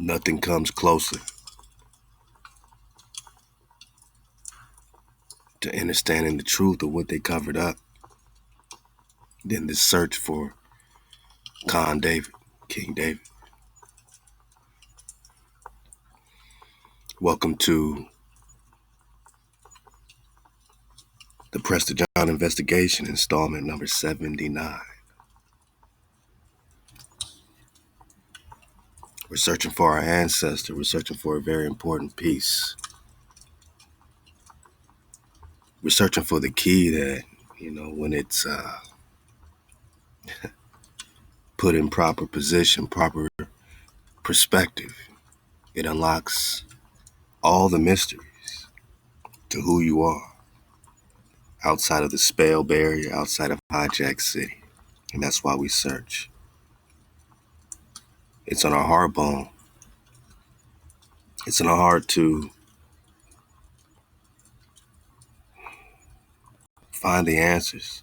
Nothing comes closer to understanding the truth of what they covered up than the search for King David. Welcome to the Prester investigation, installment number 79. We're searching for our ancestor. We're searching for a very important piece. We're searching for the key that, when it's put in proper position, proper perspective, it unlocks all the mysteries to who you are outside of the spell barrier, outside of Hijack City. And that's why we search. It's on our heart bone. It's in our heart to find the answers.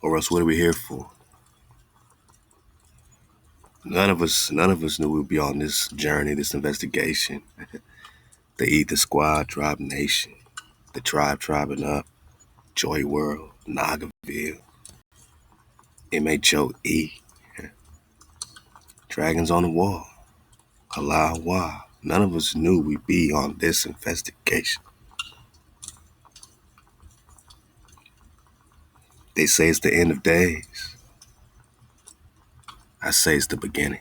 Or else what are we here for? None of us knew we'd be on this journey, this investigation. The Ether Squad, Tribe Nation, the Tribing Up, Joy World, Nagaville, MHOE, Dragons on the Wall, Alawa. None of us knew we'd be on this investigation. They say it's the end of days. I say it's the beginning.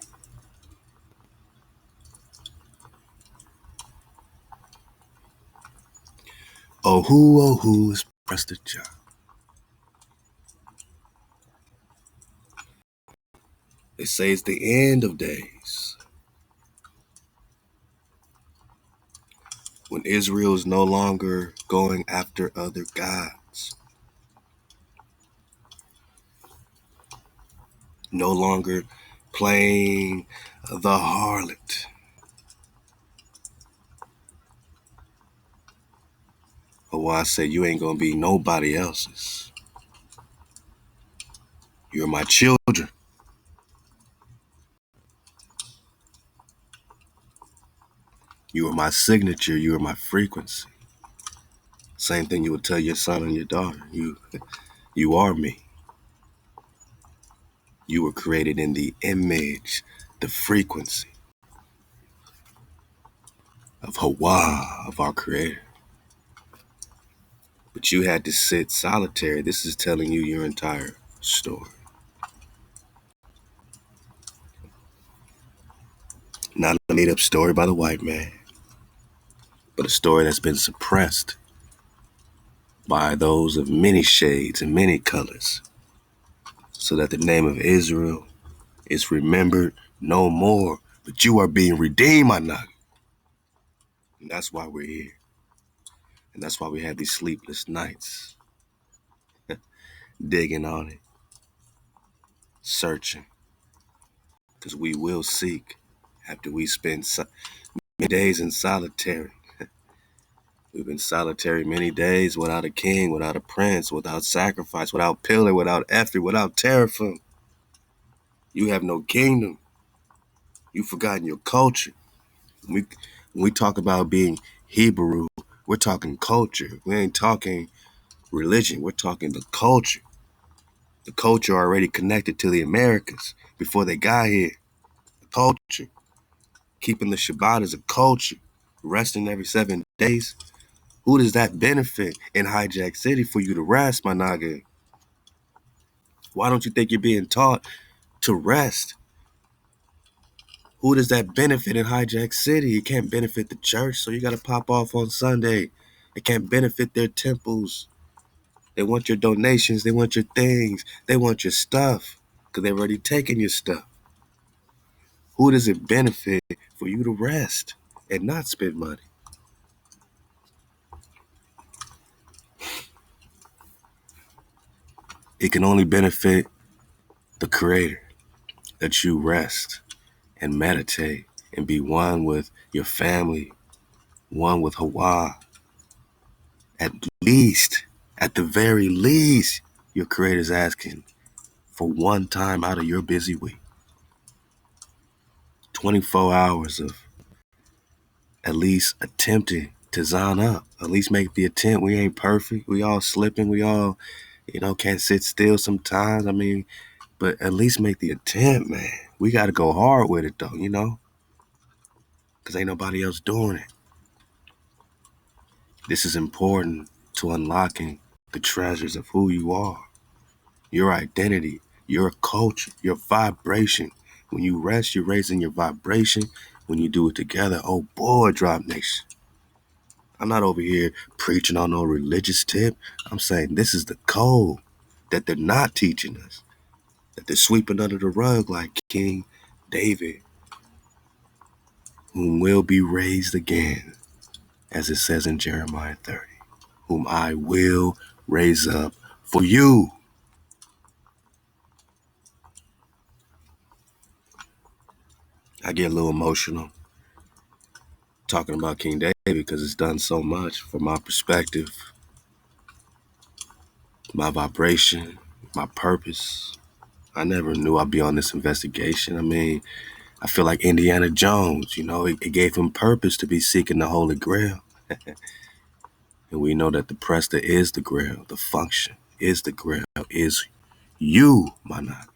Oh who is Prester John? They say it's the end of days. When Israel is no longer going after other gods. No longer playing the harlot. But why I say you ain't gonna be nobody else's. You're my children. You are my signature. You are my frequency. Same thing you would tell your son and your daughter. You are me. You were created in the image, the frequency of Hawa, of our Creator. But you had to sit solitary. This is telling you your entire story. Not a made-up story by the white man, but a story that's been suppressed by those of many shades and many colors, so that the name of Israel is remembered no more. But you are being redeemed, my nigga. And that's why we're here. And that's why we have these sleepless nights, digging on it, searching. Because we will seek after we spend many days in solitary. We've been solitary many days without a king, without a prince, without sacrifice, without pillar, without effort, without teraphim. You have no kingdom. You've forgotten your culture. When we talk about being Hebrew, we're talking culture. We ain't talking religion. We're talking the culture. The culture already connected to the Americas before they got here. The culture. Keeping the Shabbat is a culture. Resting every 7 days. Who does that benefit in Hijack City for you to rest, my naga? Why don't you think you're being taught to rest? Who does that benefit in Hijack City? It can't benefit the church, so you got to pop off on Sunday. It can't benefit their temples. They want your donations. They want your things. They want your stuff because they've already taken your stuff. Who does it benefit for you to rest and not spend money? It can only benefit the Creator that you rest and meditate and be one with your family, one with Hawa. At the very least, your Creator's asking for one time out of your busy week. 24 hours of at least attempting to zone up. At least make the attempt. We ain't perfect. We all slipping. We all, can't sit still sometimes. I mean, but at least make the attempt, man. We got to go hard with it, though, because ain't nobody else doing it. This is important to unlocking the treasures of who you are, your identity, your culture, your vibration. When you rest, you're raising your vibration. When you do it together, oh boy, Drop Nation. I'm not over here preaching on no religious tip. I'm saying this is the code that they're not teaching us, that they're sweeping under the rug like King David, whom will be raised again, as it says in Jeremiah 30, whom I will raise up for you. I get a little emotional talking about King David because it's done so much from my perspective, my vibration, my purpose. I never knew I'd be on this investigation. I mean, I feel like Indiana Jones, it gave him purpose to be seeking the Holy Grail. And we know that the Prester is the Grail, the function is the Grail, is you, Mana.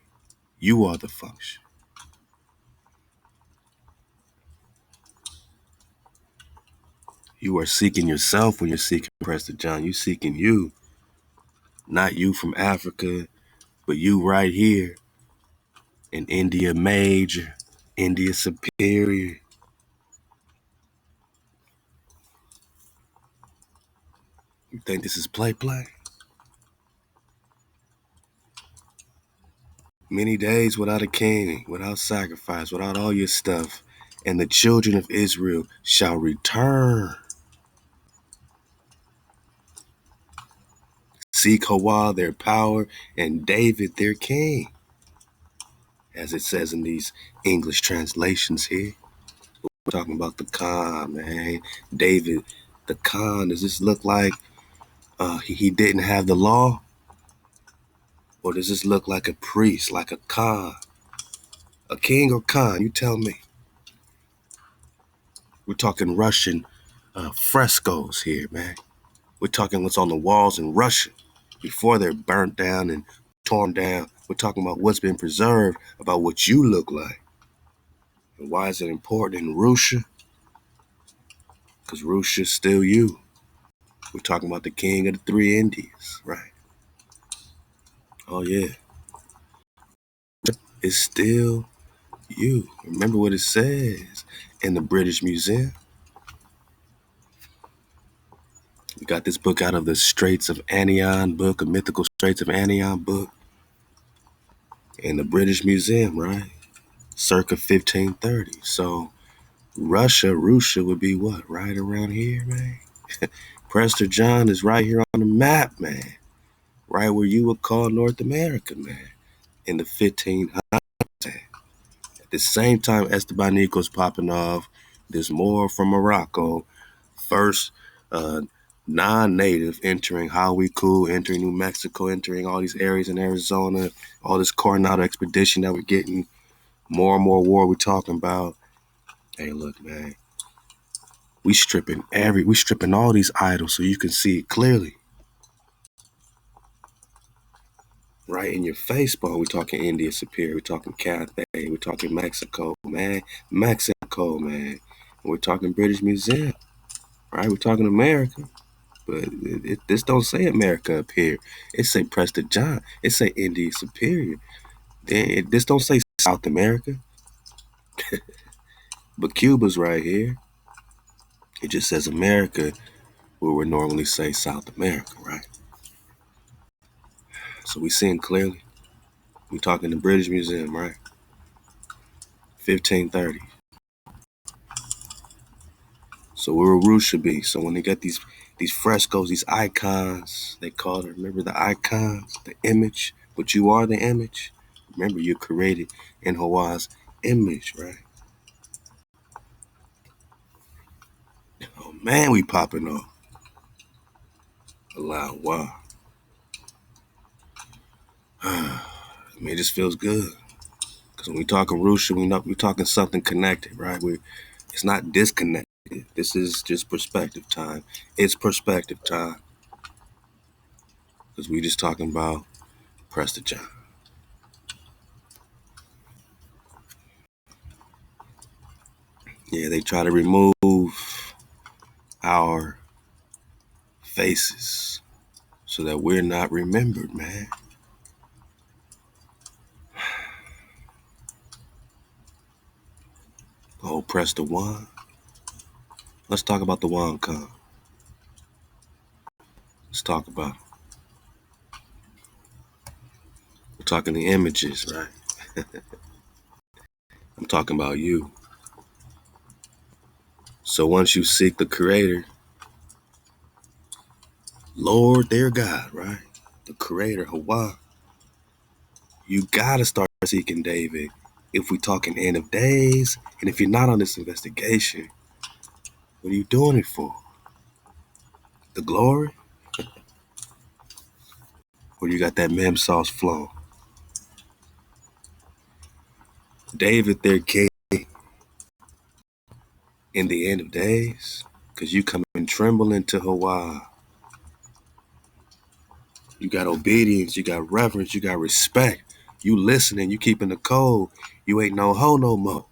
You are the function. You are seeking yourself when you're seeking Prester John. You're seeking you, not you from Africa, but you right here in India Major, India Superior. You think this is play? Many days without a king, without sacrifice, without all your stuff, and the children of Israel shall return. Seek Hawa, their power, and David, their king. As it says in these English translations here. We're talking about the Khan, man. David, the Khan. Does this look like he didn't have the law? Or does this look like a priest, like a Khan? A king or Khan? You tell me. We're talking Russian frescoes here, man. We're talking what's on the walls in Russia before they're burnt down and torn down. We're talking about what's been preserved, about what you look like. And why is it important in Russia? Because Russia's still you. We're talking about the king of the three Indies, right? Oh, yeah. It's still you. Remember what it says in the British Museum? We got this book out of the Straits of Anion book, a mythical Straits of Anion book, in the British Museum, right? Circa 1530. So Russia would be what? Right around here, man. Prester John is right here on the map, man. Right where you would call North America, man. In the 1500s. At the same time Estebaniko's popping off, there's more from Morocco. First non-native entering Hawiku, entering New Mexico, entering all these areas in Arizona, all this Coronado expedition that we're getting, more and more war we're talking about. Hey, look, man, we stripping all these idols so you can see it clearly. Right in your face, ball. We're talking India Superior, we're talking Cathay, we're talking Mexico, man. We're talking British Museum, right? We're talking America. But this don't say America up here. It say Prester John. It say India Superior. This don't say South America. But Cuba's right here. It just says America, where we normally say South America, right? So we seeing clearly. We talking the British Museum, right? 1530. So where Rouge should be. So when they got these frescoes, these icons, they call it, remember the icons, the image, but you are the image. Remember, you're created in Hawa's image, right? Oh man, we popping off. Wow. I mean, it just feels good. Because when we talking Rusha, we talking something connected, right? It's not disconnected. This is just perspective time. It's perspective time. Because we just talking about Prester John. Yeah, they try to remove our faces so that we're not remembered, man. Oh, press the one. Let's talk about the one come. Let's talk about it. We're talking the images, right? I'm talking about you. So once you seek the Creator, Lord, their God, right? The Creator, Hawa, you gotta start seeking David. If we talking end of days, and if you're not on this investigation, what are you doing it for? The glory? Or you got that mem sauce flow? David, their king, in the end of days, because you come and tremble into Hawa. You got obedience, you got reverence, you got respect. You listening, you keeping the code. You ain't no hoe no more.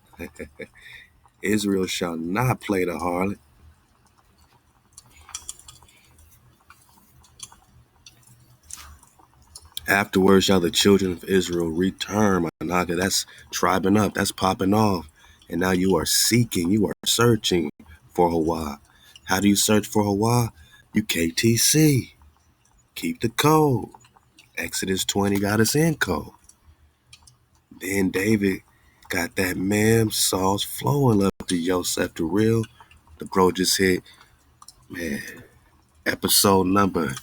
Israel shall not play the harlot. Afterwards shall the children of Israel return. Managa, that's tribing up, that's popping off. And now you are seeking, you are searching for Hawa. How do you search for Hawa? You KTC. Keep the code. Exodus 20 got us in code. Then David got that man sauce flowing up to Yosef the real. The bro just hit, man, episode number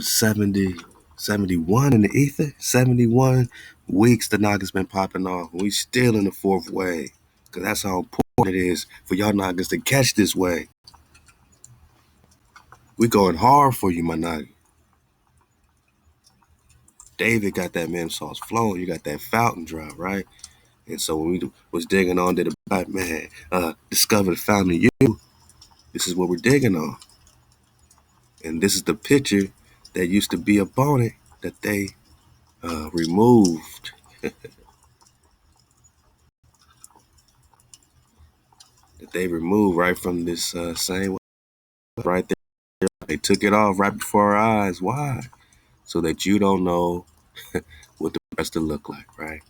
70, 71 in the ether. 71 weeks the niggas been popping off. We still in the fourth wave. Because that's how important it is for y'all niggas to catch this wave. We going hard for you, my nigga. David got that man sauce flowing. You got that fountain drop, right? And so when we was digging on to the black man, discover the fountain of you, this is what we're digging on. And this is the picture that used to be up on it that they removed. That they removed right from this same right there. They took it off right before our eyes. Why? So that you don't know what the Prester look like, right?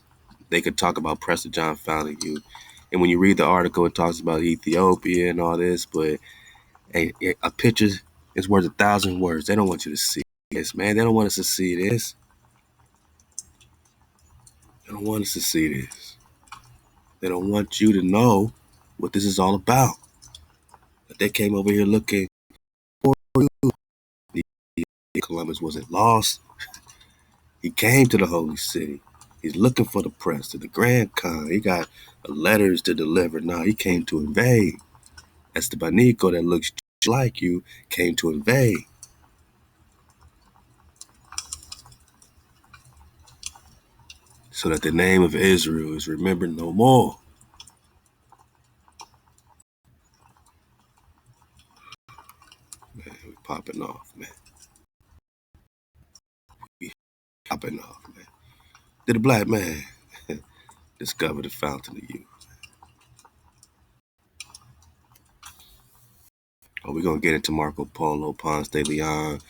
They could talk about Prester John founding you. And when you read the article, it talks about Ethiopia and all this, but a picture is worth 1,000 words. They don't want you to see this, man. They don't want us to see this. They don't want us to see this. They don't want you to know what this is all about. But they came over here looking for you. Columbus wasn't lost. He came to the holy city. He's looking for the Prester, the Grand Khan. He got letters to deliver. Now he came to invade. Estebanico, that looks just like you, came to invade. So that the name of Israel is remembered no more. Man, we popping off, man. We popping off, man. Did a black man discover the fountain of youth? Oh, we're going to get into Marco Polo, Ponce de Leon.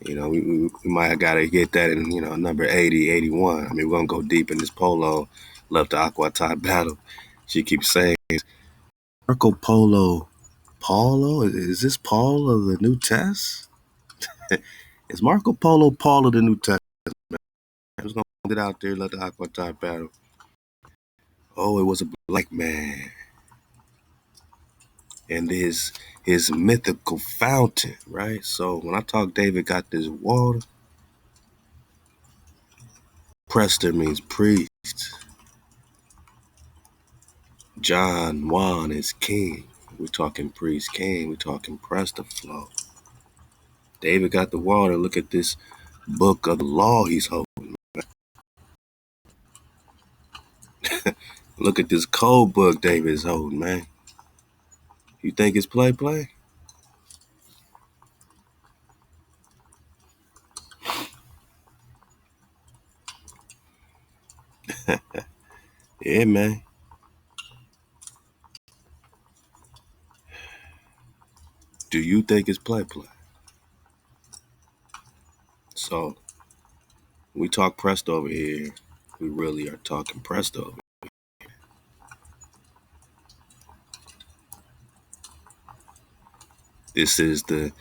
You know, we might have got to get that in, number 80, 81. I mean, we're going to go deep in this Polo. Love the Aqua Tie battle. She keeps saying, Marco Polo, Paulo? Is this Paul of the New Test? Is Marco Polo Paul of the New Testament? I'm just going to put it out there, let the Aqua Tie battle. Oh, it was a black man. And his mythical fountain, right? So when I talk David got this water, Prester means priest. John Juan is king. We're talking priest king. We're talking Prester flow. David got the water. Look at this book of the law he's holding. Look at this code book David is holding, man. You think it's play? Yeah, man. Do you think it's play? So, we talk Prester over here. We really are talking Prester over here. This is the,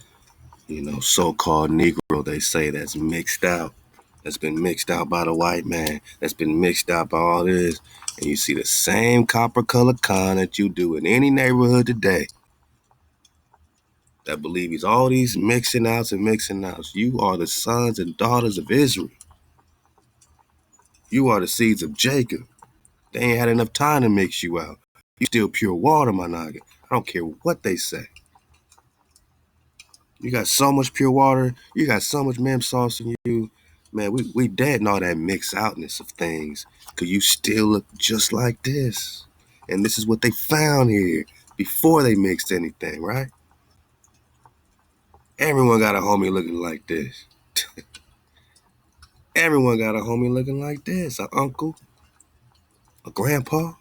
so-called Negro they say that's mixed out. That's been mixed out by the white man. That's been mixed out by all this. And you see the same copper colored con that you do in any neighborhood today that believes all these mixing outs and mixing outs. You are the sons and daughters of Israel. You are the seeds of Jacob. They ain't had enough time to mix you out. You still pure water, my nigga. I don't care what they say. You got so much pure water. You got so much mem sauce in you. Man, we dead in all that mix outness of things. Cause you still look just like this. And this is what they found here before they mixed anything, right? Everyone got a homie looking like this. Everyone got a homie looking like this. An uncle, a grandpa.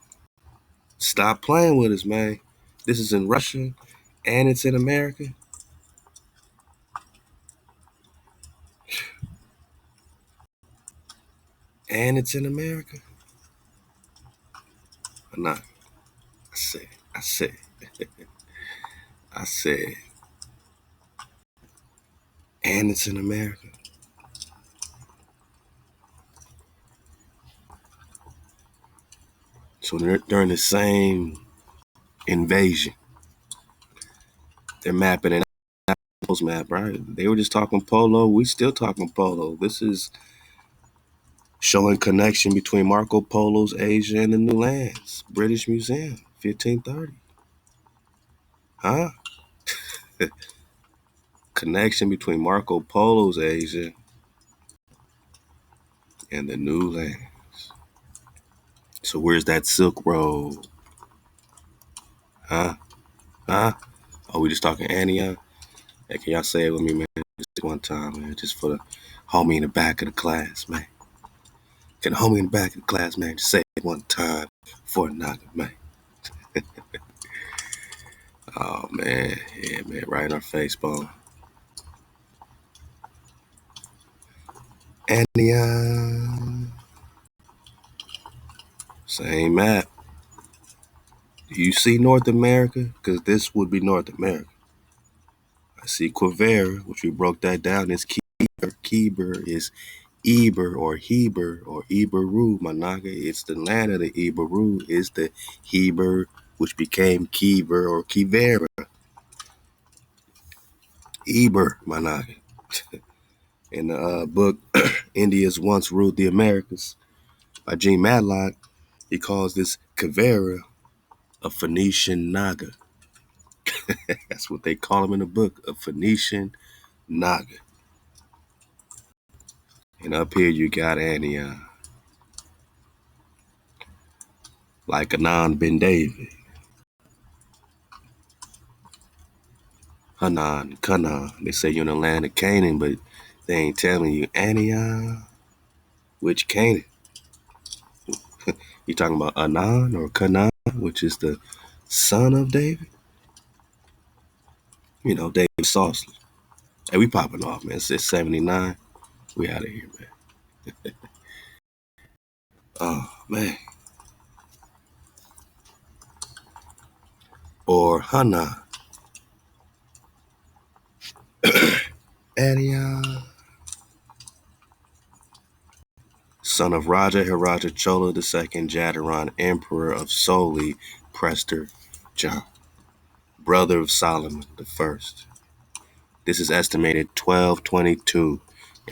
Stop playing with us, man. This is in Russia and it's in America. And it's in America. Or not. I said, I said, I said, and it's in America. So during the same invasion, they're mapping it out. Map, right? They were just talking polo. We still talking polo. This is showing connection between Marco Polo's Asia and the New Lands. British Museum, 1530. Huh? Connection between Marco Polo's Asia and the New Lands. So where's that Silk Road? Huh? Huh? Oh, we just talking Antioch? Hey, can y'all say it with me, man? Just one time, man. Just for the homie in the back of the class, man. Can the homie in the back of the class, man, just say it one time for a knocker, man. Oh, man. Yeah, man. Right in our face, bone. Antioch. Same map. Do you see North America? Because this would be North America. I see Quivera, which we broke that down. It's Keber. Keber is Eber or Heber or Eberu, my naga. It's the land of the Eberu. It's the Heber, which became Keber or Kivera. Eber, my naga. In the book, Indians Once Ruled the Americas by Gene Matlock, he calls this Kivera a Phoenician Naga. That's what they call him in the book, a Phoenician Naga. And up here you got Antioch, like Anan Ben David, Hanan, Canaan. They say you're in the land of Canaan, but they ain't telling you Antioch, which Canaan. You talking about Anan or Canaan, which is the son of David? You know, David Sauceless. Hey, we popping off, man. It's 79. We out of here, man. Oh, man. Or Hanan. Antioch. Son of Raja Hiraja Chola II, Jadaron, Emperor of Soli, Prester, John. Brother of Solomon the First. This is estimated 1222.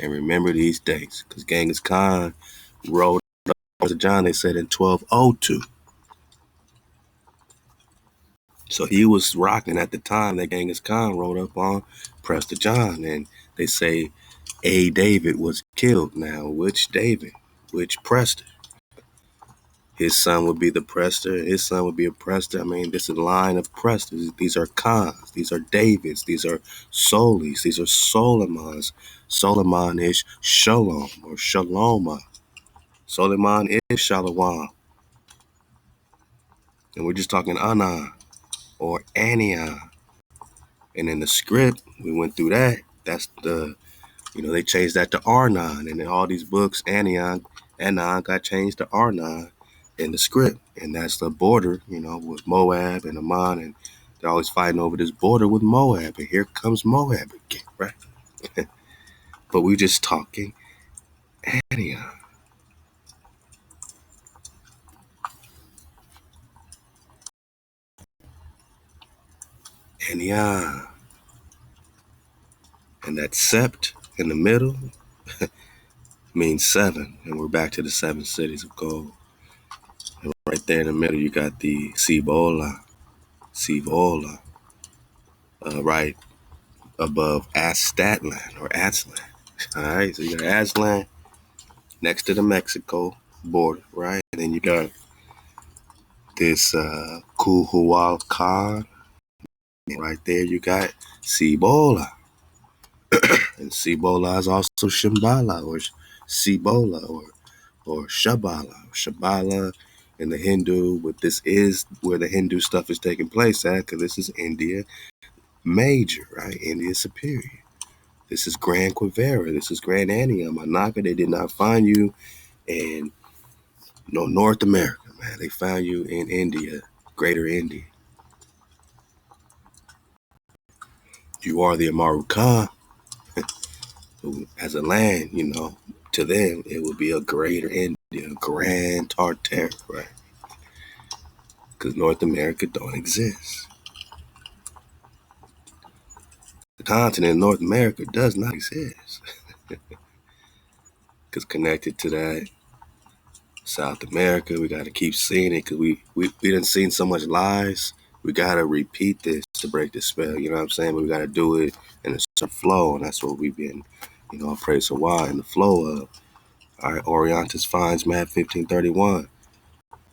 And remember these dates, because Genghis Khan wrote to John, they said in 1202. So he was rocking at the time that Genghis Khan wrote up on Prester John. And they say a David was killed. Now, which David? Which Prester? His son would be the Prester. His son would be a Prester. I mean, this is a line of Presters. These are Khans. These are Davids. These are Solis. These are Solomons. Solomon is Shalom or Shaloma. Solomon is Shalom. And we're just talking Anan or Anion. And in the script, we went through that. That's the, they changed that to Arnon. And in all these books, Anan got changed to Arnon in the script. And that's the border, with Moab and Ammon. And they're always fighting over this border with Moab. And here comes Moab again, right? But we're just talking Anion. Anion. And that sept in the middle means 7. And we're back to the 7 cities of gold. And right there in the middle, you got the Sivola, right above Aztlan or Aztlan. All right, so you got Aztlan next to the Mexico border, right? And then you got this Kuhualcan. Right there, you got Cibola. And Cibola is also Shambhala or Cibola or Shabala. Shabala in the Hindu, but this is where the Hindu stuff is taking place at, because this is India Major, right? India Superior. This is Grand Quivera. This is Grand Anium. Manaka, they did not find you in North America, man. They found you in India, Greater India. You are the Amaru Khan, who, as a land, to them, it would be a Greater India, Grand Tartar, right? Because North America don't exist. The continent of North America does not exist. Because connected to that, South America, we got to keep seeing it because we done seen so much lies. We got to repeat this to break the spell, you know what I'm saying? But we got to do it in a certain flow, and that's what we've been, praise for a while, in the flow of. All right, Orientis finds map 1531.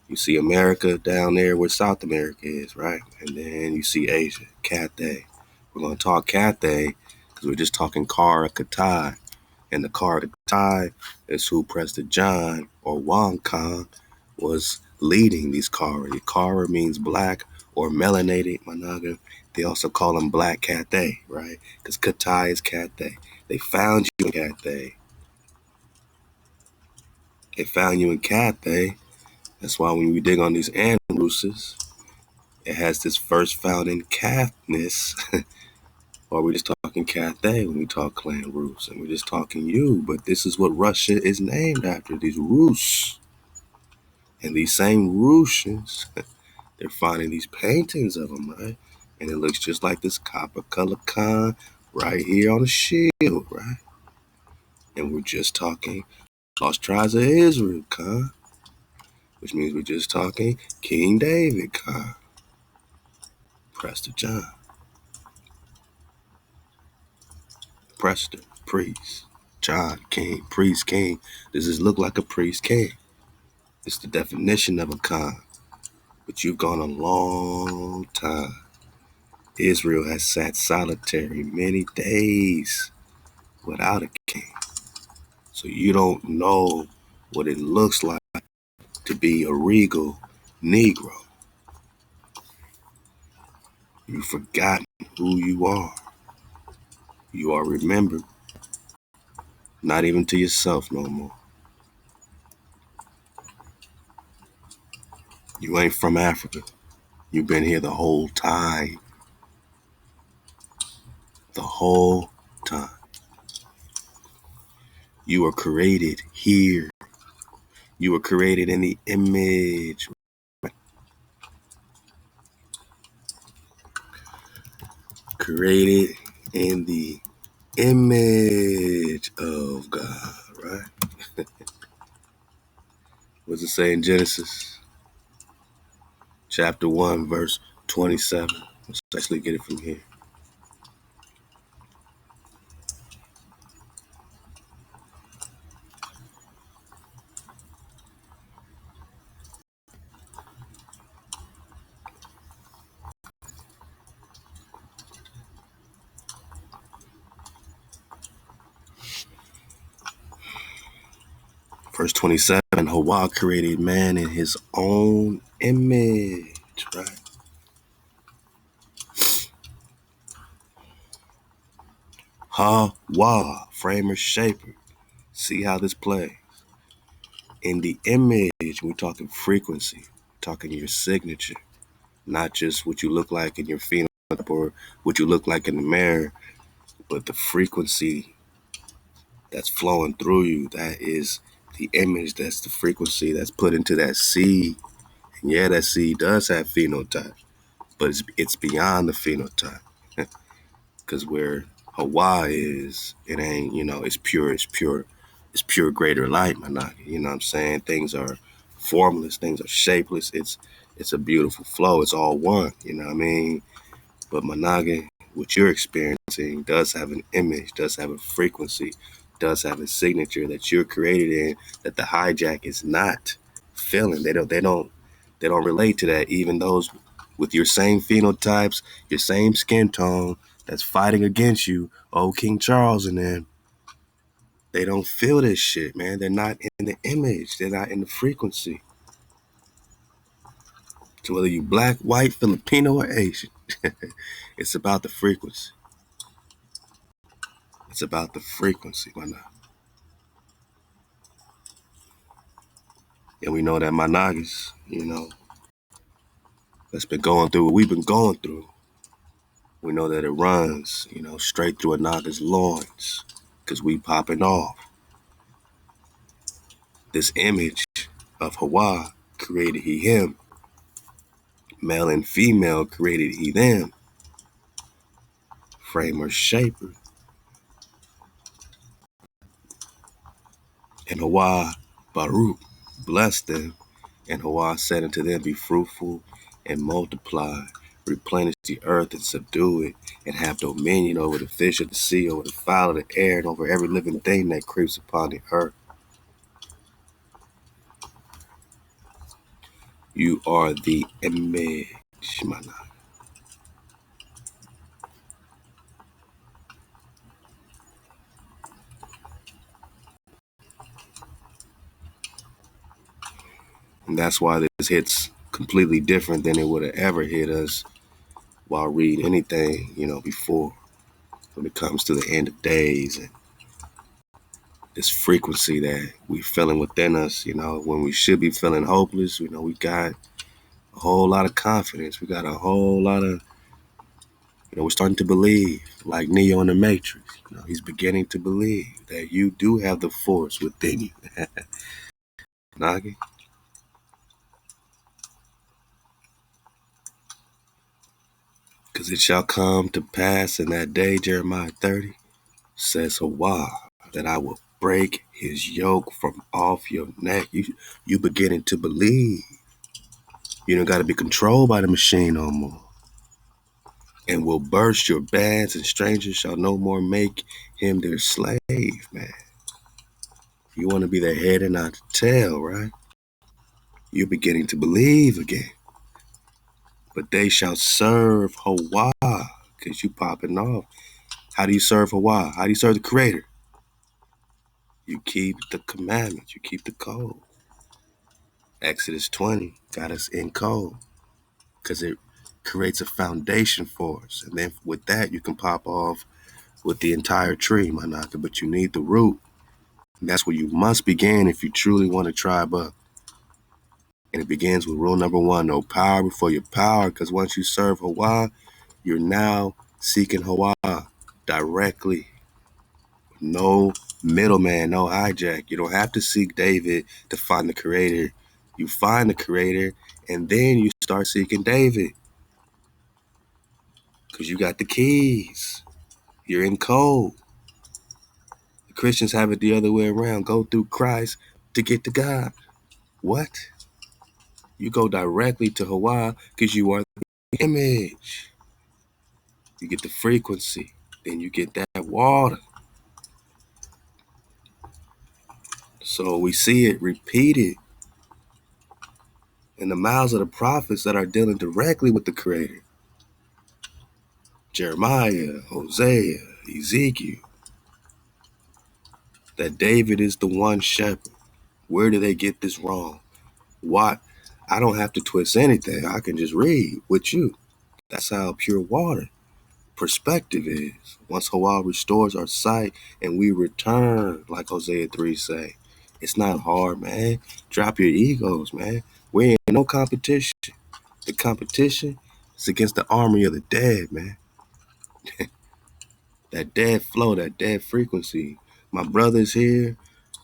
You see America down there where South America is, right? And then you see Asia, Cathay. We're going to talk Cathay because we're just talking Kara Katai. And the Kara Katai is who Prester John or Wang Khan was leading these Kara. Kara means black or melanated, Managa. They also call them Black Cathay, right? Because Katai is Cathay. They found you in Cathay. They found you in Cathay. That's why when we dig on these Andaluses, it has this first found in Cathness. Or we're just talking Cathay when we talk clan Rus. And we're just talking you. But this is what Russia is named after, these Rus. And these same Russians, they're finding these paintings of them, right? And it looks just like this copper color Khan right here on the shield, right? And we're just talking Lost Tribes of Israel Khan, which means we're just talking King David Khan, Prester John, Prester, priest, John, king, priest, king. Does this look like a priest king? It's the definition of a Khan. But you've gone a long time. Israel has sat solitary many days without a king. So you don't know what it looks like to be a regal Negro. You've forgotten who you are. You are remembered, not even to yourself no more. You ain't from Africa. You've been here the whole time. The whole time. You were created here. You were created in the image. Created in the image of God, right? What's it say in Genesis? Chapter 1, verse 27. Let's actually get it from here. Verse 27, Hawa created man in his own image, right? Hawa, framer, shaper. See how this plays. In the image, we're talking frequency, talking your signature, not just what you look like in your phenotype or what you look like in the mirror, but the frequency that's flowing through you. That is the image, that's the frequency that's put into that seed. And yeah, that seed does have phenotype, but it's beyond the phenotype. Because where Hawa is, it ain't, it's pure, it's pure greater light, Manaki. You know what I'm saying? Things are formless, things are shapeless. It's a beautiful flow. It's all one, you know what I mean? But Managi, what you're experiencing does have an image, does have a frequency, does have a signature that you're created in, that the hijack is not feeling. They don't relate to that. Even those with your same phenotypes, your same skin tone, that's fighting against you, old King Charles and them, they don't feel this shit, man. They're not in the image. They're not in the frequency. So whether you black, white, Filipino, or Asian, it's about the frequency. It's about the frequency, why not? And we know that Managas, that's been going through what we've been going through. We know that it runs, straight through a Naga's loins, because we popping off. This image of Hawa created he him. Male and female created he them. Framer, shaper. And Hawa Baruch blessed them. And Hawa said unto them, be fruitful and multiply, replenish the earth and subdue it, and have dominion over the fish of the sea, over the fowl of the air, and over every living thing that creeps upon the earth. You are the image, Mana. And that's why this hits completely different than it would have ever hit us while reading anything, before, when it comes to the end of days and this frequency that we feeling within us, when we should be feeling hopeless, we got a whole lot of confidence. We got a whole lot of, we're starting to believe, like Neo in the Matrix. He's beginning to believe that you do have the force within you. Nagi. Because it shall come to pass in that day, Jeremiah 30, says Hawa, that I will break his yoke from off your neck. You beginning to believe. You don't got to be controlled by the machine no more. And will burst your bands, and strangers shall no more make him their slave, man. You want to be the head and not the tail, right? You're beginning to believe again. But they shall serve Hawa, because you popping off. How do you serve Hawa? How do you serve the Creator? You keep the commandments. You keep the code. Exodus 20 got us in code, because it creates a foundation for us. And then with that, you can pop off with the entire tree, Manaka. But you need the root. And that's where you must begin if you truly want to tribe up. And it begins with rule number 1, no power before your power, because once you serve Hawa, you're now seeking Hawa directly. No middleman, no hijack. You don't have to seek David to find the Creator. You find the Creator, and then you start seeking David, because you got the keys. You're in code. The Christians have it the other way around. Go through Christ to get to God. What? You go directly to Hawa because you are the image. You get the frequency. Then you get that water. So we see it repeated in the mouths of the prophets that are dealing directly with the Creator. Jeremiah, Hosea, Ezekiel. That David is the one shepherd. Where do they get this wrong? Why? I don't have to twist anything. I can just read with you. That's how pure water perspective is. Once Hawa restores our sight and we return, like Hosea 3 say, it's not hard, man. Drop your egos, man. We ain't no competition. The competition is against the army of the dead, man. That dead flow, that dead frequency. My brother's here,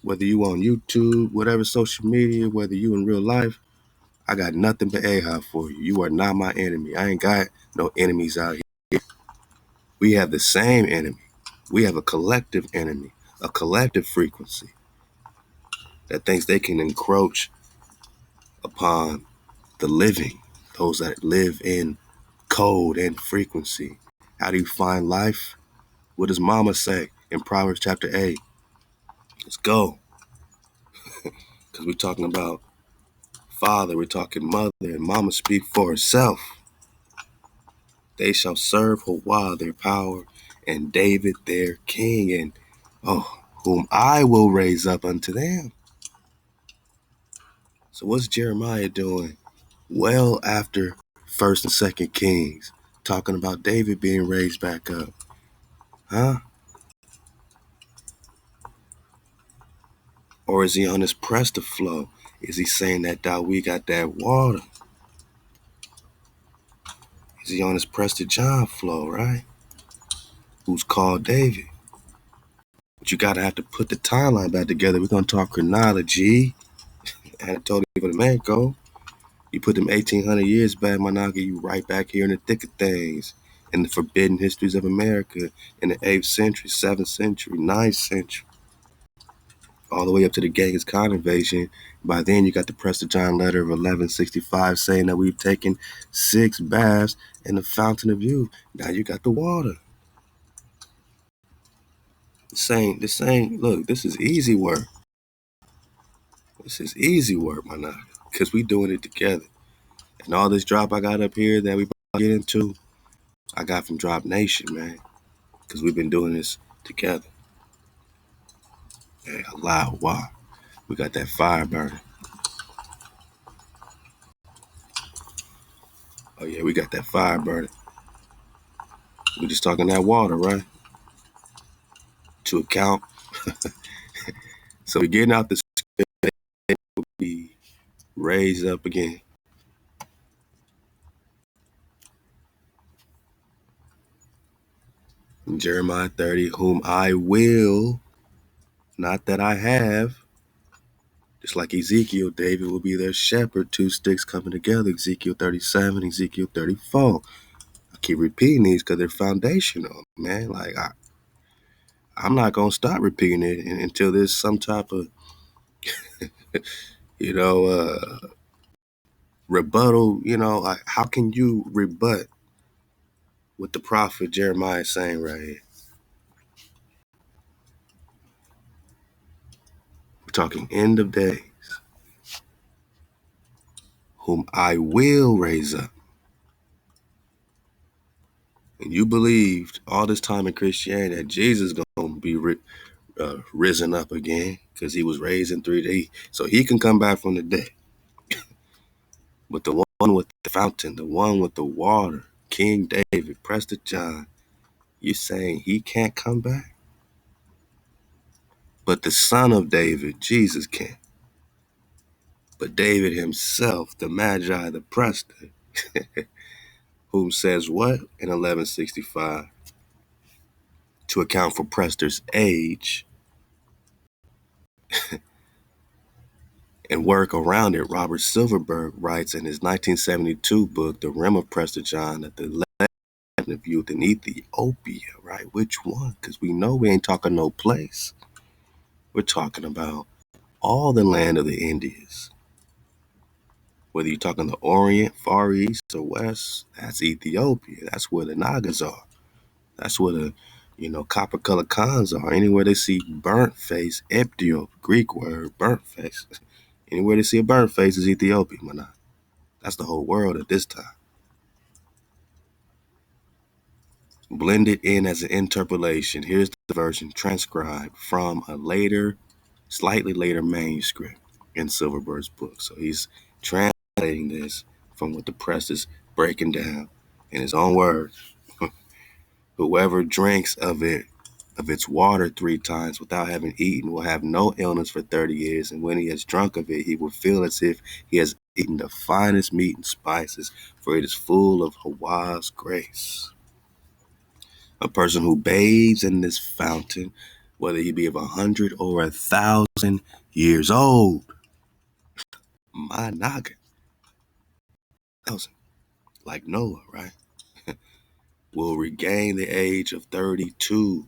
whether you on YouTube, whatever social media, whether you in real life, I got nothing but Ahab for you. You are not my enemy. I ain't got no enemies out here. We have the same enemy. We have a collective enemy, a collective frequency that thinks they can encroach upon the living, those that live in code and frequency. How do you find life? What does Mama say in Proverbs chapter 8? Let's go. Because we're talking about father, we're talking mother, and Mama speak for herself. They shall serve Hawa their power, and David their king, and whom I will raise up unto them. So what's Jeremiah doing? Well after 1st and 2nd Kings, talking about David being raised back up. Huh? Or is he on his Prester flow? Is he saying that we got that water? Is he on his Prester John flow, right? Who's called David? But you gotta have to put the timeline back together. We're gonna talk chronology. Anatoly for the man go. You put them 1800 years back, Managa, you right back here in the thick of things. In the forbidden histories of America in the 8th century, 7th century, 9th century, all the way up to the Genghis Khan invasion. By then, you got the Prester John letter of 1165 saying that we've taken 6 baths in the fountain of youth. Now you got the water. Look, this is easy work. This is easy work, Managa, because we doing it together. And all this drop I got up here that we about to get into, I got from Drop Nation, man, because we've been doing this together. Hey, Allah, wow. We got that fire burning. Oh, yeah, we got that fire burning. We just talking that water, right? To account. So we're getting out the script, will be raised up again. In Jeremiah 30, whom I will, not that I have. Just like Ezekiel, David will be their shepherd, 2 sticks coming together. Ezekiel 37, Ezekiel 34. I keep repeating these because they're foundational, man. Like, I'm not going to stop repeating it until there's some type of, rebuttal. Like, how can you rebut what the prophet Jeremiah is saying right here? We're talking end of days, whom I will raise up. And you believed all this time in Christianity that Jesus is going to be risen up again because he was raised in 3 days. So he can come back from the dead. But the one with the fountain, the one with the water, King David, Prester John, you're saying he can't come back? But the son of David, Jesus, can. But David himself, the Magi, the Prester, whom says what in 1165? To account for Prester's age and work around it, Robert Silverberg writes in his 1972 book, The Rim of Prester John, that the legend of youth in Ethiopia, right? Which one? Because we know we ain't talking no place. We're talking about all the land of the Indians. Whether you're talking the Orient, Far East, or West, that's Ethiopia. That's where the Nagas are. That's where the, copper colored Khans are. Anywhere they see burnt face, Eptio, Greek word, burnt face. Anywhere they see a burnt face is Ethiopia, man. That's the whole world at this time. Blended in as an interpolation. Here's the version transcribed from a slightly later manuscript. in Silverbird's book. So he's translating this from what the Prester is breaking down in his own words. Whoever drinks of its water 3 times without having eaten will have no illness for 30 years, and when he has drunk of it, he will feel as if he has eaten the finest meat and spices, for it is full of Hawa's grace. A person who bathes in this fountain, whether he be of 100 or 1,000 years old, my noggin, 1,000, like Noah, right, will regain the age of 32.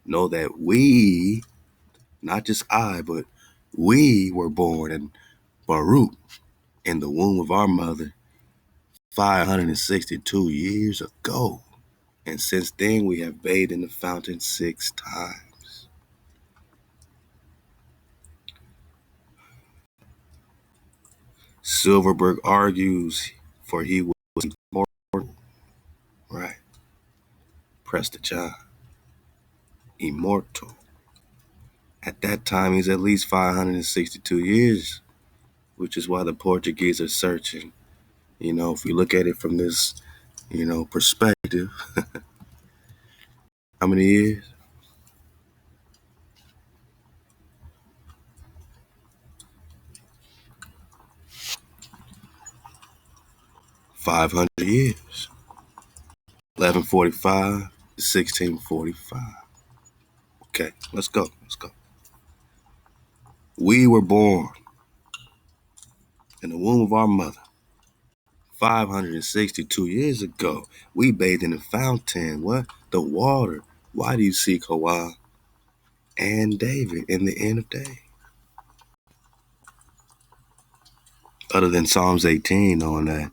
Know that we, not just I, but we were born in Baruch in the womb of our mother 562 years ago. And since then we have bathed in the fountain 6 times. Silverberg argues for he was immortal, right? Prester John, immortal. At that time he's at least 562 years, which is why the Portuguese are searching. If you look at it from this, perspective, how many years? 500 years. 1145 to 1645. Okay, let's go. We were born in the womb of our mother 562 years ago. We bathed in the fountain. What? The water. Why do you seek Hawa and David in the end of day? Other than Psalms 18, knowing that,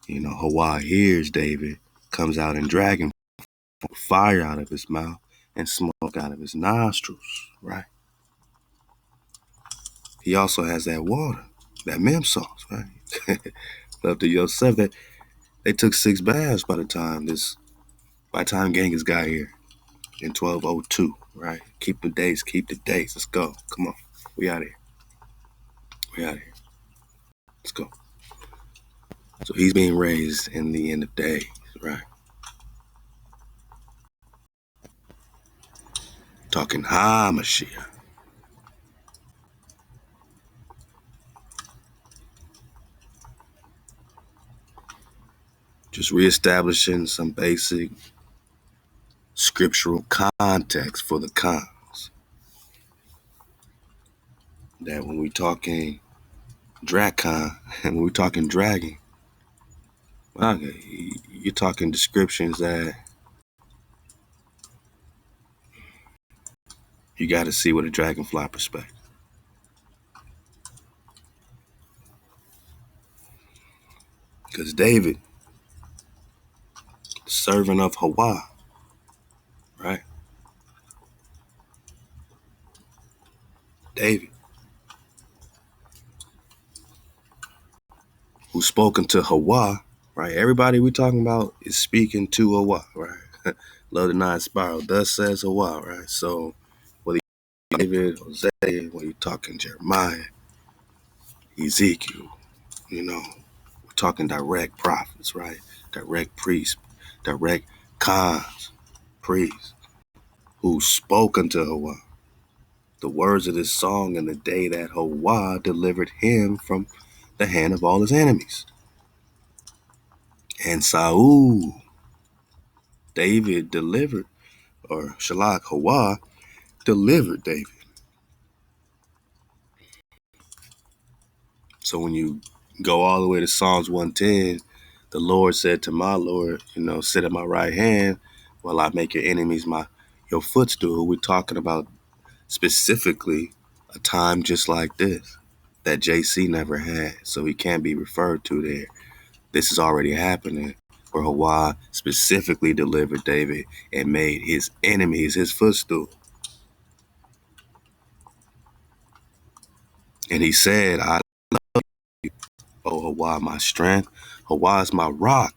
Hawa hears David, comes out in dragon, fire out of his mouth, and smoke out of his nostrils, right? He also has that water, that mem sauce, right? Love to yourself. That they took 6 baths by the time Genghis got here in 1202, right? Keep the dates. Let's go. Come on. We out of here. Let's go. So he's being raised in the end of days, right? Talking HaMashiach. Just reestablishing some basic scriptural context for the cons. That when we talking Drakon and when we talking dragon, well, you're talking descriptions that you got to see with a dragonfly perspective. Because David, servant of Hawa, right? David, who's spoken to Hawa, right? Everybody we talking about is speaking to Hawa, right? Love the 9 spiral. Thus says Hawa, right? So whether you David, Hosea, when you're talking Jeremiah, Ezekiel, we're talking direct prophets, right? Direct priests, direct khans, priests, who's spoken to Hawa. The words of this song in the day that Hawa delivered him from the hand of all his enemies. And Saul, David delivered, or Shalak Hawa delivered David. So when you go all the way to Psalms 110, the Lord said to my Lord, sit at my right hand while I make your enemies your footstool. We're talking about specifically a time just like this that JC never had. So he can't be referred to there. This is already happening, where Hawa specifically delivered David and made his enemies his footstool. And he said, I love you, O Hawa, my strength. Hawa is my rock,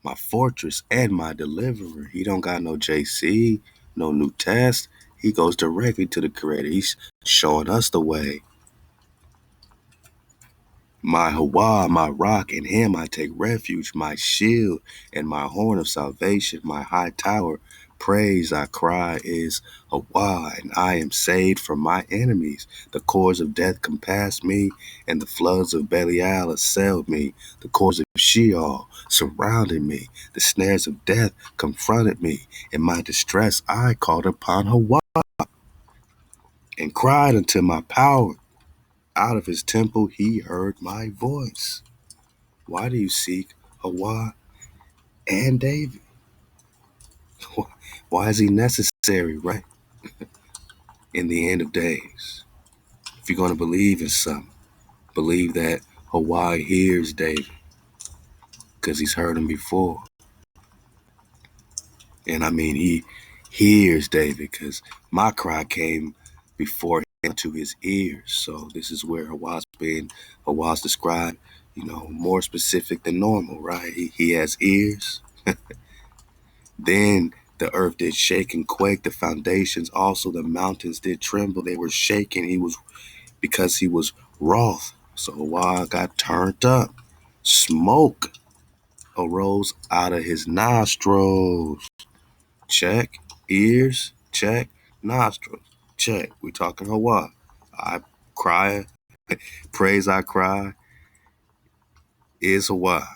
my fortress, and my deliverer. He don't got no JC, no New Test. He goes directly to the Creator. He's showing us the way. My Hawa, my rock, in him I take refuge, my shield and my horn of salvation, my high tower. Praise I cry is Hawa, and I am saved from my enemies. The cords of death compassed me, and the floods of Belial assailed me. The cords of Sheol surrounded me. The snares of death confronted me. In my distress I called upon Hawa and cried unto my power. Out of his temple he heard my voice. Why do you seek Hawa and David? Why is he necessary, right? In the end of days. If you're going to believe in something, believe that Hawa hears David because he's heard him before. And I mean, he hears David because my cry came before him to his ears. So this is where Hawa's described, more specific than normal, right? He has ears. Then the earth did shake and quake, the foundations, also the mountains did tremble. They were shaking. Because he was wroth. So Hawa got turned up. Smoke arose out of his nostrils. Check. Ears. Check. Nostrils. Check. We talking Hawa. I cry. Praise I cry. Is Hawa.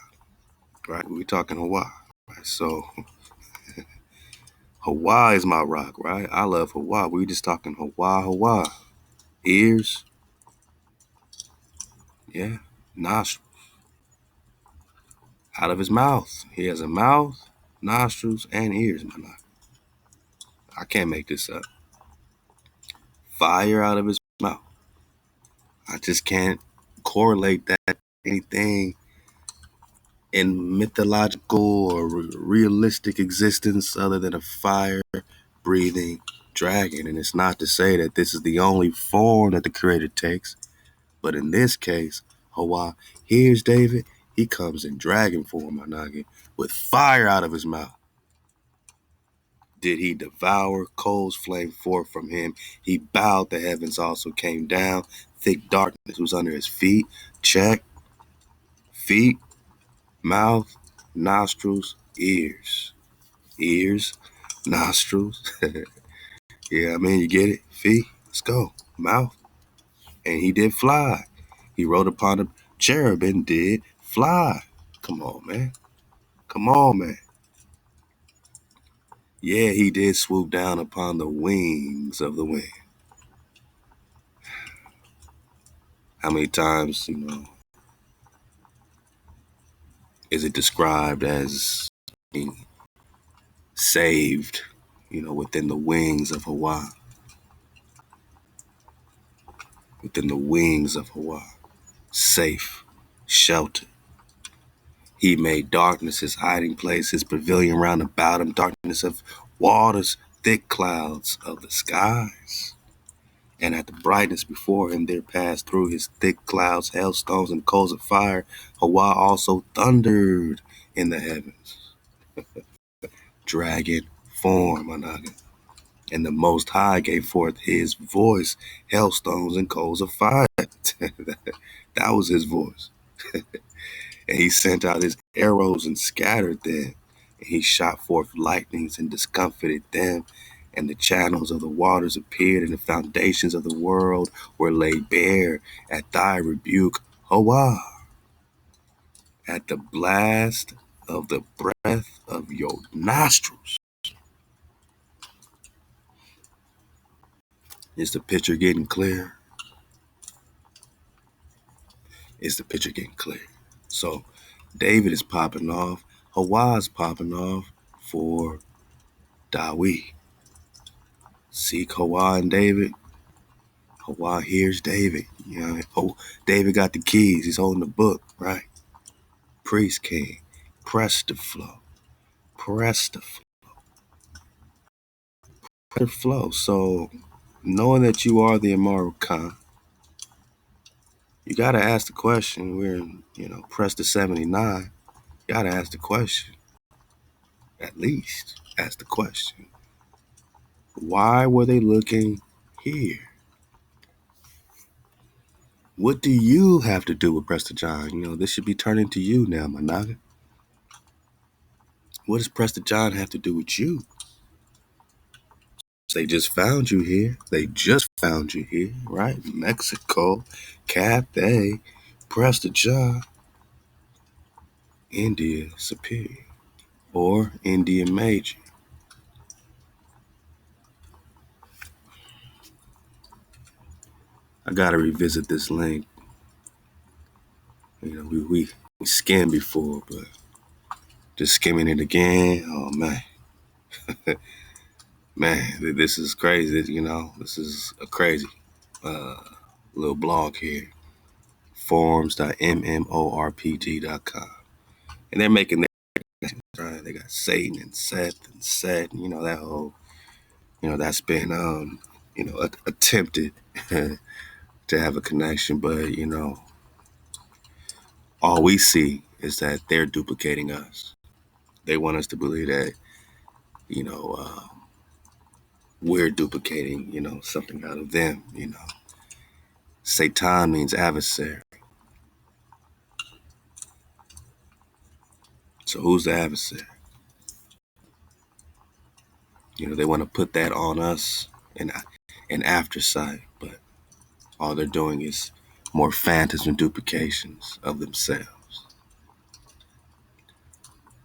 Right? We talking Hawa. Right? So Hawa is my rock, right? I love Hawa. We just talking Hawa. Ears, yeah. Nostrils. Out of his mouth. He has a mouth, nostrils, and ears, man. I can't make this up. Fire out of his mouth. I just can't correlate that to anything in mythological or realistic existence other than a fire-breathing dragon. And it's not to say that this is the only form that the Creator takes. But in this case, Hawa hears David. He comes in dragon form, my noggin, with fire out of his mouth. Did he devour? Coals flamed forth from him. He bowed, the heavens also came down. Thick darkness was under his feet. Check. Feet, mouth, nostrils, ears. Ears, nostrils. Yeah, I mean, you get it? Feet, let's go. Mouth. And he did fly. He rode upon a cherub and did fly. Come on, man. Come on, man. Yeah, he did swoop down upon the wings of the wind. How many times, is it described as being saved, within the wings of Hawa? Within the wings of Hawa. Safe, sheltered. He made darkness his hiding place, his pavilion round about him, darkness of waters, thick clouds of the skies. And at the brightness before him there passed through his thick clouds, hailstones, and coals of fire. Hawa also thundered in the heavens. Dragon form, Anaga. And the Most High gave forth his voice, hailstones and coals of fire. That was his voice. And he sent out his arrows and scattered them. And he shot forth lightnings and discomfited them. And the channels of the waters appeared, and the foundations of the world were laid bare at thy rebuke, Hawa. At the blast of the breath of your nostrils. Is the picture getting clear? Is the picture getting clear? So David is popping off. Hawa is popping off for Dawi. Seek Hawa and David. Hawa hears David. David got the keys. He's holding the book, right? Priest king. Prester flow. Prester flow. So knowing that you are the immortal Khan, you got to ask the question. We're in, Prester 79. You got to ask the question. At least ask the question. Why were they looking here? What do you have to do with Prester John? You know, this should be turning to you now, my naga. What does Prester John have to do with you? They just found you here. They just found you here, right? Mexico, Cathay, Prester John, India Superior, or Indian Major. I gotta revisit this link. You know, we skimmed before, but just skimming it again. Oh man, man, this is crazy. You know, this is a crazy uh, little blog here. Forums.mmorpg.com, and they're making their right. They got Satan and Seth and Set. You know that whole. You know that's been attempted to have a connection, but you know all we see is that they're duplicating us. They want us to believe that you know. We're duplicating, something out of them, Satan means adversary. So who's the adversary? They want to put that on us and after sight, but all they're doing is more phantoms and duplications of themselves.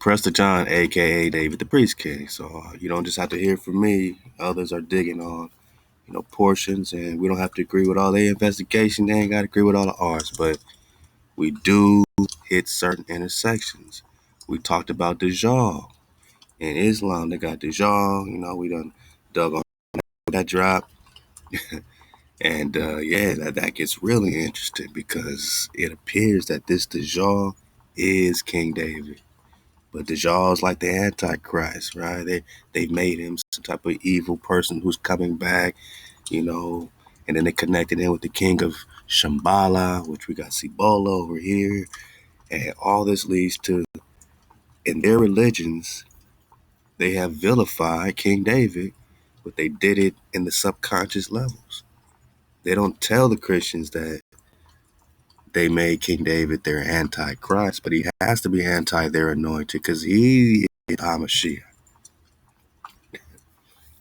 Prester John, aka David the Priest King. So you don't just have to hear from me. Others are digging on, portions, and we don't have to agree with all their investigation. They ain't got to agree with all of ours, but we do hit certain intersections. We talked about Dajjal. In Islam, they got Dajjal. We done dug on that drop. And yeah, that gets really interesting because it appears that this Dajjal is King David. But Dajjal's like the Antichrist, right? They made him some type of evil person who's coming back, and then they connected him with the king of Shambhala, which we got Cibola over here. And all this leads to, in their religions, they have vilified King David, but they did it in the subconscious levels. They don't tell the Christians that they made King David their antichrist, but he has to be anti their anointed because he is Hamashiach.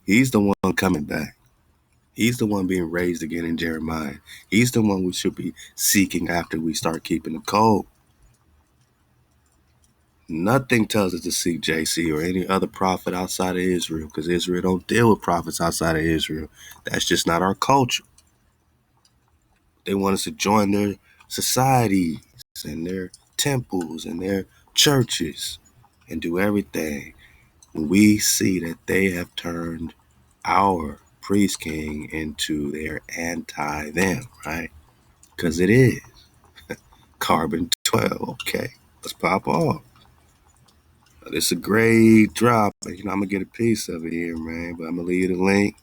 He's the one coming back. He's the one being raised again in Jeremiah. He's the one we should be seeking after we start keeping the code. Nothing tells us to seek JC or any other prophet outside of Israel because Israel don't deal with prophets outside of Israel. That's just not our culture. They want us to join their societies and their temples and their churches and do everything. We see that they have turned our priest king into their anti-them, right? Because it is carbon 12. Okay, let's pop off. It's a great drop. I'm going to get a piece of it here, man, but I'm going to leave you the link.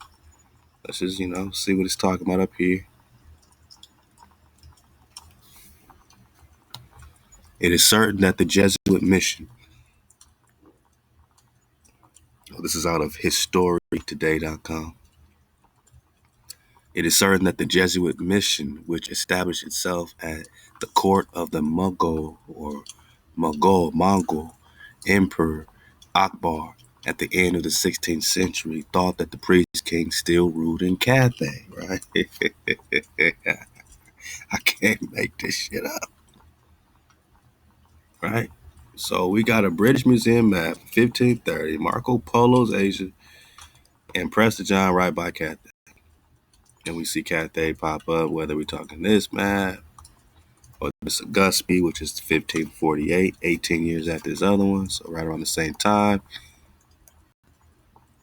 Let's just, see what it's talking about up here. It is certain that the Jesuit mission, this is out of historytoday.com. It is certain that the Jesuit mission, which established itself at the court of the Mongol Emperor Akbar at the end of the 16th century, thought that the priest king still ruled in Cathay, right? I can't make this shit up, right? So we got a British Museum map, 1530, Marco Polo's Asia, and Prester John right by Cathay. And we see Cathay pop up, whether we're talking this map or this Augusty, which is 1548, 18 years after this other one, so right around the same time.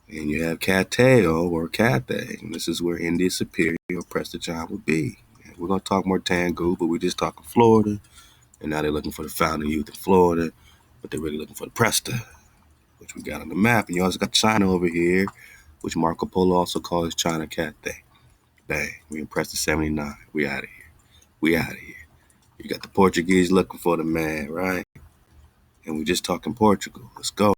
And you have Cateo or Cathay, and this is where India Superior or Prester John would be. And we're going to talk more Tangu, but we're just talking Florida, and now they're looking for the founding youth in Florida, but they're really looking for the Prester, which we got on the map. And you also got China over here, which Marco Polo also calls China Cathay. Bang, we in Preston 79. We out of here. We out of here. You got the Portuguese looking for the man, right? And we just talking Portugal. Let's go.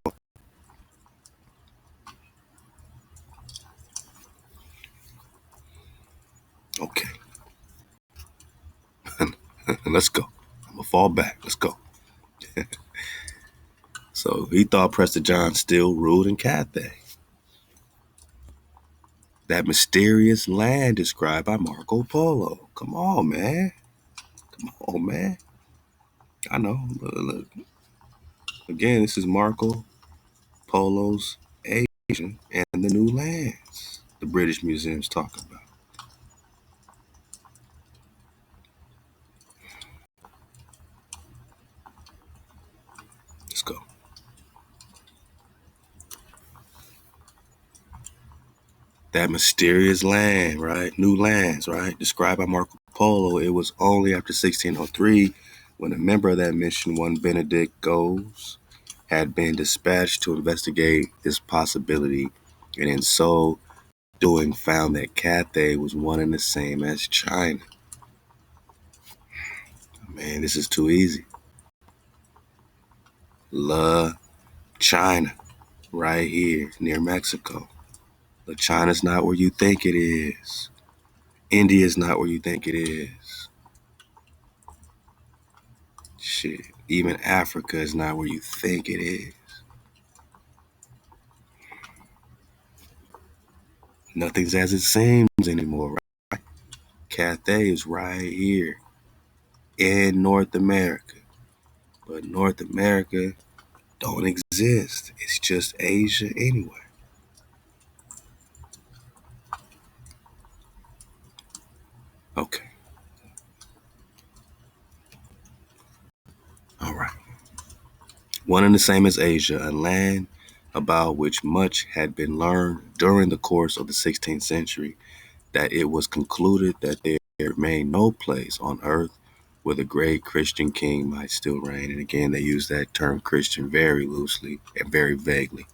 Okay. Let's go. I'm gonna fall back. Let's go. So he thought Prester John still ruled in Cathay, that mysterious land described by Marco Polo. Come on, man. Come on, man. I know. Look. Again, this is Marco Polo's Asian and the New Lands. The British Museum's talking about. Let's go. That mysterious land, right? New lands, right? Described by Marco Polo. It was only after 1603 when a member of that mission, one Benedict Goes, had been dispatched to investigate this possibility, and in so doing found that Cathay was one and the same as China. Man, this is too easy. La China, right here near Mexico. But China's not where you think it is. India's not where you think it is. Shit, even Africa is not where you think it is. Nothing's as it seems anymore, right? Cathay is right here in North America. But North America don't exist. It's just Asia anyway. Okay. All right. One and the same as Asia, a land about which much had been learned during the course of the 16th century, that it was concluded that there remained no place on earth where the great Christian king might still reign. And again, they use that term Christian very loosely and very vaguely,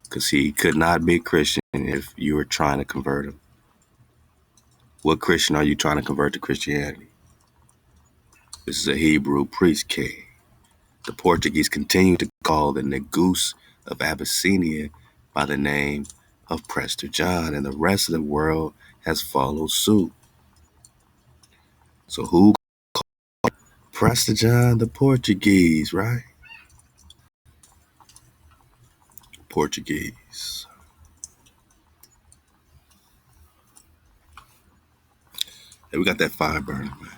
because he could not be Christian if you were trying to convert him. What Christian are you trying to convert to Christianity? This is a Hebrew priest king. The Portuguese continue to call the Negus of Abyssinia by the name of Prester John, and the rest of the world has followed suit. So who called Prester John? The Portuguese, right? Portuguese. Hey, we got that fire burning, man.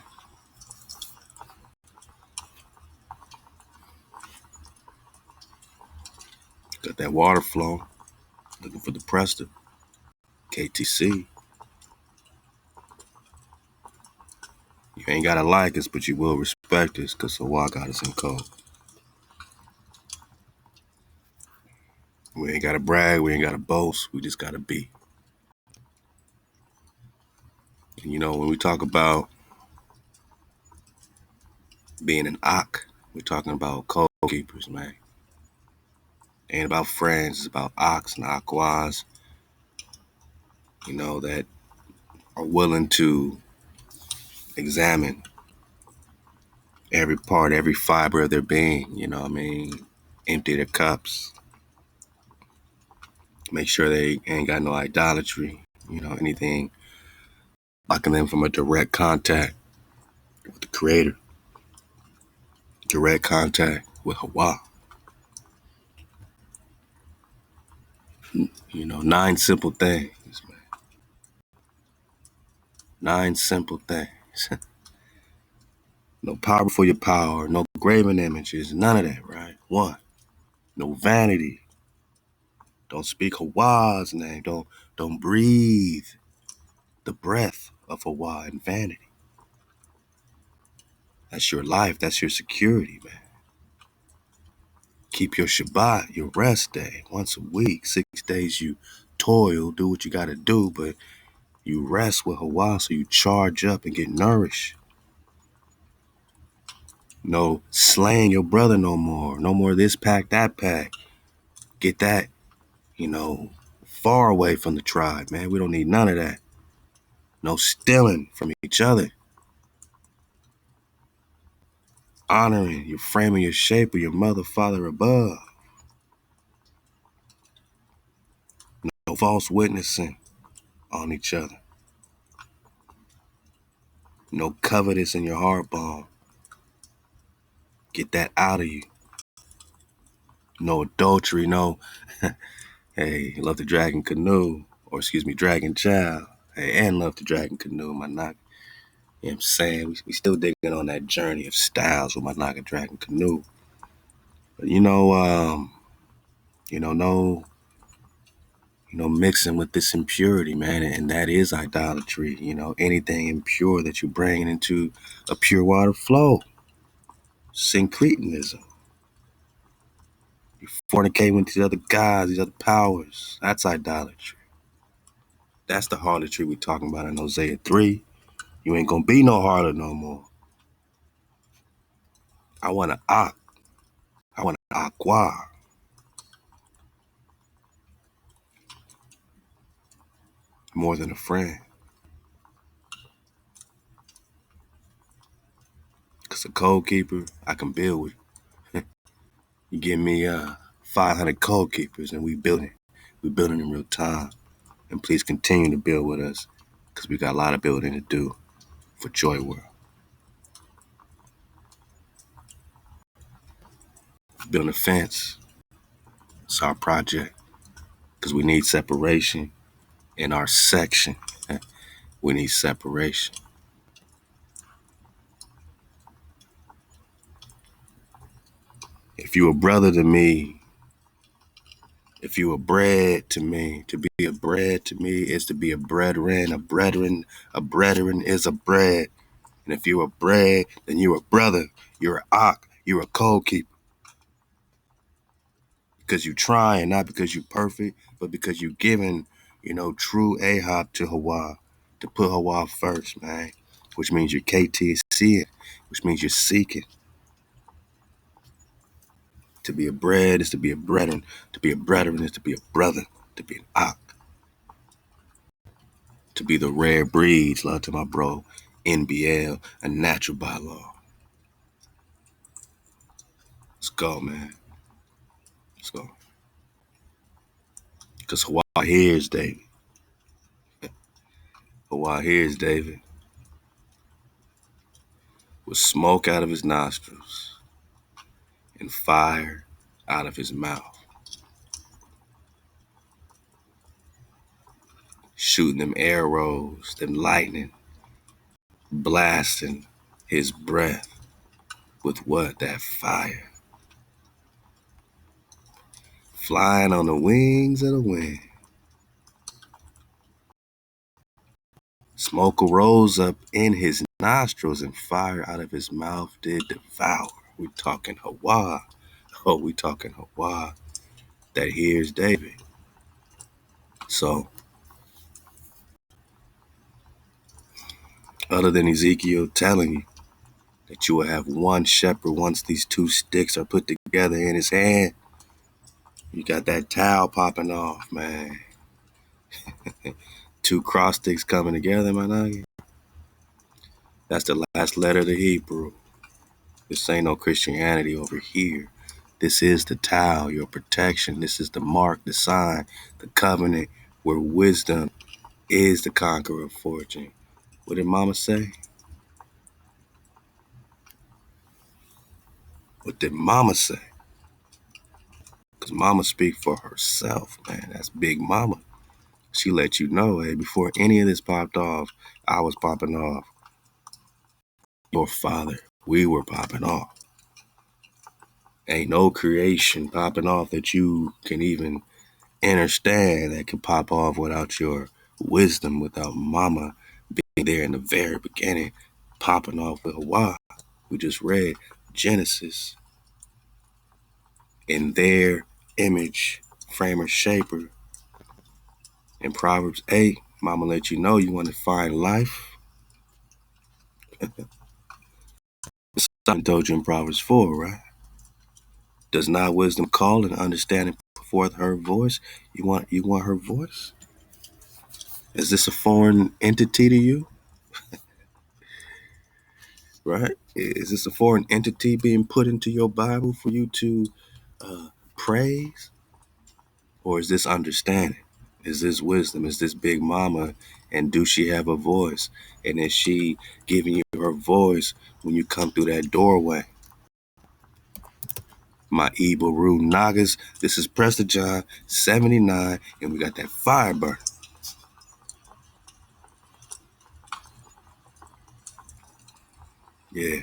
Got that water flowing. Looking for the Prester. KTC. You ain't gotta like us, but you will respect us, because Sawa got us in code. We ain't gotta brag, we ain't gotta boast, we just gotta be. And you know, when we talk about being an Ak, we're talking about code keepers, man. Ain't about friends, it's about Ox and Aquas, you know, that are willing to examine every part, every fiber of their being, you know what I mean? Empty their cups, make sure they ain't got no idolatry, you know, anything blocking them from a direct contact with the Creator, direct contact with Hawa. You know, 9 simple things, man. 9 simple things. No power before your power, no graven images, none of that, right? 1, no vanity. Don't speak Hawa's name. Don't breathe the breath of Hawa in vanity. That's your life. That's your security, man. Keep your Shabbat, your rest day, once a week. 6 days you toil, do what you got to do, but you rest with Hawa so you charge up and get nourished. No slaying your brother no more. No more this pack, that pack. Get that, you know, far away from the tribe, man. We don't need none of that. No stealing from each other. Honoring your frame and your shape of your mother, father above. No false witnessing on each other. No covetous in your heart bone. Get that out of you. No adultery, no, hey, love the dragon canoe, or excuse me, dragon child. Hey, and love the dragon canoe, my knock. You know what I'm saying? We still digging on that journey of styles with my knock and dragon canoe. But no, mixing with this impurity, man, and that is idolatry. Anything impure that you bring into a pure water flow, syncretism. You fornicate with these other gods, these other powers. That's idolatry. That's the harlotry we're talking about in Hosea 3. You ain't gonna be no harlot no more. I want an ak. I want an aqua. More than a friend. Cause a code keeper, I can build with. You give me 500 code keepers and we building. We building in real time. And please continue to build with us. Cause we got a lot of building to do for Joy World. Building a fence. It's our project. Cause we need separation in our section. We need separation. If you a brother to me, if you a bread to me, to be a bread to me is to be a brethren. A brethren is a bread. And if you're a bread, then you're a brother. You're an ock. You're a code keeper. Because you trying, not because you perfect, but because you giving, true Ahab to Hawa, to put Hawa first, man. Which means you're KTC, which means you're seeking. To be a bread is to be a brethren. To be a brethren is to be a brother. To be an ock. To be the rare breeds, love to my bro, NBL, a natural bylaw. Let's go, man. Let's go. Because Hawa hears David. Hawa hears David. With smoke out of his nostrils and fire out of his mouth. Shooting them arrows, them lightning, blasting his breath with what? That fire. Flying on the wings of the wind. Smoke arose up in his nostrils and fire out of his mouth did devour. We talking Hawa. Oh, we talking Hawa that hears David. So, other than Ezekiel telling you that you will have one shepherd once these two sticks are put together in his hand, you got that towel popping off, man. Two cross sticks coming together, man. That's the last letter of the Hebrew. This ain't no Christianity over here. This is the towel, your protection. This is the mark, the sign, the covenant where wisdom is the conqueror of fortune. What did mama say? What did mama say? Because mama speak for herself, man. That's big mama. She let you know, hey, before any of this popped off, I was popping off. Your father, we were popping off. Ain't no creation popping off that you can even understand that can pop off without your wisdom, without mama being there in the very beginning, popping off with Hawa. We just read Genesis in their image, framer, shaper. In Proverbs 8, mama let you know you want to find life. Something told you in Proverbs 4, right? Does not wisdom call and understanding put forth her voice? You want her voice? Is this a foreign entity to you? Right? Is this a foreign entity being put into your Bible for you to praise? Or is this understanding? Is this wisdom? Is this Big Mama? And do she have a voice? And is she giving you her voice when you come through that doorway? My Ibaru Nagas. This is Prester John 79, and we got that fire burn. Yeah.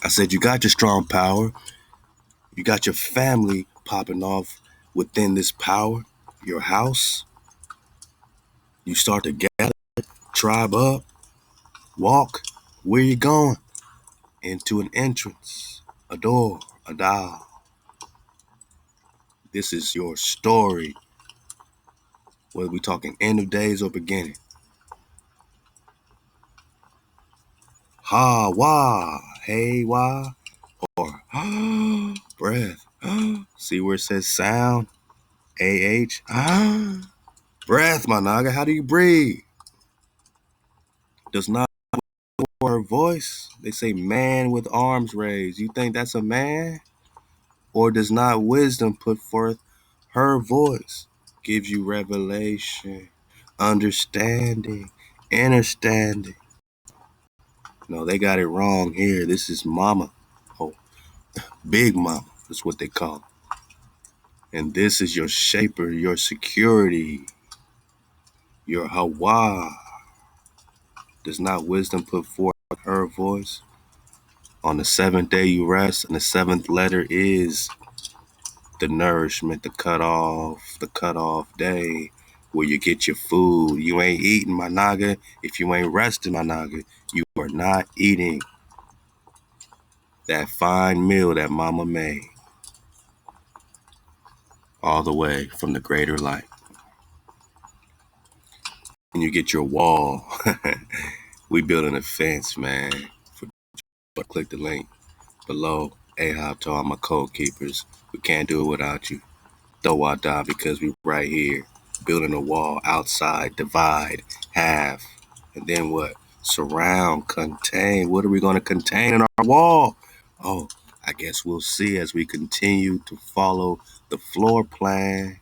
I said you got your strong power. You got your family popping off within this power. Your house. You start to gather, tribe up, walk. Where you going? Into an entrance, a door, a dial. This is your story. Whether we talking end of days or beginning. Ha, wah, hey, wah, or breath. See where it says sound? A-H. Breath, my naga. How do you breathe? Does not her voice. They say man with arms raised. You think that's a man? Or does not wisdom put forth her voice? Gives you revelation, understanding, understanding. No, they got it wrong here. This is mama. Oh, Big Mama. That's what they call it. And this is your shaper, your security, your Hawa. Does not wisdom put forth her voice? On the seventh day you rest, and the seventh letter is the nourishment, the cutoff day where you get your food. You ain't eating, my naga. If you ain't resting, my naga, you are not eating that fine meal that mama made all the way from the greater light. And you get your wall. We building a fence, man. Click the link below. Ahab to all my code keepers. We can't do it without you. Though I die because we right here. Building a wall outside, divide, half. And then what? Surround, contain. What are we going to contain in our wall? Oh, I guess we'll see as we continue to follow the floor plan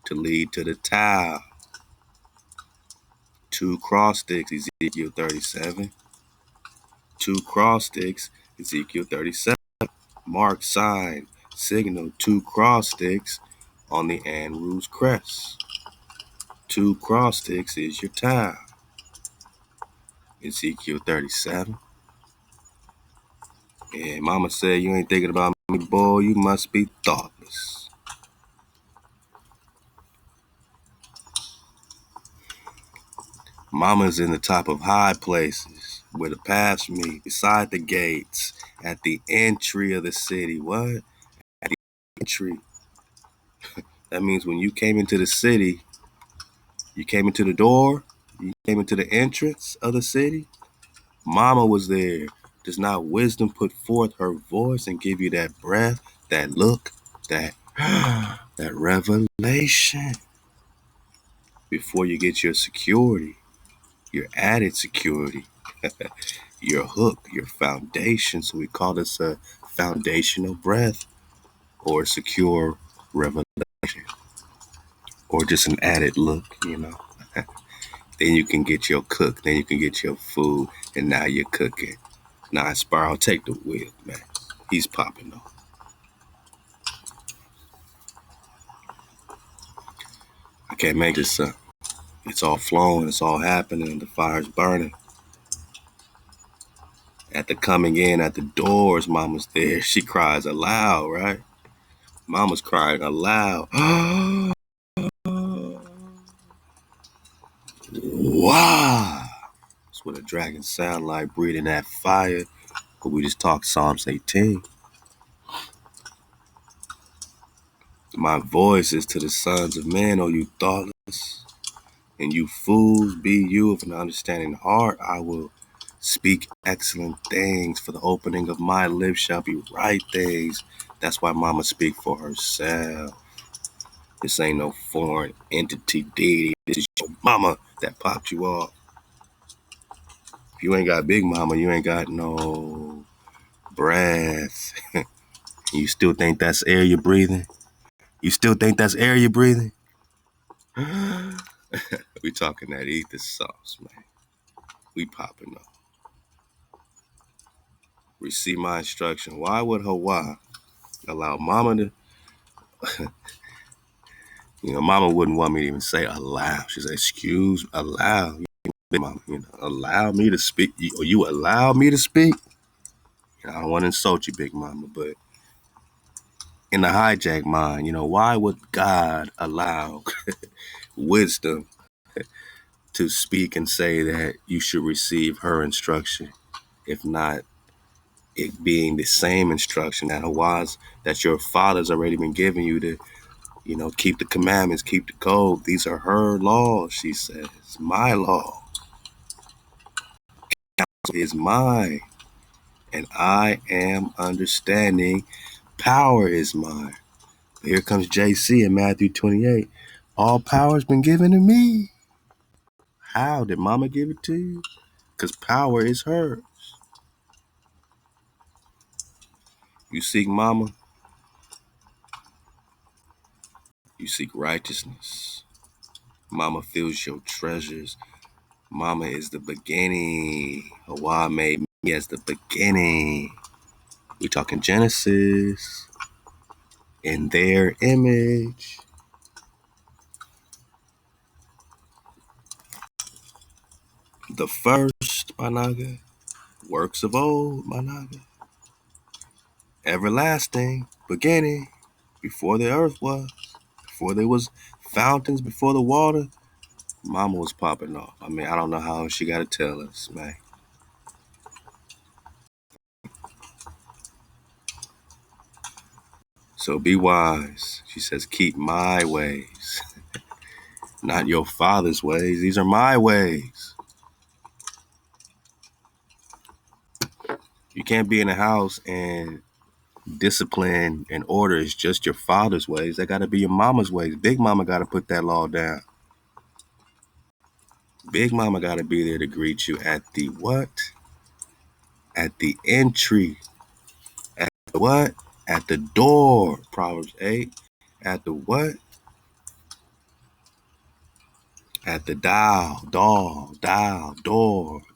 to lead to the tile. 2 cross sticks, Ezekiel 37. 2 cross sticks, Ezekiel 37. Mark, sign, signal, 2 cross sticks on the Anru's crest. 2 cross sticks is your tile. Ezekiel 37. And mama said, you ain't thinking about me, boy, you must be thoughtless. Mama's in the top of high places where the paths meet, beside the gates, at the entry of the city. What? At the entry. That means when you came into the city, you came into the door, you came into the entrance of the city. Mama was there. Does not wisdom put forth her voice and give you that breath, that look, that that revelation before you get your security, your added security, your hook, your foundation? So we call this a foundational breath or secure revelation or just an added look, you know. Then you can get your cook, then you can get your food, and now you're cooking. Nah, Sparrow, take the wheel, man. He's popping off. I can't make this up. It's all flowing. It's all happening. The fire's burning. At the coming in, at the doors, Mama's there. She cries aloud, right? Mama's crying aloud. Wow. That's what a dragon sound like, breathing that fire. But we just talked Psalms 18. My voice is to the sons of men, O you thoughtless. And you fools, be you of an understanding heart. I will speak excellent things, for the opening of my lips shall be right things. That's why mama speak for herself. This ain't no foreign entity deity. This is your mama that popped you off. If you ain't got Big Mama, you ain't got no breath. You still think that's air you're breathing? You still think that's air you're breathing? We talking that ether sauce, man. We popping up. Receive my instruction. Why would Hawa allow mama to, mama wouldn't want me to even say allow. She said, excuse, allow. Mama, allow me to speak. You allow me to speak? I don't want to insult you, big mama, but in the hijack mind, why would God allow wisdom to speak and say that you should receive her instruction, if not it being the same instruction that your father's already been giving you to, keep the commandments, keep the code. These are her laws, she says. My law is mine, and I am understanding. Power is mine. Here comes JC in Matthew 28. All power has been given to me. How did mama give it to you? Because power is hers. You seek mama, you seek righteousness. Mama fills your treasures. Mama is the beginning. Hawa made me as the beginning. We talking Genesis. In their image. The first, my naga. Works of old, my naga. Everlasting, beginning. Before the earth was. Before there was fountains, before the water. Mama was popping off. I mean, I don't know how she got to tell us, man. So be wise. She says, keep my ways. Not your father's ways. These are my ways. You can't be in a house and discipline and order is just your father's ways. That got to be your mama's ways. Big mama got to put that law down. Big mama got to be there to greet you at the what? At the entry. At the what? At the door. Proverbs 8. At the what? At the door,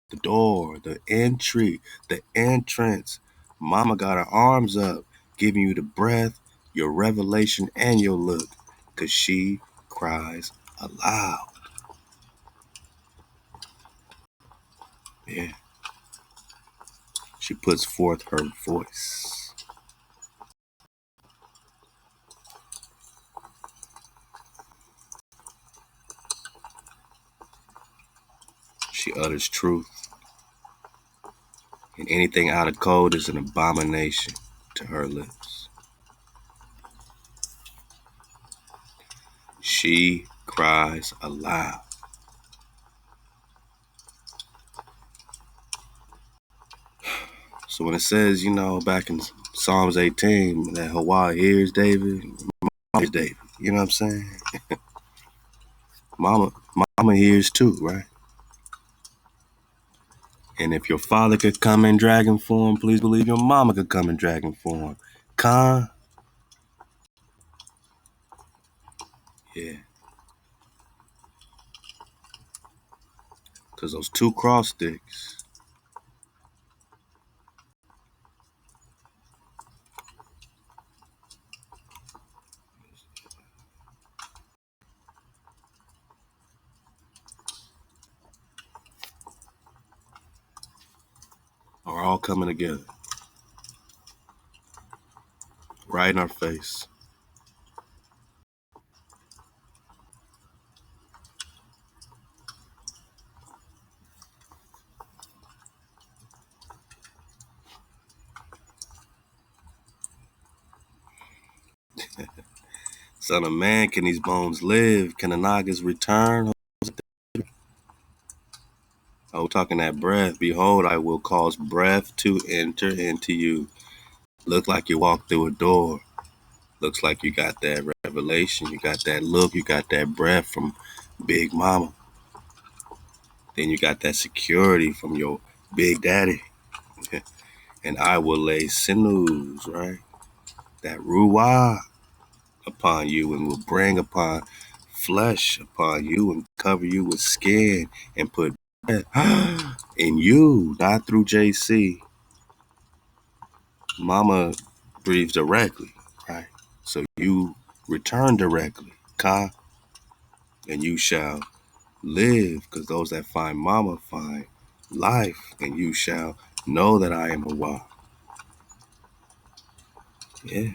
the door, the entry, the entrance. Mama got her arms up, giving you the breath, your revelation, and your look, because she cries aloud. Yeah. She puts forth her voice. She utters truth. And anything out of code is an abomination to her lips. She cries aloud. So when it says, back in Psalms 18, that Hawa hears David, Mama hears David. You know what I'm saying? Mama hears too, right? And if your father could come in dragon form, please believe your mama could come in dragon form. Yeah. Because those two cross sticks are all coming together. Right in our face. Son of man, can these bones live? Can the Nagas return? Oh, talking that breath. Behold, I will cause breath to enter into you. Look like you walk through a door. Looks like you got that revelation. You got that look. You got that breath from Big Mama. Then you got that security from your Big Daddy. And I will lay sinews, right? That ruah upon you, and will bring upon flesh upon you, and cover you with skin, and put breath in you, not through JC. Mama breathes directly, right? So you return directly, Ka, and you shall live, because those that find Mama find life, and you shall know that I am Hawa. Yeah.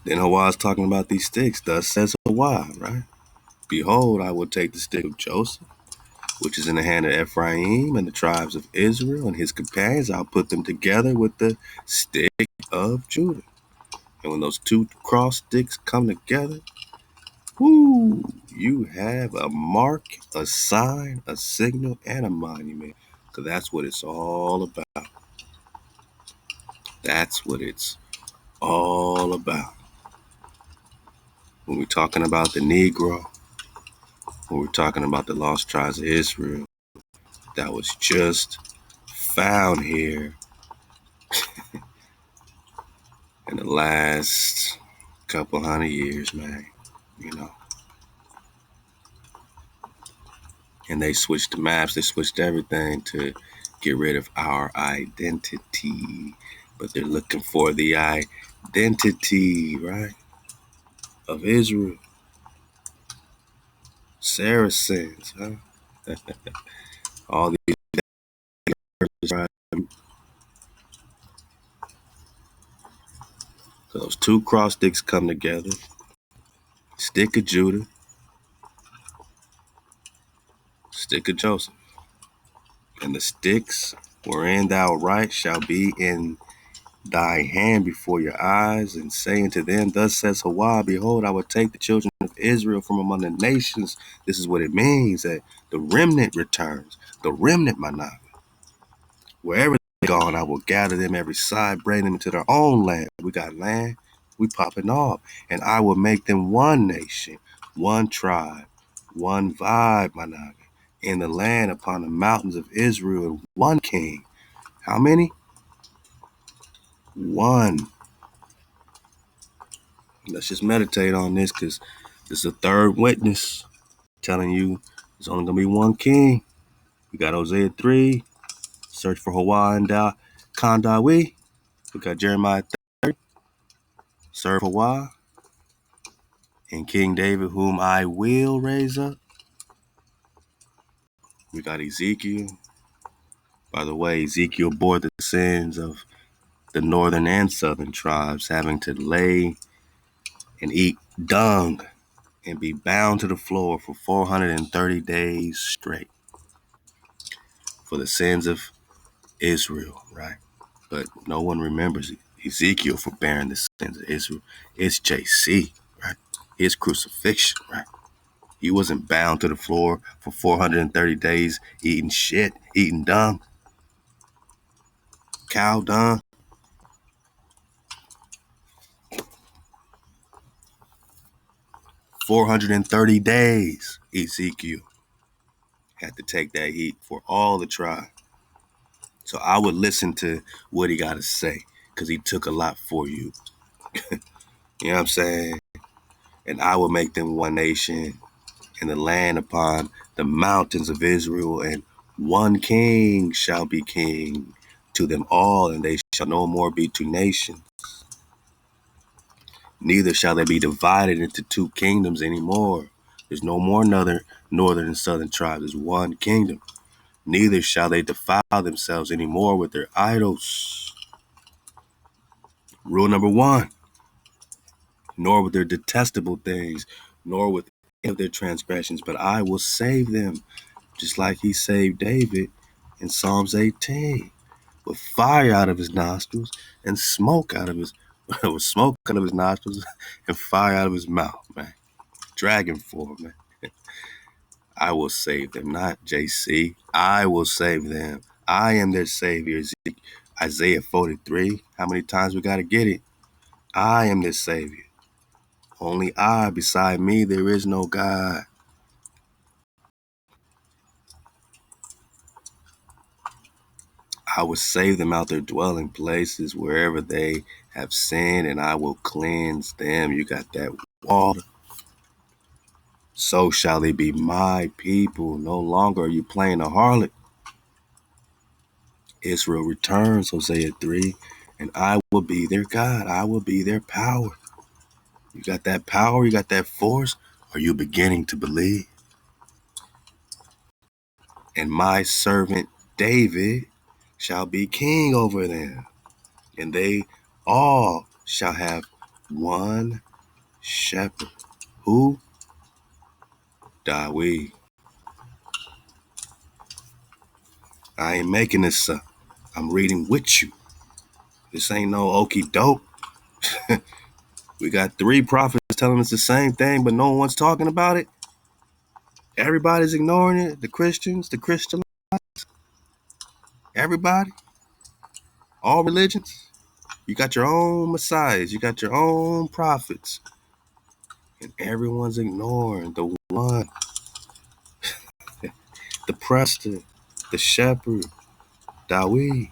Then Hawa is talking about these sticks. Thus says Hawa, right? Behold, I will take the stick of Joseph, which is in the hand of Ephraim and the tribes of Israel and his companions. I'll put them together with the stick of Judah. And when those two cross sticks come together, whoo, you have a mark, a sign, a signal, and a monument. Because that's what it's all about. That's what it's all about. When we're talking about the Negro, when we're talking about the lost tribes of Israel, that was just found here in the last couple hundred years, man. You know. And they switched the maps, they switched everything to get rid of our identity. But they're looking for the identity, right? Of Israel. Saracens, huh? All these right? So those two cross sticks come together. Stick of Judah, stick of Joseph. And the sticks wherein thou write shall be in thy hand before your eyes, and say unto them, thus says Hawa, behold, I will take the children of Israel from among the nations. This is what it means, that the remnant returns. The remnant, Manah. Wherever they're gone, I will gather them every side, bring them into their own land. We got land, we popping off. And I will make them one nation, one tribe, one vibe, Manah, in the land upon the mountains of Israel, and one king. How many? One. Let's just meditate on this, because this is a third witness telling you there's only going to be one king. We got Hosea 3, search for Hawa and Kandawi. We got Jeremiah 30, serve Hawa, and King David, whom I will raise up. We got Ezekiel. By the way, Ezekiel bore the sins of the northern and southern tribes, having to lay and eat dung and be bound to the floor for 430 days straight for the sins of Israel, right? But no one remembers Ezekiel for bearing the sins of Israel. It's JC, right? His crucifixion, right? He wasn't bound to the floor for 430 days eating shit, eating dung, cow dung. 430 days Ezekiel had to take that heat for all the tribe. So I would listen to what he got to say, because he took a lot for you. You know what I'm saying? And I will make them one nation in the land upon the mountains of Israel, and one king shall be king to them all, and they shall no more be two nations. Neither shall they be divided into two kingdoms anymore. There's no more another northern and southern tribe. There's one kingdom. Neither shall they defile themselves anymore with their idols. Rule number one, nor with their detestable things, nor with any of their transgressions, but I will save them, just like he saved David in Psalms 18, with fire out of his nostrils and smoke out of his with smoke out of his nostrils and fire out of his mouth, man. Dragon form, man. I will save them, not JC. I will save them. I am their savior. Isaiah 43. How many times we got to get it? I am their savior. Only I, beside me, there is no God. I will save them out their dwelling places wherever they have sinned, and I will cleanse them. You got that water. So shall they be my people. No longer are you playing a harlot. Israel returns, Hosea 3, and I will be their God. I will be their power. You got that power? You got that force? Are you beginning to believe? And my servant David shall be king over them, and they all shall have one shepherd. Who? Dawid. I ain't making this up. I'm reading with you. This ain't no okie doke. We got 3 prophets telling us the same thing, but no one's talking about it. Everybody's ignoring it. The Christians, the Christian, everybody, all religions. You got your own messiahs. You got your own prophets. And everyone's ignoring the one, the Prester, the shepherd, Dawid.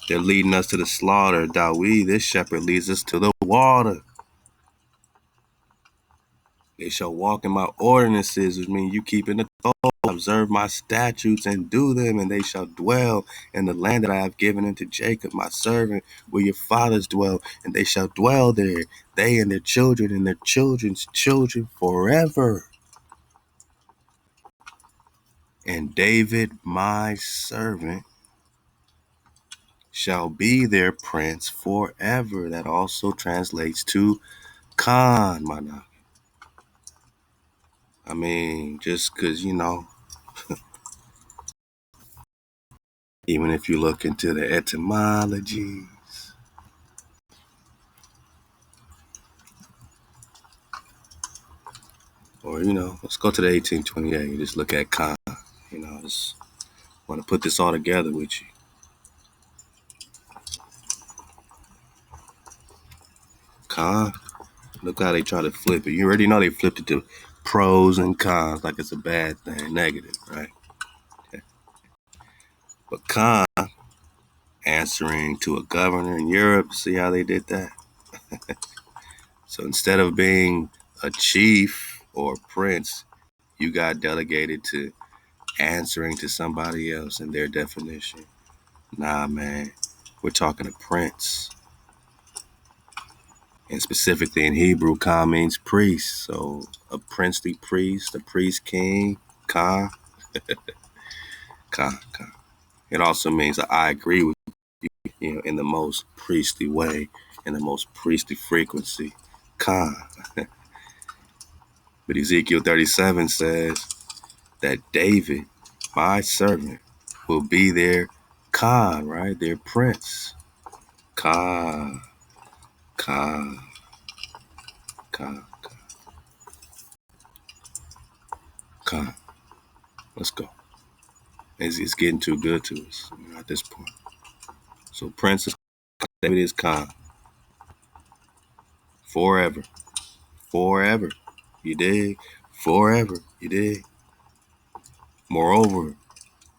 They're leading us to the slaughter. Dawid, this shepherd, leads us to the water. They shall walk in my ordinances, which means you keeping the law, observe my statutes and do them, and they shall dwell in the land that I have given unto Jacob, my servant, where your fathers dwell, and they shall dwell there, they and their children's children forever. And David, my servant, shall be their prince forever. That also translates to Khan, mana. I mean, just because, even if you look into the etymology, or, let's go to the 1828 and just look at Khan. Just want to put this all together with you. Khan, look how they try to flip it. You already know they flipped it to pros and cons like it's a bad thing, negative, right? But Khan, answering to a governor in Europe, see how they did that? So instead of being a chief or a prince, you got delegated to answering to somebody else in their definition. Nah, man, we're talking a prince. And specifically in Hebrew, Khan means priest. So a princely priest, a priest king, Khan, Khan. It also means that I agree with you, in the most priestly way, in the most priestly frequency, Khan. But Ezekiel 37 says that David, my servant, will be their Khan, right? Their prince. Khan, Khan, Khan, Khan. Let's go. It's getting too good to us at this point. So Prince is David is Khan. Forever. Forever. You dig? Forever. You dig? Moreover,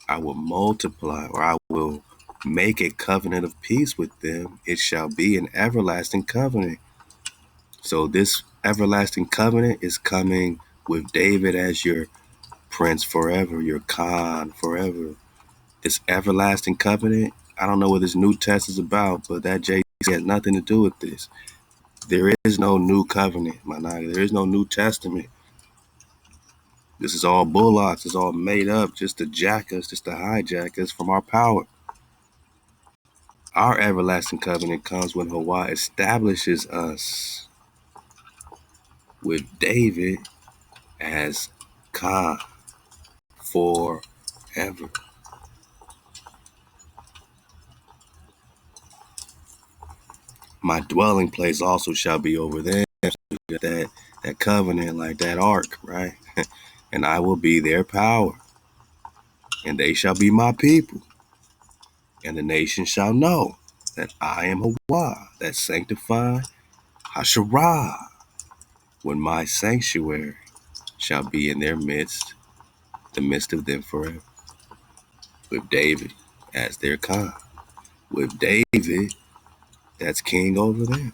I will multiply, or I will make a covenant of peace with them. It shall be an everlasting covenant. So this everlasting covenant is coming with David as your prince forever, your Khan forever. This everlasting covenant, I don't know what this New Test is about, but that JC has nothing to do with this. There is no new covenant, my nigga. There is no New Testament. This is all bullocks. It's all made up just to jack us, just to hijack us from our power. Our everlasting covenant comes when Hawaii establishes us with David as Khan forever. My dwelling place also shall be over there. That covenant, like that ark, right? And I will be their power, and they shall be my people. And the nation shall know that I am Hawa, that sanctified Hasharah, when my sanctuary shall be in their midst the midst of them forever, with David as their Khan, with David that's king over them.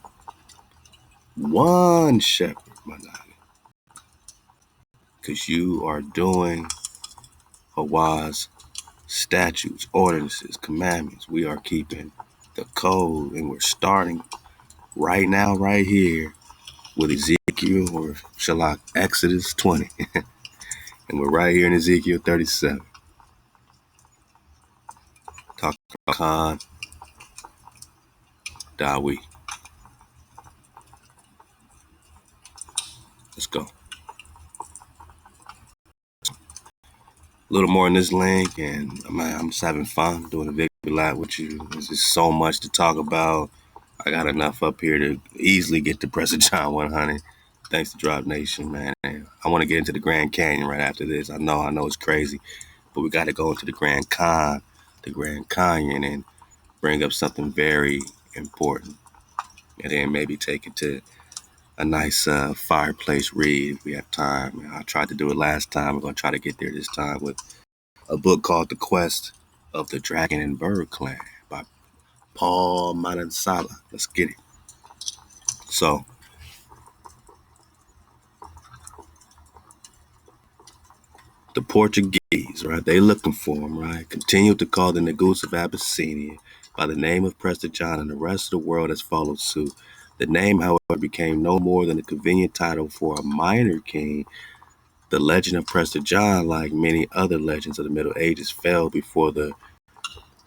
One shepherd, my nigga, because you are doing Hawaii's statutes, ordinances, commandments. We are keeping the code, and we're starting right now, right here, with Ezekiel, or Shalak, Exodus 20. And we're right here in Ezekiel 37. Talking about Khan Dawi. Let's go. A little more in this link, and I'm just having fun doing a victory lap with you. There's just so much to talk about. I got enough up here to easily get to Preston John 100. Thanks to Drop Nation, man. I want to get into the Grand Canyon right after this. I know it's crazy, but we got to go into the Grand Canyon, and bring up something very important, and then maybe take it to a nice fireplace read if we have time. I tried to do it last time. We're going to try to get there this time with a book called The Quest of the Dragon and Bird Clan by Paul Madansala. Let's get it. So, the Portuguese, right? They looking for him, right? Continued to call the Negus of Abyssinia by the name of Prester John, and the rest of the world has followed suit. The name, however, became no more than a convenient title for a minor king. The legend of Prester John, like many other legends of the Middle Ages, fell before the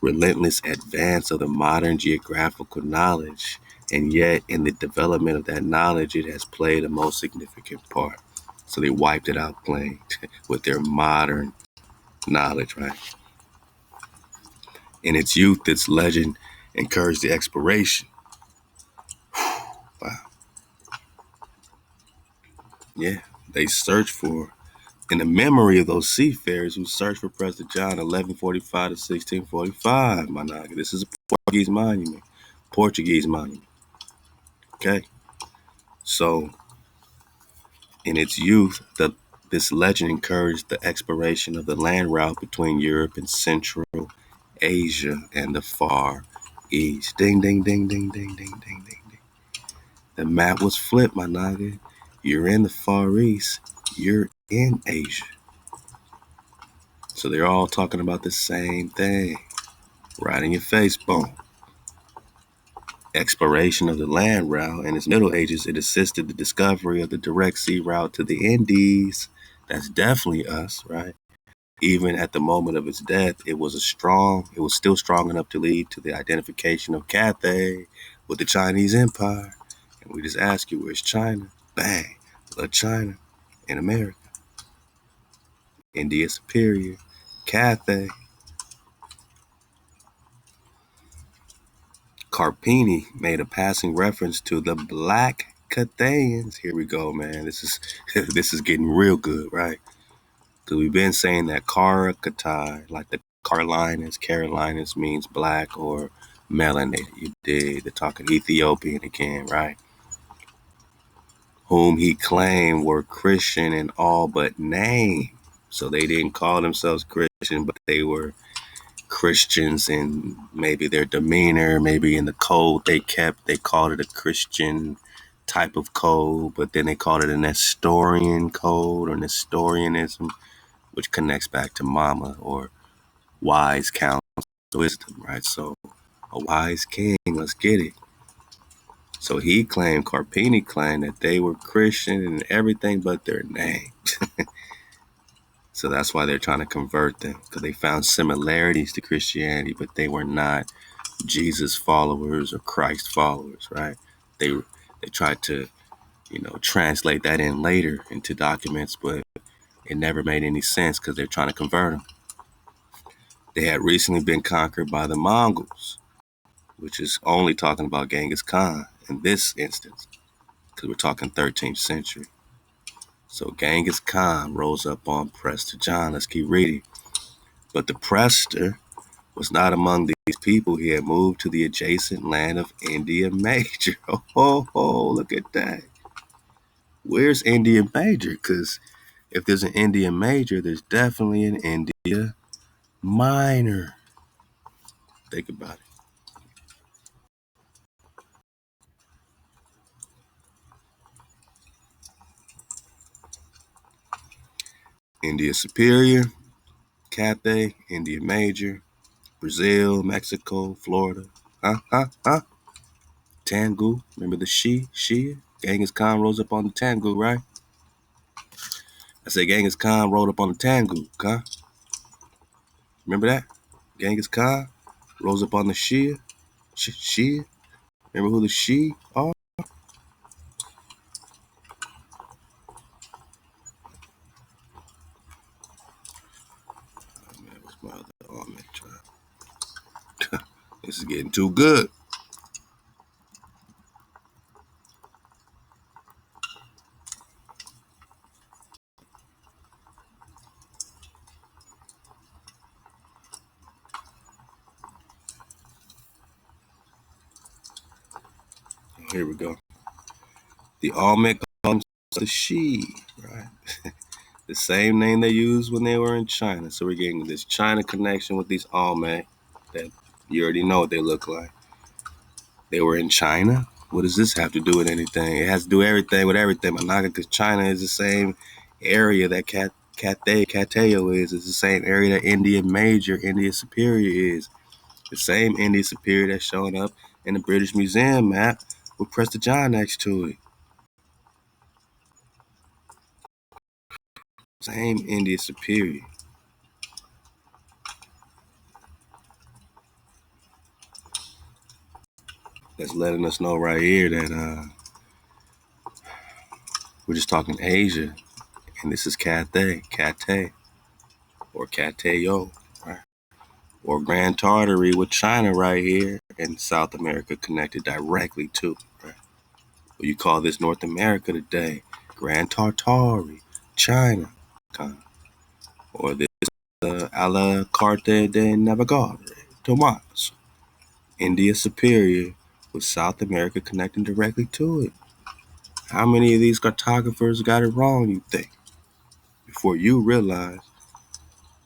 relentless advance of the modern geographical knowledge, and yet in the development of that knowledge, it has played a most significant part. So they wiped it out plain with their modern knowledge, right? In its youth, this legend encouraged the exploration. Wow. Yeah, they searched for, in the memory of those seafarers who searched for Prester John 1145 to 1645, my naga. This is a Portuguese monument. Okay? So, in its youth, this legend encouraged the exploration of the land route between Europe and Central Asia and the Far East. Ding, ding, ding, ding, ding, ding, ding, ding, ding. The map was flipped, my naga. You're in the Far East. You're in Asia. So they're all talking about the same thing. Right in your face, boom. Exploration of the land route. In its Middle Ages, it assisted the discovery of the direct sea route to the Indies. That's definitely us, right? Even at the moment of its death, it was still strong enough to lead to the identification of Cathay with the Chinese Empire. And we just ask you, where's China? Bang. Love China in America. India superior. Cathay. Carpini made a passing reference to the black Cathayans. Here we go, man. This is getting real good, right? Because we've been saying that Katai, like the Carolinas means black or melanated. You dig? They're talking Ethiopian again, right? Whom he claimed were Christian in all but name. So they didn't call themselves Christian, but they were Christians in maybe their demeanor, maybe in the code they called it a Christian type of code, but then they called it a Nestorian code or Nestorianism, which connects back to Mama or wise counsel, wisdom, right? So a wise king, let's get it. So Carpini claimed that they were Christian and everything but their name. So that's why they're trying to convert them, because they found similarities to Christianity, but they were not Jesus followers or Christ followers, right? They tried to, translate that in later into documents, but it never made any sense because they're trying to convert them. They had recently been conquered by the Mongols, which is only talking about Genghis Khan in this instance, because we're talking 13th century. So Genghis Khan rose up on Prester John. Let's keep reading. But the Prester was not among these people. He had moved to the adjacent land of India Major. Oh, look at that. Where's India Major? Because If there's an India major, there's definitely an India minor. Think about it. India superior, Cathay, India major, Brazil, Mexico, Florida. Huh? Tangu. Remember the Shia? Genghis Khan rose up on the Tangu, right? I said Genghis Khan rode up on the Tangu, huh? Remember that? Genghis Khan rose up on the Shia. Shia? Remember who the Shia are? Oh, man, what's my other arm at? This is getting too good. Here we go. The Olmec calls the Shia, right? The same name they used when they were in China. So we're getting this China connection with these Olmec that you already know what they look like. They were in China. What does this have to do with anything? It has to do everything with everything. Managa, because China is the same area that Cathayo is. It's the same area that India Major, India Superior is. The same India Superior that's showing up in the British Museum map with Prester John next to it. Same India Superior. That's letting us know right here that we're just talking Asia, and this is Cathay, or Catayo, right? Or Grand Tartary with China right here, and South America connected directly to, right? Well, you call this North America today, Grand Tartary, China, or this a la carte de navigare, Tomas, India Superior with South America connecting directly to it. How many of these cartographers got it wrong, you think? Before you realize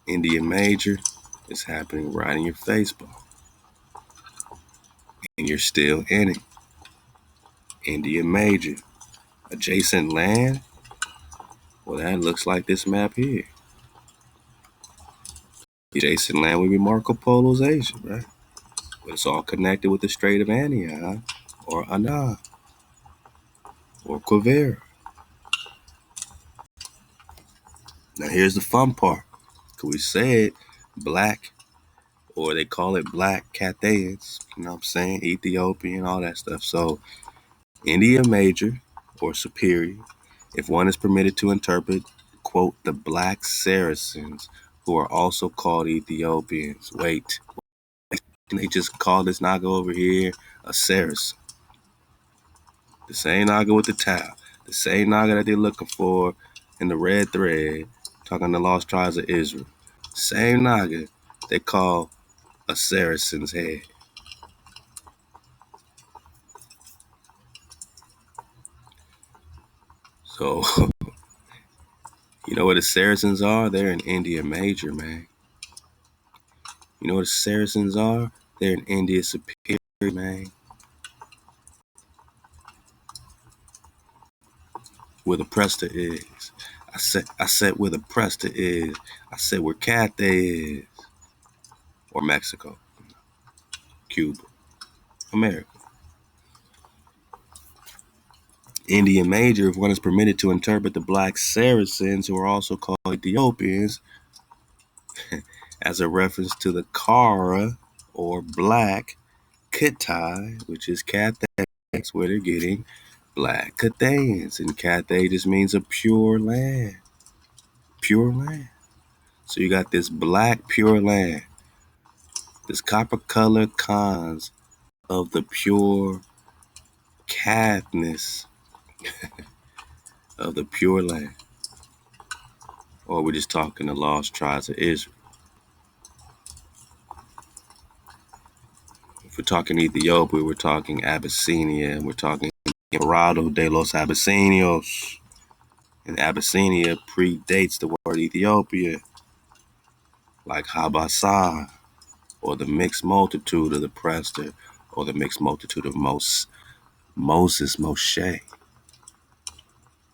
India Major is happening right in your Facebook, and you're still in it. India Major. Adjacent land? Well, that looks like this map here. Adjacent land would be Marco Polo's Asia, right? But it's all connected with the Strait of Antioch, or Anna, or Quivira. Now here's the fun part. Could we say it black, or they call it black Cathayans, you know what I'm saying? Ethiopian, all that stuff. So India Major or Superior, if one is permitted to interpret, quote, the black Saracens, who are also called Ethiopians. Wait, they just call this Naga over here a Saracen. The same Naga with the towel. The same Naga that they're looking for in the red thread, talking the lost tribes of Israel. Same Naga they call a Saracen's head. So, you know what the Saracens are? They're an India Major, man. You know what the Saracens are? They're an India Superior, man. Where the Prester is. I said where the Prester is. I said where Cathay is. Or Mexico, Cuba, America. India Major, if one is permitted to interpret the black Saracens, who are also called Ethiopians, as a reference to the Kara, or black Katai, which is Cathay. That's where they're getting black Cathayans. And Cathay just means a pure land. Pure land. So you got this black pure land, this copper colored cons of the pure calfness of the pure land. Or we're just talking the lost tribes of Israel. If we're talking Ethiopia, we're talking Abyssinia, and we're talking Dorado de los Abyssinios. And Abyssinia predates the word Ethiopia, like Habasa, or the mixed multitude of the Prester, or the mixed multitude of Moses, Moshe,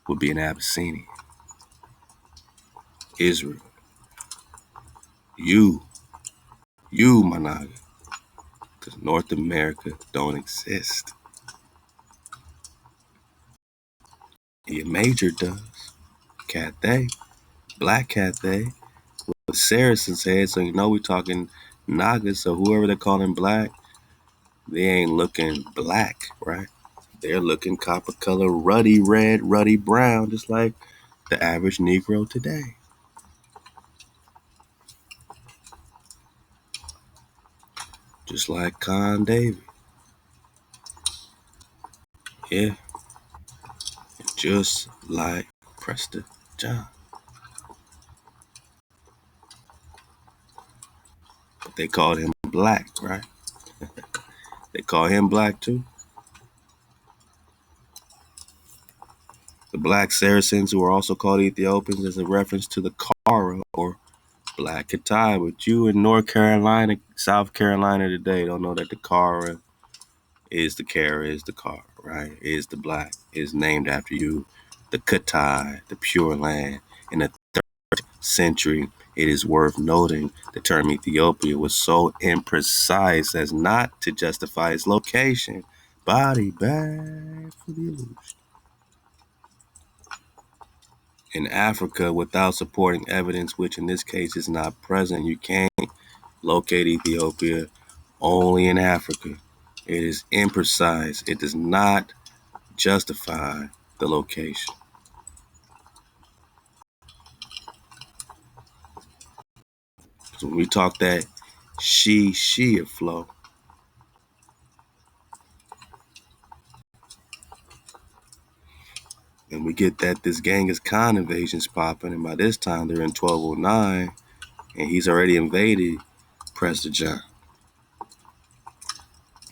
would be in Abyssinia. Israel, you, Managa, because North America don't exist. Your major does. Cathay, black Cathay, with Saracens head, so you know we're talking Nagas, so whoever they're calling black, they ain't looking black, right? They're looking copper color, ruddy red, ruddy brown, just like the average Negro today. Just like Con David. Yeah. Just like Prester John. But they called him black, right? They call him black too. The black Saracens, who are also called Ethiopians, is a reference to the Kara or black Katai. But you in North Carolina, South Carolina today don't know that the Kara is the Kara, right? Is the black, is named after you. The Katai, the Pure Land. In the 3rd century, it is worth noting the term Ethiopia was so imprecise as not to justify its location. Body bag for the illusion. In Africa, without supporting evidence, which in this case is not present, you can't locate Ethiopia only in Africa. It is imprecise. It does not justify the location. So when we talk that Shia flow, and we get that this Genghis Khan invasion's popping, and by this time they're in 1209, and he's already invaded Prester John,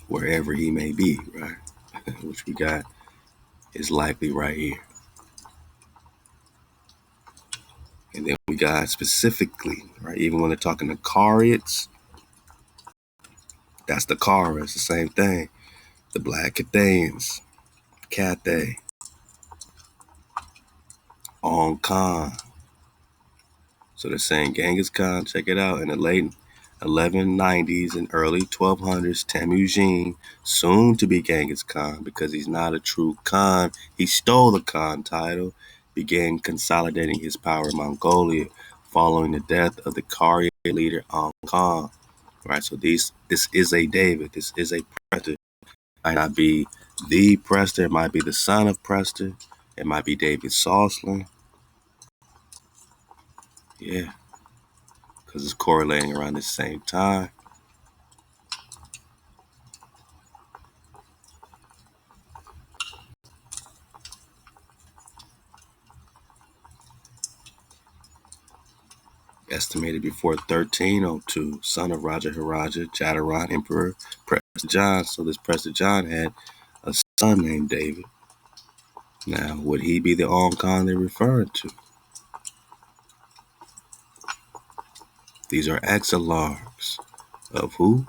wherever he may be, right? Which we got is likely right here. And then we got specifically, right, even when they're talking to Carians, that's the Kara, it's the same thing. The black Cathayans, Cathay, on Khan. So they're saying Genghis Khan, check it out, in the late 1190s and early 1200s, Temujin, soon to be Genghis Khan, because he's not a true Khan, he stole the Khan title, began consolidating his power in Mongolia following the death of the Karian leader Ang Khan. Right, so this is a David, this is a Prester. It might not be the Prester, it might be the son of Prester, it might be David Soslan. Yeah, because it's correlating around the same time. Estimated before 1302, son of Raja Haraja, Jadaron Emperor, Prester John. So this Prester John had a son named David. Now, would he be the Ang Khan they're referring to? These are exilarchs of who?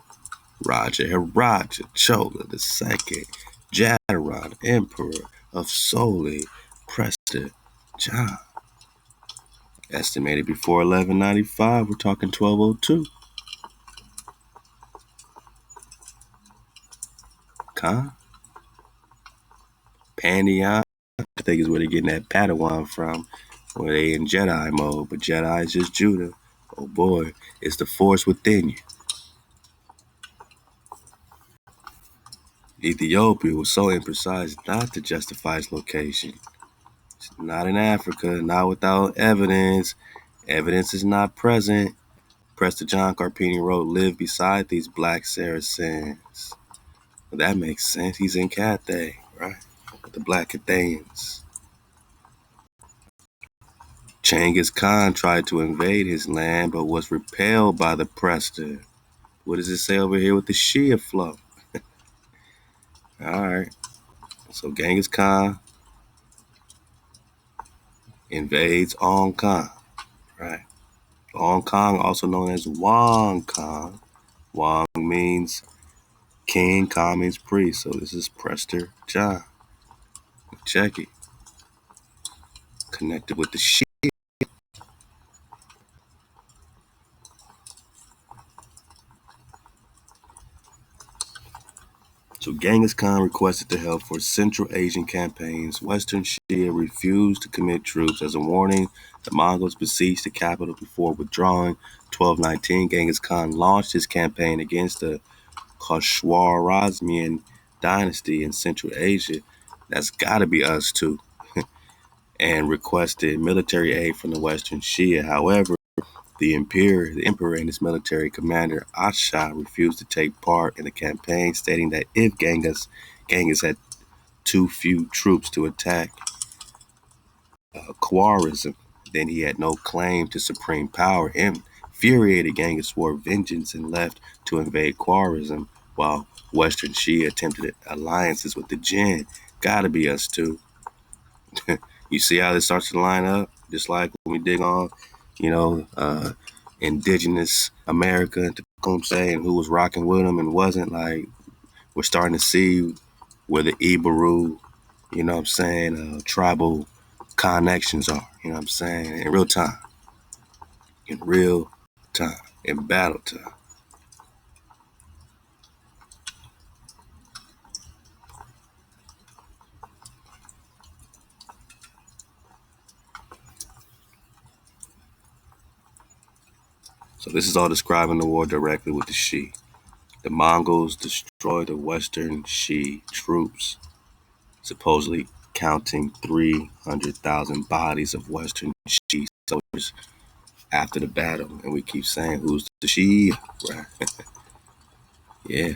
Raja Haraja Chola II, Jadaron Emperor of Soli, Prester John. Estimated before 1195, we're talking 1202. Khan? Pandion? I think is where they're getting that Padawan from, where they in Jedi mode, but Jedi is just Judah. Oh boy, it's the force within you. Ethiopia was so imprecise not to justify its location. It's not in Africa, not without evidence. Evidence is not present. Prester John Carpini wrote, live beside these black Saracens. Well, that makes sense. He's in Cathay, right? The black Cathayans. Genghis Khan tried to invade his land, but was repelled by the Prester. What does it say over here with the Shia flow? All right. So Genghis Khan invades Hong Kong, right? Hong Kong, also known as Wong Kong. Wong means king, Kong means priest. So this is Prester John. Check it. Connected with the Shia. So Genghis Khan requested the help for Central Asian campaigns. Western Shia refused to commit troops. As a warning, the Mongols besieged the capital before withdrawing. 1219, Genghis Khan launched his campaign against the Khwarezmian dynasty in Central Asia. That's got to be us too. And requested military aid from the Western Shia. However, the emperor and his military commander Asha refused to take part in the campaign, stating that if Genghis had too few troops to attack Khwarezm, then he had no claim to supreme power. Infuriated, Genghis swore vengeance and left to invade Khwarezm, while Western Shia attempted alliances with the Jin. Gotta be us too. You see how this starts to line up? Just like when we dig on, you know, indigenous America and Tecumseh and who was rocking with them and wasn't. Like, we're starting to see where the Ibaru, you know what I'm saying, tribal connections are, you know what I'm saying, in real time. In real time. In battle time. So this is all describing the war directly with the Shi. The Mongols destroyed the Western Shi troops, supposedly counting 300,000 bodies of Western Shi soldiers after the battle. And we keep saying, who's the Shi? Right? Yeah.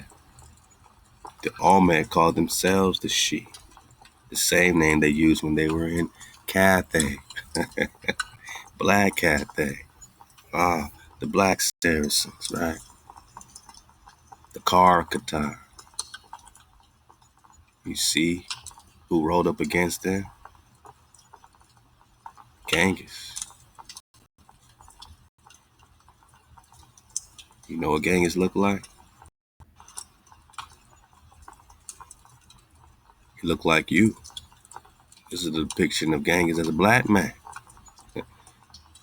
The Olmec called themselves the Shi, the same name they used when they were in Cathay. Black Cathay. The Black Saracens, right? The Cathayans. You see who rolled up against them? Genghis. You know what Genghis looked like? He looked like you. This is a depiction of Genghis as a black man.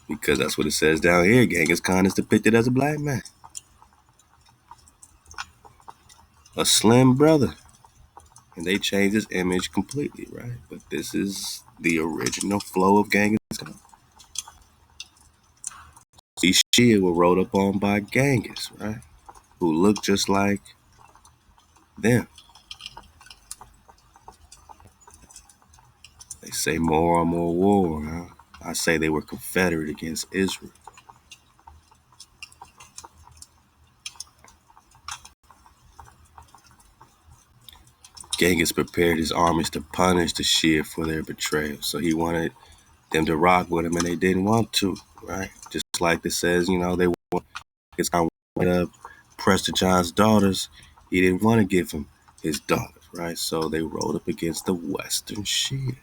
Because that's what it says down here. Genghis Khan is depicted as a black man. A slim brother. And they changed his image completely, right? But this is the original flow of Genghis Khan. These Shia were rode up on by Genghis, right? Who looked just like them. They say more and more war, huh? I say they were confederate against Israel. Genghis prepared his armies to punish the Shia for their betrayal. So he wanted them to rock with him, and they didn't want to, right? Just like it says, you know, they want his kind of Prester John's daughters. He didn't want to give him his daughters, right? So they rode up against the Western Shia.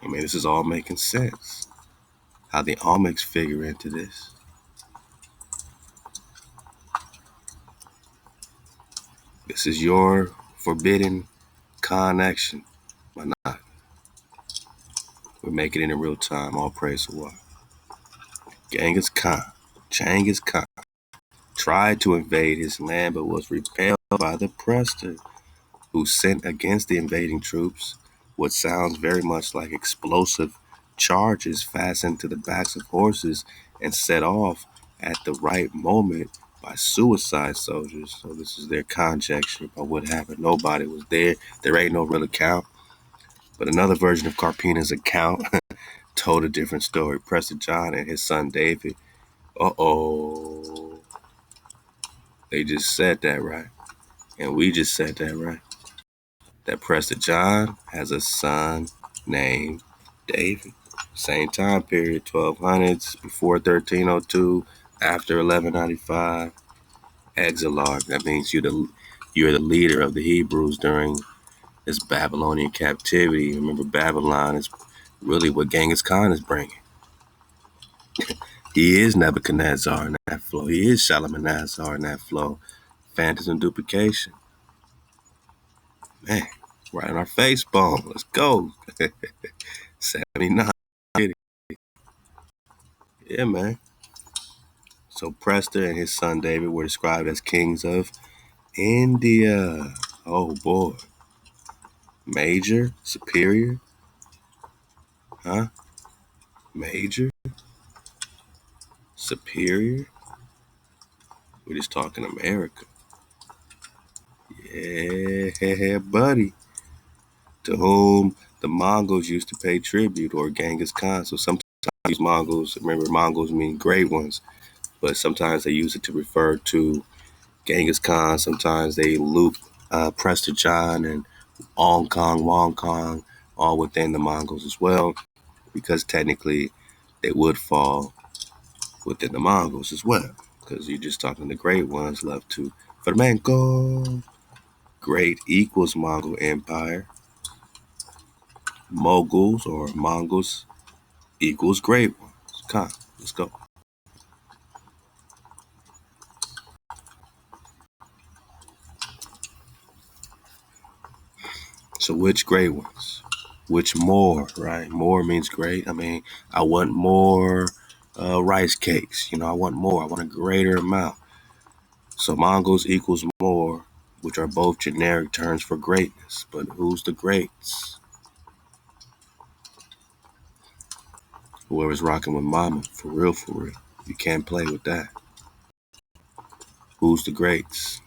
I mean, this is all making sense. How the Olmecs figure into this. This is your forbidden connection. Why not? We're making it in real time. All praise to what? Genghis Khan tried to invade his land but was repelled by the Prester, who sent against the invading troops what sounds very much like explosive charges fastened to the backs of horses and set off at the right moment by suicide soldiers. So this is their conjecture about what happened. Nobody was there. There ain't no real account. But another version of Carpena's account told a different story. Preston John and his son David. Uh-oh. They just said that, right? And we just said that, right? That Preston John has a son named David. Same time period, 1200s, before 1302, after 1195. Exilarch. That means you're the leader of the Hebrews during this Babylonian captivity. Remember, Babylon is really what Genghis Khan is bringing. He is Nebuchadnezzar in that flow. He is Shalmaneser in that flow. Phantasm duplication. Man, right in our face bone. Let's go. 79. Yeah, man. So Prester and his son David were described as kings of India. Oh boy. Major, superior, huh? Major, superior. We're just talking America. Yeah, buddy. To whom the Mongols used to pay tribute, or Genghis Khan. So sometimes these Mongols, remember Mongols mean great ones, but sometimes they use it to refer to Genghis Khan. Sometimes they loop Prester John and Ong Kong, Wong Kong, all within the Mongols as well, because technically they would fall within the Mongols as well, because you're just talking the great ones love to flamenco. Great equals Mongol Empire. Moguls or Mongols equals great ones. Come, let's go. So which great ones? Which more, right? More means great. I mean, I want more rice cakes. I want more. I want a greater amount. So Mongols equals more, which are both generic terms for greatness. But who's the greats? Whoever's rocking with mama, for real, for real. You can't play with that. Who's the greats?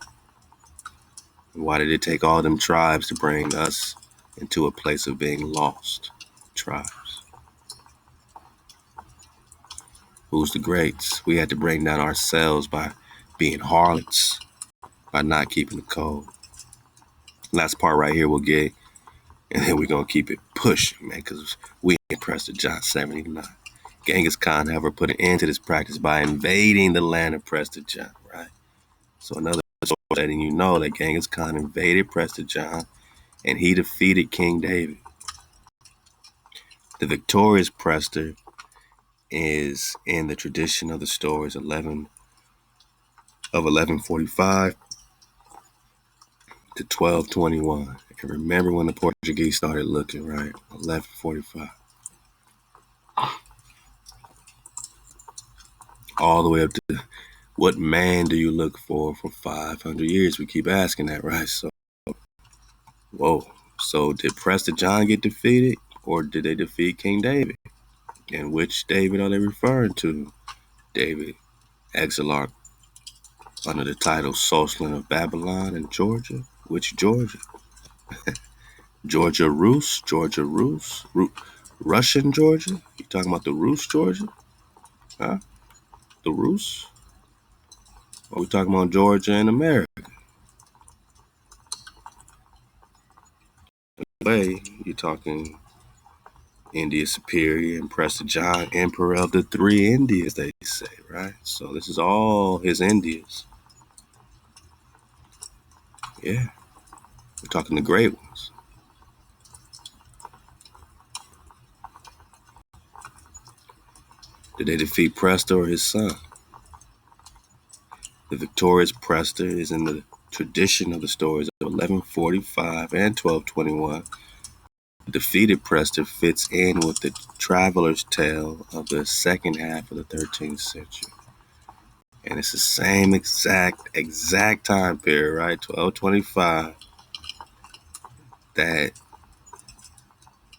And why did it take all them tribes to bring us into a place of being lost? Tribes. Who's the greats? We had to bring down ourselves by being harlots, by not keeping the code. Last part right here we'll get, and then we're going to keep it pushing, man, because we ain't Preston John 79. Genghis Khan, however, put an end to this practice by invading the land of Prester John, right? So another source letting you know that Genghis Khan invaded Prester John and he defeated King David. The victorious Prester is in the tradition of the stories 1145 to 1221. And remember when the Portuguese started looking, right? 1145. All the way up to what man do you look for 500 years? We keep asking that, right? So, whoa. So did Prester John get defeated, or did they defeat King David? And which David are they referring to? David, Exarch under the title Sultan of Babylon and Georgia. Which Georgia? Georgia Rus? Georgia Rus? Russian Georgia? You talking about the Rus Georgia? Huh? The Rus? Or we talking about Georgia and America? Way, you're talking India Superior and Prester John, Emperor of the three Indias, they say, right? So this is all his Indias. Yeah, we're talking the great ones. Did they defeat Prester or his son? The victorious Prester is in the tradition of the stories of 1145 and 1221. The defeated Prester fits in with the traveler's tale of the second half of the 13th century. And it's the same exact time period, right? 1225, that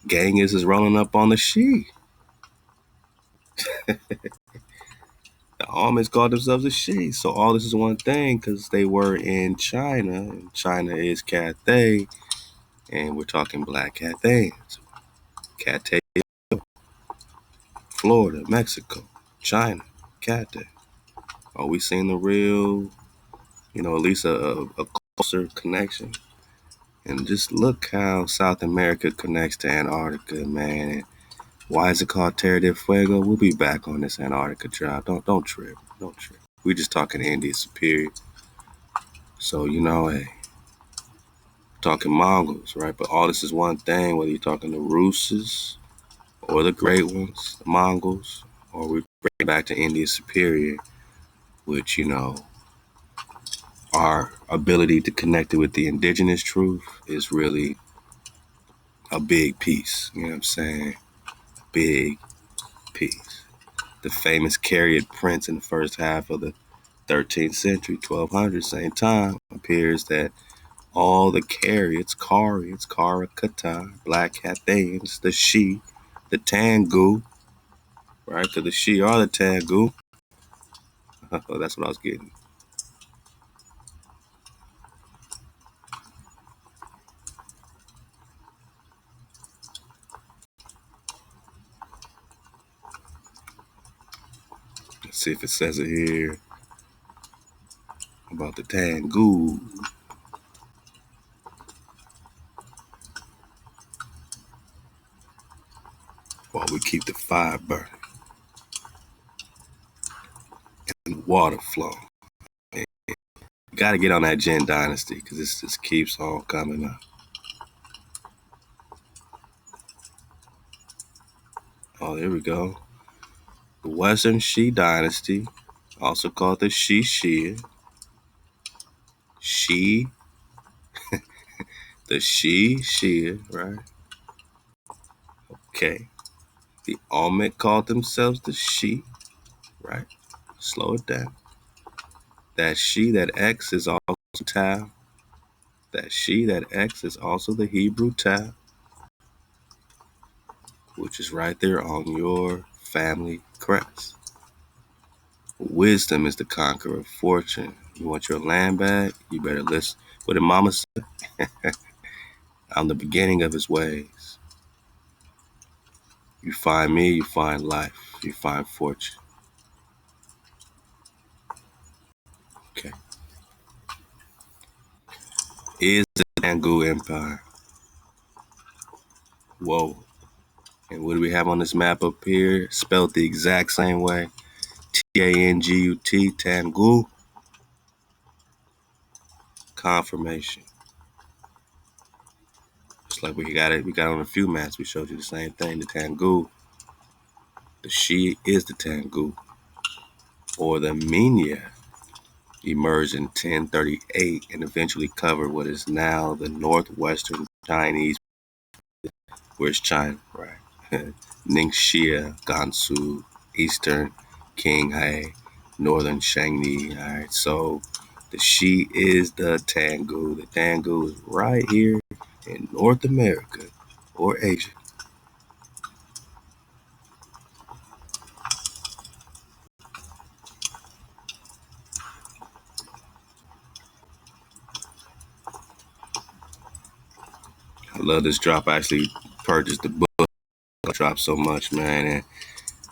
Genghis is rolling up on the Shi. The Almonds called themselves a Shi. So all this is one thing because they were in China. And China is Cathay. And we're talking black Cathayans. Cathay, Florida, Mexico, China, Cathay. Are we seeing the real, at least a closer connection? And just look how South America connects to Antarctica, man. And why is it called Terra del Fuego? We'll be back on this Antarctica drive. Don't trip. Don't trip. We just talking India Superior. So, hey, talking Mongols, right? But all this is one thing, whether you're talking the Russes or the great ones, the Mongols, or we bring it back to India Superior, which, our ability to connect it with the indigenous truth is really a big piece. You know what I'm saying? Big piece. The famous Chariot Prince in the first half of the 13th century, 1200, same time, appears that all the chariots, Karakata, black Cathayans, the She, the Tangu, right? Because the She are the Tangu. That's what I was getting. Let's see if it says it here about the Tangu. While we keep the fire burning and the water flowing. You got to get on that Jin dynasty because this just keeps on coming up. Oh, there we go. The Western Shi dynasty, also called the Shishia. The Shishia, right? Okay. The Olmec called themselves the Shi, right? Slow it down. That Shi, that X is also Tau. That Shi, that X is also the Hebrew Tau, which is right there on your family crest. Wisdom is the conqueror of fortune. You want your land back? You better listen. What did Mama say? I'm the beginning of his ways. You find me, you find life, you find fortune. Okay. Is the Tangu Empire. Whoa. And what do we have on this map up here? Spelled the exact same way. T-A-N-G-U-T, Tangu. Confirmation. Just like we got on a few maps. We showed you the same thing. The Tangu. The Shi is the Tangu. Or the Minya. Emerged in 1038 and eventually covered what is now the northwestern Chinese, where's China, right? Ningxia, Gansu, eastern Qinghai, northern Shangni. All right, so the Shi is the Tangu. The Tangu is right here in North America or Asia. I love this drop. I actually purchased the book. I dropped so much, man. And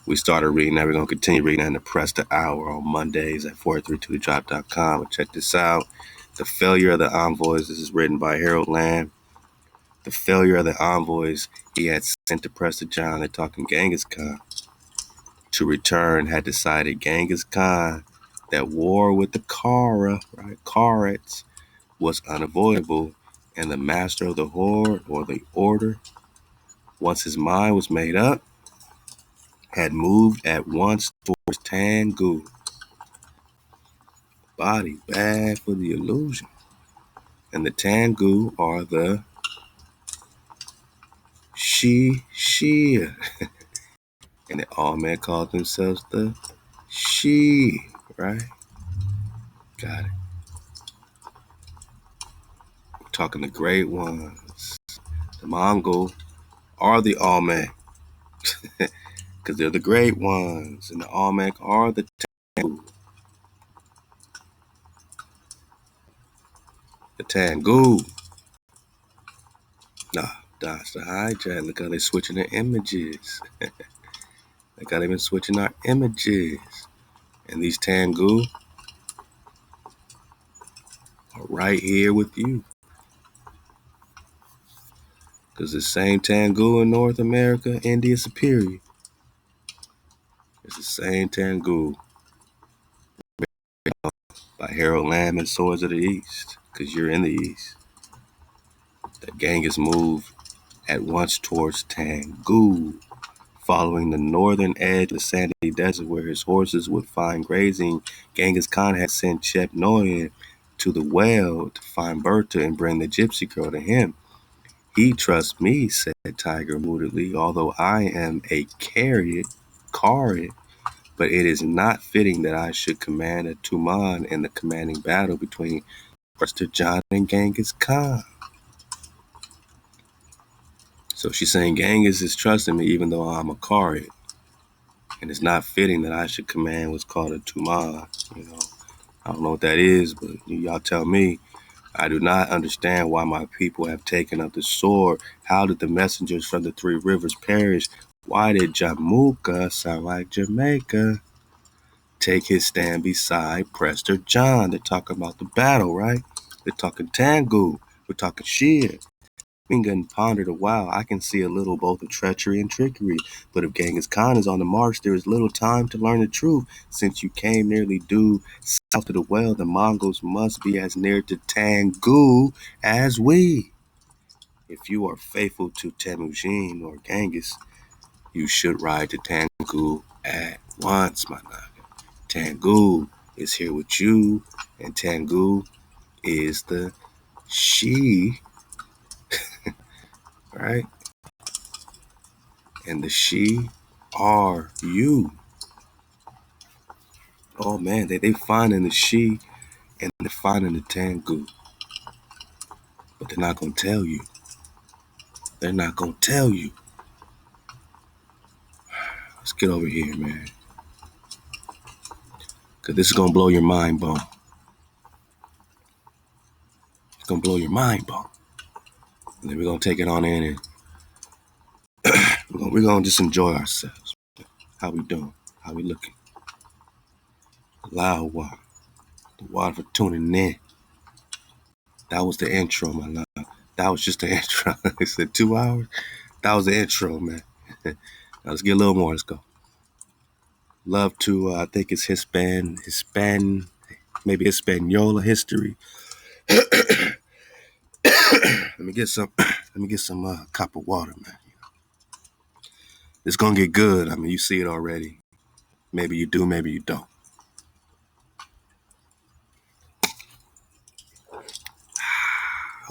we started reading that. We're going to continue reading that in the Prester Hour on Mondays at 432thedrop.com. But check this out. The Failure of the Envoys. This is written by Harold Lamb. The failure of the envoys he had sent to Prester John. They're talking Genghis Khan. To return had decided Genghis Khan that war with the Karats, was unavoidable, and the master of the horde or the order, once his mind was made up, had moved at once towards Tangu. Body bad for the illusion. And the Tangu are the Shia. And they all men called themselves the Shi, right? Got it. We're talking the great ones. The Mongol are the Olmec. Because they're the great ones. And the Olmec are the Tangu. The Tangu. Nah, that's the hijack. Look how they switching their images. Look how they been switching our images. And these Tangu are right here with you. Because the same Tangu in North America, India Superior. It's the same Tangu by Harold Lamb and Swords of the East. Because you're in the East. The Genghis moved at once towards Tangu. Following the northern edge of the sandy desert where his horses would find grazing, Genghis Khan had sent Chepnoyan to the well to find Berta and bring the gypsy girl to him. He trusts me, said Tiger moodily, although I am a Karit, but it is not fitting that I should command a Tuman in the commanding battle between Prester John and Genghis Khan. So she's saying Genghis is trusting me even though I'm a Karit. And it's not fitting that I should command what's called a Tuman. I don't know what that is, but y'all tell me. I do not understand why my people have taken up the sword. How did the messengers from the three rivers perish? Why did Jamaica sound like Jamaica? Take his stand beside Prester John. They're talking about the battle, right? They're talking Tangu. We're talking Shia. Been getting pondered a while. I can see a little both of treachery and trickery. But if Genghis Khan is on the march, there is little time to learn the truth. Since you came nearly due south of the well, the Mongols must be as near to Tangu as we. If you are faithful to Temujin or Genghis, you should ride to Tangu at once, my naga. Tangu is here with you, and Tangu is the she, right? And the she are you. Oh man, they finding the she and they're finding the Tangu. But they're not gonna tell you. They're not gonna tell you. Let's get over here, man. Cause this is gonna blow your mind, bone. It's gonna blow your mind, bone. And then we're gonna take it on in and we're gonna just enjoy ourselves. How we doing? How we looking? Loud water. The water for tuning in. That was the intro, my love. That was just the intro. It said 2 hours. That was the intro, man. Now let's get a little more. Let's go. Love to, I think it's maybe Hispaniola history. Let me get some cup of water, man. It's gonna get good. I mean, you see it already. Maybe you do, maybe you don't.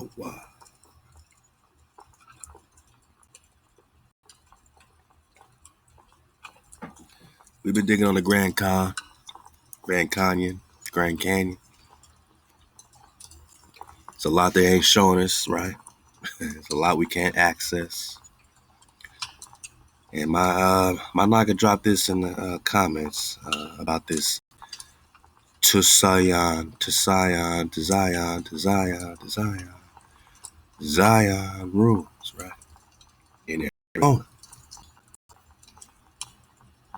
Oh, wow. We've been digging on the Grand Canyon. It's a lot they ain't showing us, right? It's a lot we can't access. And my naga dropped this in the comments about this Zion rules, right? In Arizona.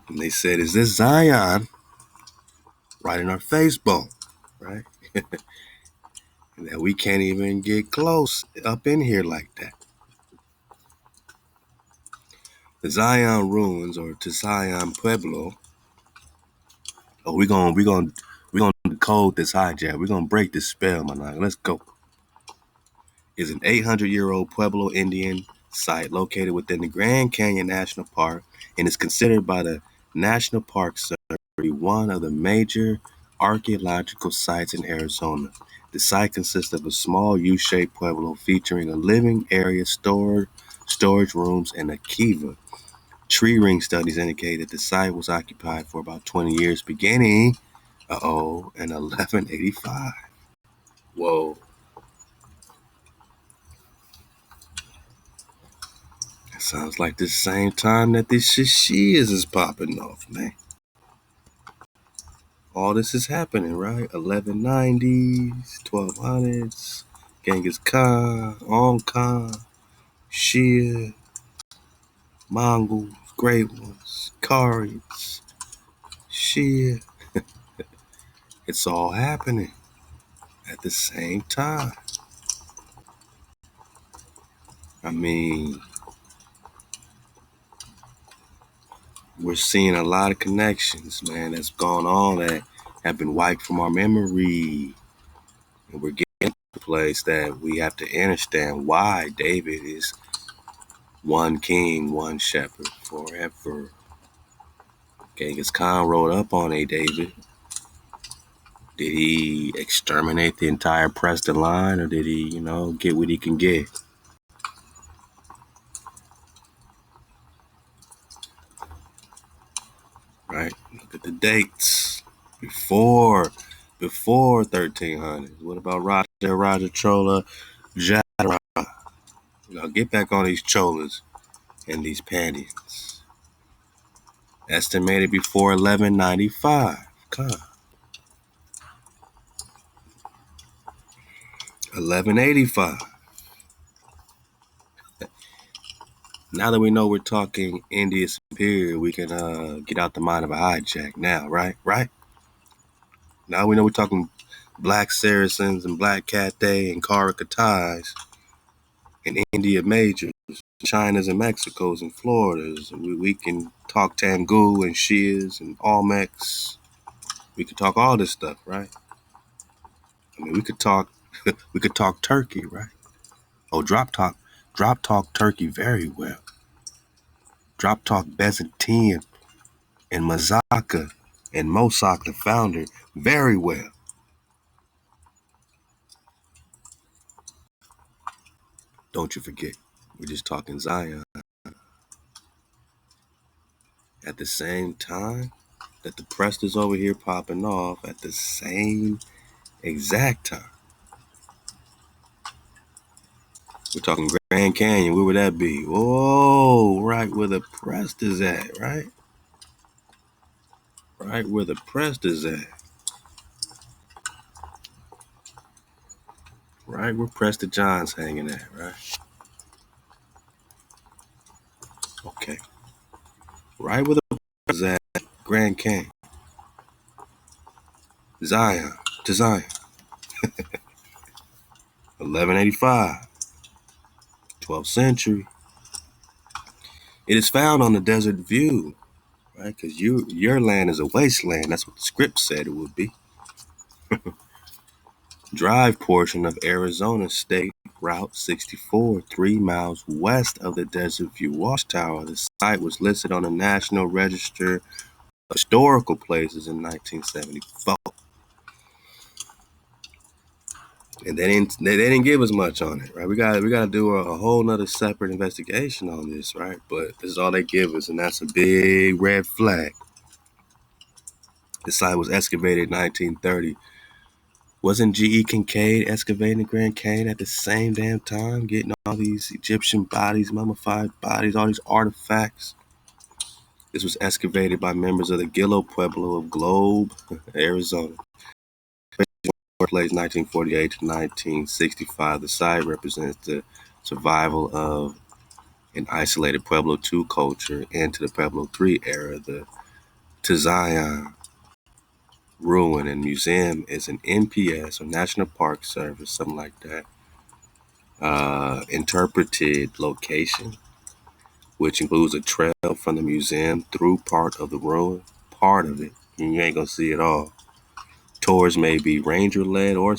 And they said, is this Zion right in our face bone, right? And that we can't even get close up in here like that. The Zion ruins, or Zion Pueblo. Oh, we're gonna code this hijack. We're gonna break this spell, my nigga. Let's go. Is an 800-year-old Pueblo Indian site located within the Grand Canyon National Park and is considered by the National Park Service one of the major archaeological sites in Arizona. The site consists of a small U-shaped pueblo featuring a living area, storage rooms, and a kiva. Tree ring studies indicate that the site was occupied for about 20 years, beginning in 1185. Whoa. It sounds like the same time that these shishis is popping off, man. All this is happening, right? 1190s, 1200s, Genghis Khan, Ong Khan, Shia, Mongols, Great Ones, Karians, Shia. It's all happening at the same time. I mean, we're seeing a lot of connections, man, that's gone on that have been wiped from our memory. And we're getting to a place that we have to understand why David is one king, one shepherd forever. Genghis Khan rode up on a David. Did he exterminate the entire Preston line, or did he, get what he can get? Right? Look at the dates. Before 1300. What about Raja Chola Jadara? Get back on these cholas and these Pandians. Estimated before 1195. Come. 1185. Now that we know we're talking India Superior, we can get out the mind of a hijack now, right? Right? Now we know we're talking black Saracens and black Cathay and Cathayans and India majors, Chinas and Mexicos and Floridas. We can talk Tangu and Shias and Olmecs. We could talk all this stuff, right? I mean, we could talk Turkey, right? Oh, drop talk Turkey very well. Drop talk Byzantine and Mazaka and Mossack, the founder, very well. Don't you forget, we're just talking Zion. At the same time that the Presters over here popping off, at the same exact time, we're talking Grand Canyon. Where would that be? Whoa, right where the Presters at, right? Right where the Presters at. Right where Prester John's hanging at, right? Okay. Right where the Presters at, Grand Canyon. Zion, to Zion. 1185, 12th century. It is found on the desert view, right? Because your land is a wasteland. That's what the script said it would be. Drive portion of Arizona State Route 64, 3 miles west of the Desert View Watchtower. The site was listed on the National Register of Historical Places in 1974. And they didn't give us much on it, right? We got to do a whole nother separate investigation on this, right? But this is all they give us, and that's a big red flag. The site was excavated in 1930. Wasn't G.E. Kincaid excavating the Grand Canyon at the same damn time, getting all these Egyptian bodies, mummified bodies, all these artifacts? This was excavated by members of the Gilo Pueblo of Globe, Arizona. Place 1948 to 1965. The site represents the survival of an isolated Pueblo II culture into the Pueblo III era. The Zion Ruin and Museum is an NPS or National Park Service, something like that, interpreted location, which includes a trail from the museum through part of the ruin, part of it, and you ain't gonna see it all. Tours may be ranger-led or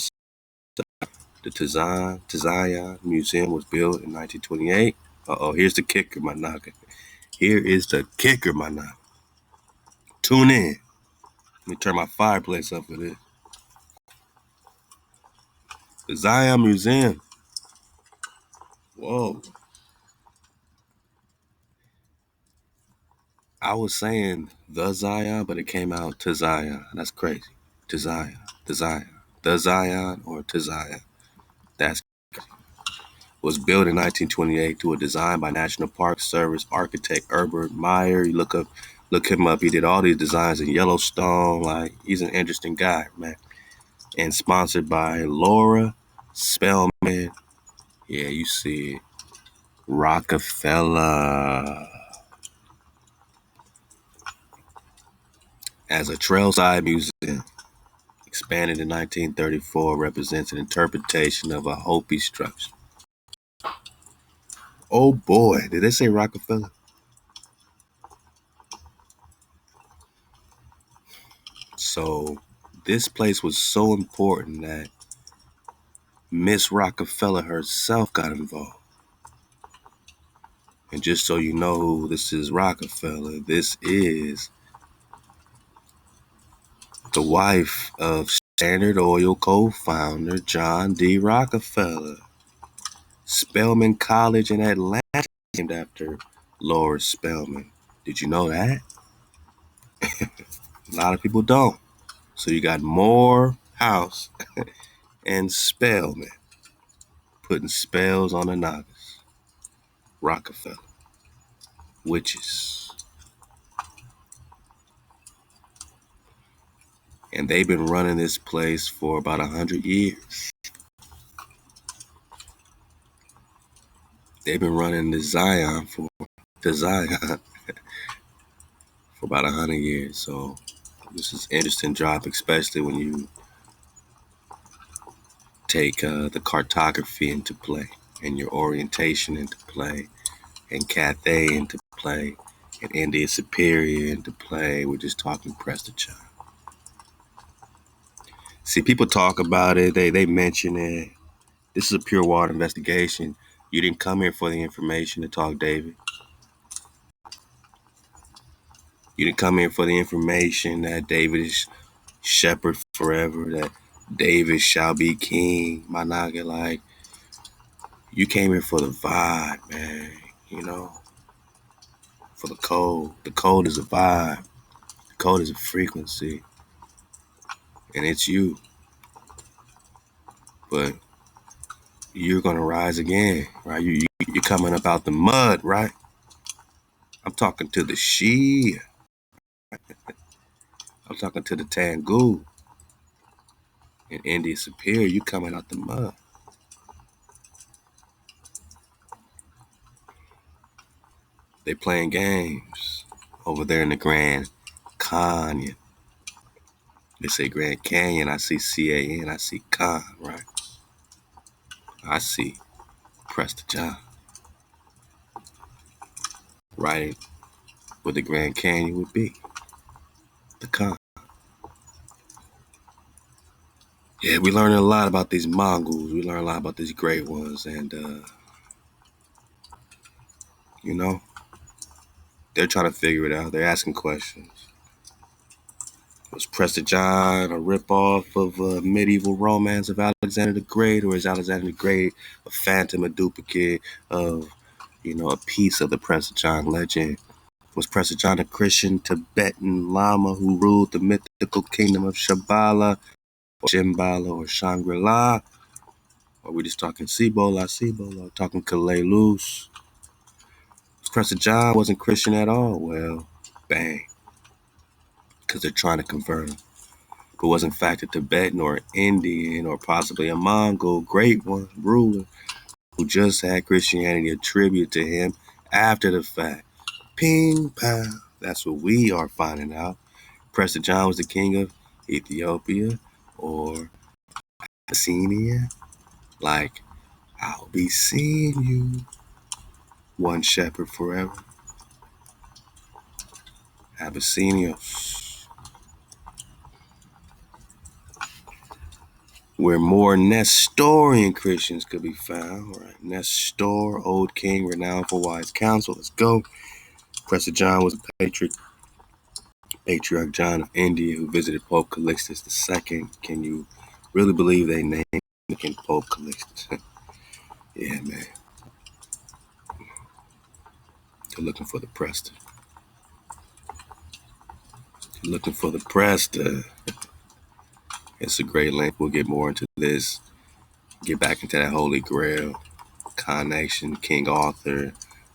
the Zion Museum was built in 1928. Here's the kicker, my knocker. Here is the kicker, my knocker. Tune in. Let me turn my fireplace up for this. The Zion Museum. Whoa. I was saying the Zion, but it came out to Zion. That's crazy. To Zion. The Zion. The Zion or to Zion. That's crazy. Was built in 1928 to a design by National Park Service architect Herbert Meyer. You look him up. He did all these designs in Yellowstone. Like, he's an interesting guy, man. And sponsored by Laura Spellman. Yeah, you see it. Rockefeller. As a trailside museum, expanded in 1934, represents an interpretation of a Hopi structure. Oh boy, did they say Rockefeller? So this place was so important that Miss Rockefeller herself got involved. And just so you know, this is Rockefeller. This is the wife of Standard Oil co-founder John D. Rockefeller. Spelman College in Atlanta named after Lord Spelman. Did you know that? A lot of people don't. So you got Morehouse and Spelman putting spells on the novice. Rockefeller. Witches. And they've been running this place for about 100 years. They've been running the Zion for about 100 years. So this is an interesting job, especially when you take the cartography into play and your orientation into play and Cathay into play and India Superior into play. We're just talking Preston. See, people talk about it. They mention it. This is a pure water investigation. You didn't come here for the information to talk, David. You didn't come here for the information that David is shepherd forever, that David shall be king. My nigga, like, you came here for the vibe, man. You know, for the code. The code is a vibe. The code is a frequency. And it's you. But you're going to rise again, right? You're coming up out the mud, right? I'm talking to the Shia. I'm talking to the Tangu. In India Superior, you coming out the mud. They playing games over there in the Grand Canyon. They say Grand Canyon. I see CAN. I see Con, right? I see Prester John. Right where the Grand Canyon would be. The Con. Yeah, we learning a lot about these Mongols. We learn a lot about these great ones. And, you know, they're trying to figure it out. They're asking questions. Was Prester John a ripoff of a medieval romance of Alexander the Great, or is Alexander the Great a phantom, a duplicate of, a piece of the Prester John legend? Was Prester John a Christian Tibetan Lama who ruled the mythical kingdom of Shambhala, or Shambhala, or Shangri-La? Or are we just talking Cibola, talking Kalelus? Prester John wasn't Christian at all. Well, bang. Because they're trying to convert him. But was in fact a Tibetan or Indian or possibly a Mongol great one ruler who just had Christianity attributed to him after the fact. Ping, pow. That's what we are finding out. Prester John was the king of Ethiopia or Abyssinia. Like, I'll be seeing you, one shepherd forever. Abyssinios. Where more Nestorian Christians could be found, right? Nestor, old king, renowned for wise counsel. Let's go. Prester John was a patriarch John of India who visited Pope Calixtus II. Can you really believe they named him Pope Calixtus? Yeah, man. They're looking for the Prester. They're looking for the Prester. It's a great link. We'll get more into this. Get back into that Holy Grail. Connection, King Arthur.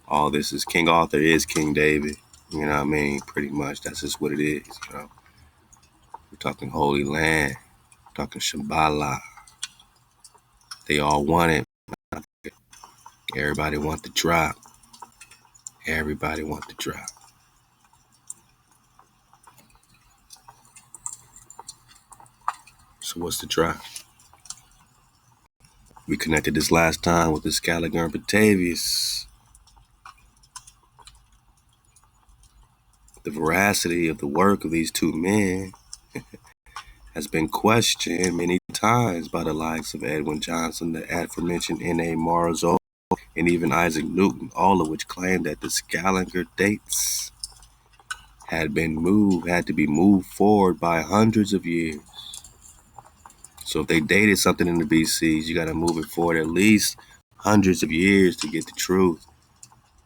All this is King Arthur is King David. You know what I mean? Pretty much. That's just what it is, We're talking Holy Land. We're talking Shambhala. They all want it. Everybody want the drop. Everybody want the drop. So what's the drop? We connected this last time with the Scaliger and Batavius. The veracity of the work of these two men has been questioned many times by the likes of Edwin Johnson, the aforementioned N.A. Marzo, and even Isaac Newton, all of which claimed that the Scaliger dates had to be moved forward by hundreds of years. So if they dated something in the BCs, you got to move it forward at least hundreds of years to get the truth.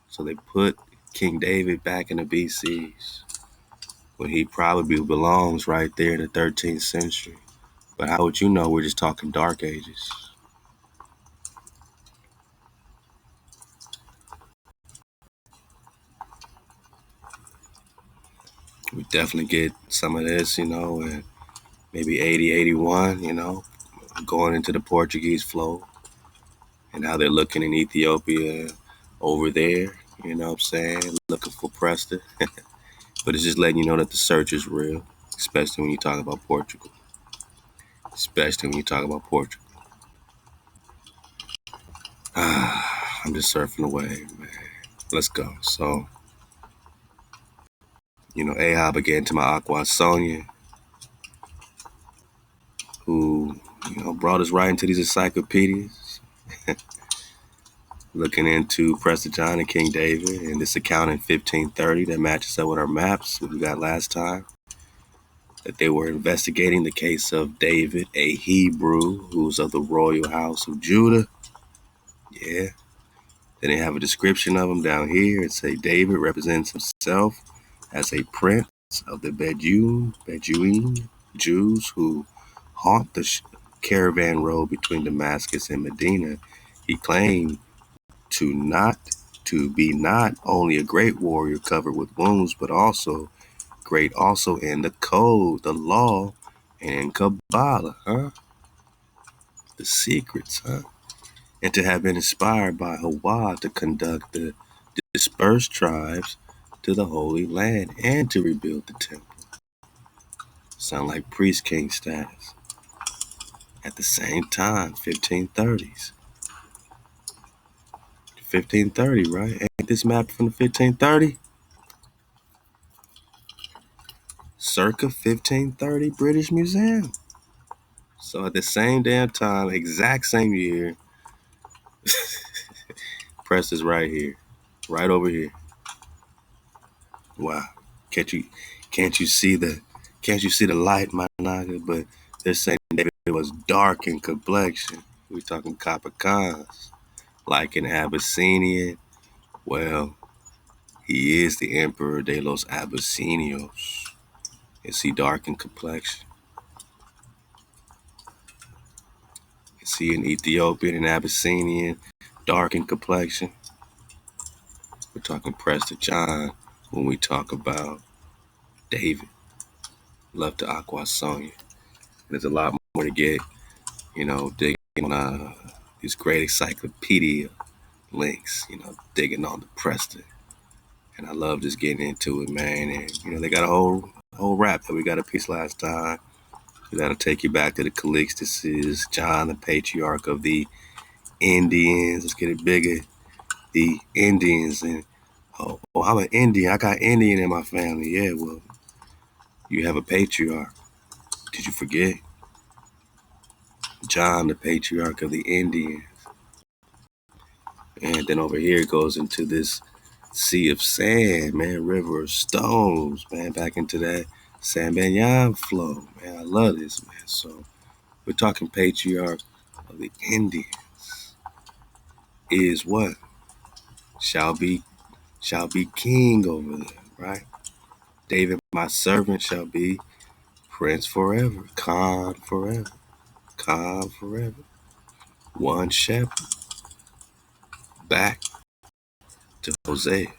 So they put King David back in the BCs when he probably belongs right there in the 13th century. But how would you know we're just talking Dark Ages? We definitely get some of this, and maybe 80, 81, going into the Portuguese flow and how they're looking in Ethiopia over there, you know what I'm saying, looking for Prester. But it's just letting you know that the search is real, especially when you talk about Portugal. Especially when you talk about Portugal. I'm just surfing away, man. Let's go. So, Ahab again to my Aqua Sonia, who, brought us right into these encyclopedias, looking into Prester John and King David, and this account in 1530 that matches up with our maps, what we got last time, that they were investigating the case of David, a Hebrew, who's of the royal house of Judah. Yeah. Then they have a description of him down here. It say David represents himself as a prince of the Bedouin Jews who haunt the caravan road between Damascus and Medina. He claimed to be not only a great warrior covered with wounds, but also great also in the code, the law, and in Kabbalah, the secrets, and to have been inspired by Hawa to conduct the dispersed tribes to the Holy Land and to rebuild the temple. Sound like priest king status. At the same time, 1530s. 1530, right? Ain't this map from the 1530? Circa 1530 British Museum. So at the same damn time, exact same year, Prester's right here. Right over here. Wow. Can't you see the light, my naga? But they're saying David was dark in complexion. We're talking copper cons. Like an Abyssinian. Well, he is the Emperor de los Abyssinios. Is he dark in complexion? Is he an Ethiopian and Abyssinian, dark in complexion? We're talking Prester John when we talk about David. Love to Aqua Sonia. There's a lot more to get, digging on these great encyclopedia links, digging on the Preston. And I love just getting into it, man. And, they got a whole rap that we got a piece last time. That'll take you back to the Calixtuses, John, the patriarch of the Indians. Let's get it bigger. The Indians. And, I'm an Indian. I got Indian in my family. Yeah, well, you have a patriarch. Did you forget? John, the patriarch of the Indians. And then over here it goes into this sea of sand, man, river of stones, man, back into that San Benyan flow, man. I love this, man. So we're talking patriarch of the Indians is what? Shall be king over them, right? David, my servant, shall be prince forever, Khan forever, Khan forever. One shepherd, back to Hosea.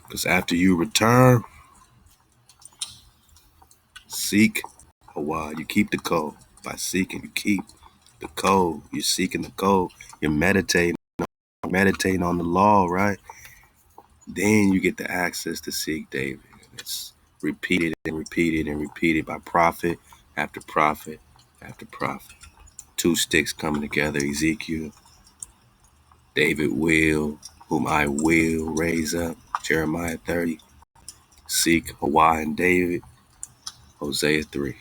Because after you return, seek a while. You keep the code. By seeking, you keep the code. You're seeking the code. You're meditating on the law, right? Then you get the access to seek David. It's repeated and repeated and repeated by prophet after prophet after prophet Two sticks coming together, Ezekiel. David will, whom I will raise up, Jeremiah 30. Seek Hawaiian David, Hosea 3.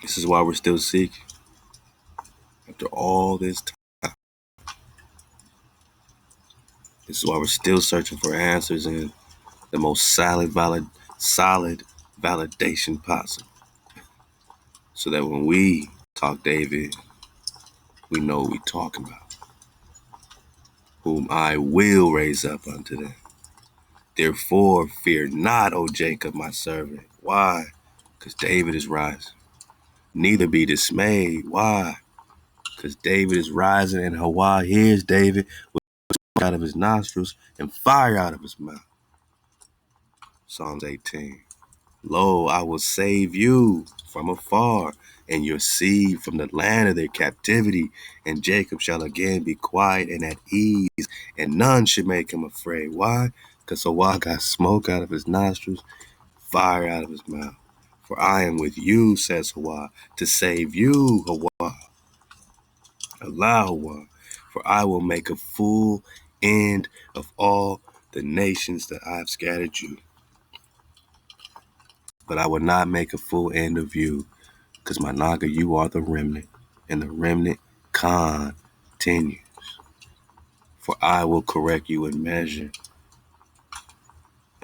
This is why we're still seeking. After all this time, this is why we're still searching for answers in the most solid validation possible. So that when we talk David, we know what we're talking about. Whom I will raise up unto them. Therefore, fear not, O Jacob, my servant. Why? Because David is rising. Neither be dismayed. Why? Because David is rising, and Hawaii hears David with smoke out of his nostrils and fire out of his mouth. Psalms 18. Lo, I will save you from afar, and your seed from the land of their captivity. And Jacob shall again be quiet and at ease, and none should make him afraid. Why? Because Hawaii got smoke out of his nostrils, fire out of his mouth. For I am with you, says Hawaii, to save you, Hawaii. Allow Hawaii, for I will make a full end of all the nations that I have scattered you. But I will not make a full end of you, because my Naga, you are the remnant, and the remnant continues. For I will correct you in measure,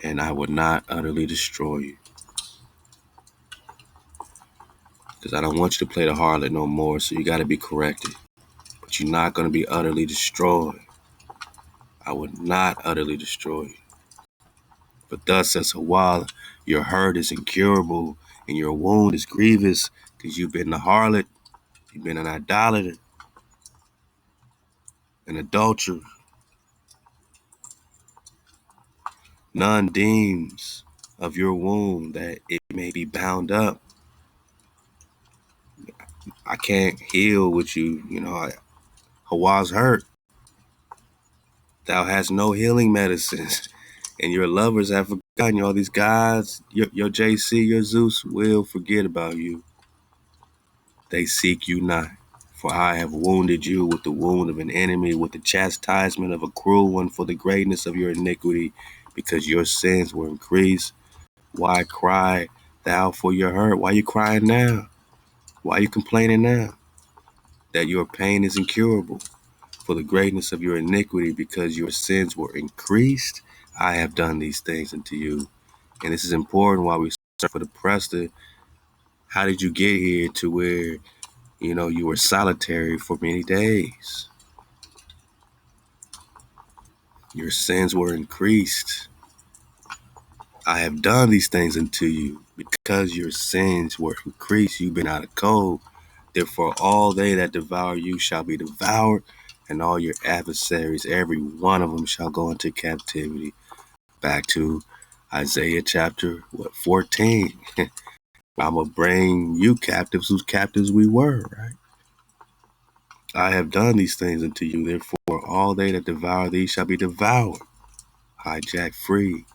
and I will not utterly destroy you. Because I don't want you to play the harlot no more, so you got to be corrected. But you're not going to be utterly destroyed. I will not utterly destroy you. But thus says Hawaii, your hurt is incurable, and your wound is grievous, because you've been a harlot, you've been an idolater, an adulterer. None deems of your wound that it may be bound up. I can't heal with you. Hawaii's hurt. Thou hast no healing medicines. And your lovers have forgotten you. All these gods, your JC, your Zeus will forget about you. They seek you not. For I have wounded you with the wound of an enemy, with the chastisement of a cruel one, for the greatness of your iniquity, because your sins were increased. Why cry thou for your hurt? Why are you crying now? Why are you complaining now? That your pain is incurable, for the greatness of your iniquity, because your sins were increased. I have done these things unto you. And this is important while we search for the Prester. How did you get here to where, you were solitary for many days? Your sins were increased. I have done these things unto you. Because your sins were increased, you've been out of code. Therefore, all they that devour you shall be devoured, and all your adversaries, every one of them, shall go into captivity. Back to Isaiah chapter 14. I'm going to bring you captives whose captives we were, right? I have done these things unto you. Therefore, all they that devour thee shall be devoured. Hijack free.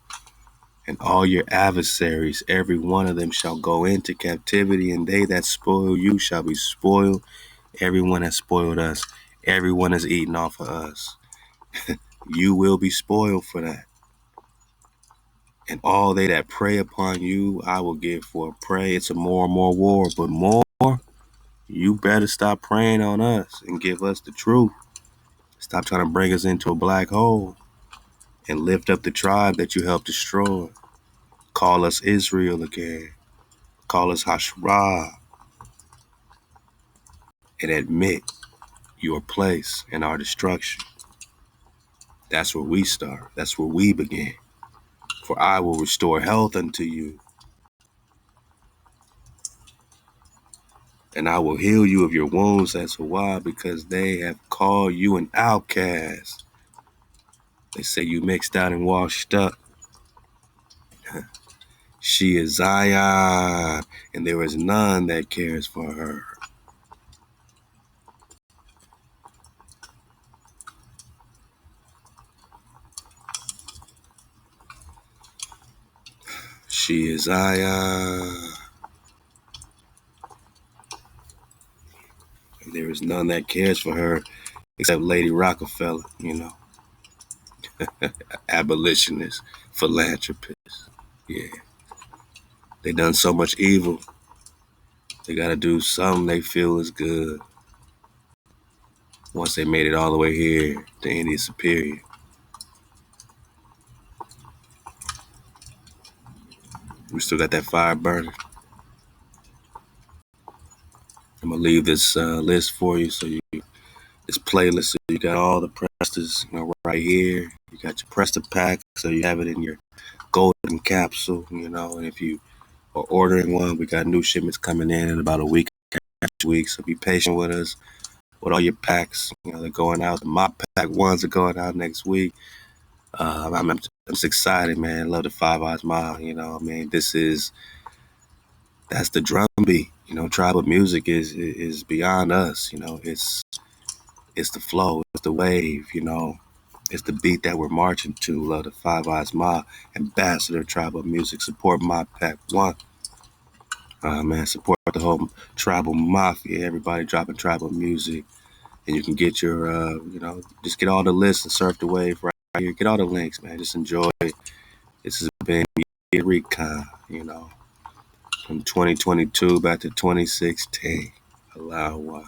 And all your adversaries, every one of them, shall go into captivity, and they that spoil you shall be spoiled. Everyone has spoiled us. Everyone has eaten off of us. You will be spoiled for that. And all they that prey upon you, I will give for a prey. It's a more and more war, but more, you better stop preying on us and give us the truth. Stop trying to bring us into a black hole and lift up the tribe that you helped destroy. Call us Israel again. Call us Hashrah. And admit your place in our destruction. That's where we start. That's where we begin. For I will restore health unto you, and I will heal you of your wounds, says Hawaii, because they have called you an outcast. They say you mixed out and washed up. She is Zion, and there is none that cares for her. She is Zion, There is none that cares for her except Lady Rockefeller, abolitionist, philanthropist. Yeah, they done so much evil. They got to do something they feel is good. Once they made it all the way here to Indian Superior. We still got that fire burning. I'm going to leave this list for you. This playlist, so you got all the Presters, right here. You got your Prester pack, so you have it in your golden capsule, and if you are ordering one, we got new shipments coming in about a week, so be patient with us. With all your packs, they're going out. The mop pack ones are going out next week. I'm just excited, man. Love the Five Eyes Mile. That's the drum beat. Tribal music is beyond us. It's the flow, it's the wave. It's the beat that we're marching to. Love the Five Eyes Mile, ambassador tribal music. Support my pack one. Man, support the whole tribal mafia. Everybody dropping tribal music. And you can get your, just get all the lists and surf the wave right here. Get all the links, man. Just enjoy it. This has been Recon, from 2022 back to 2016. Allow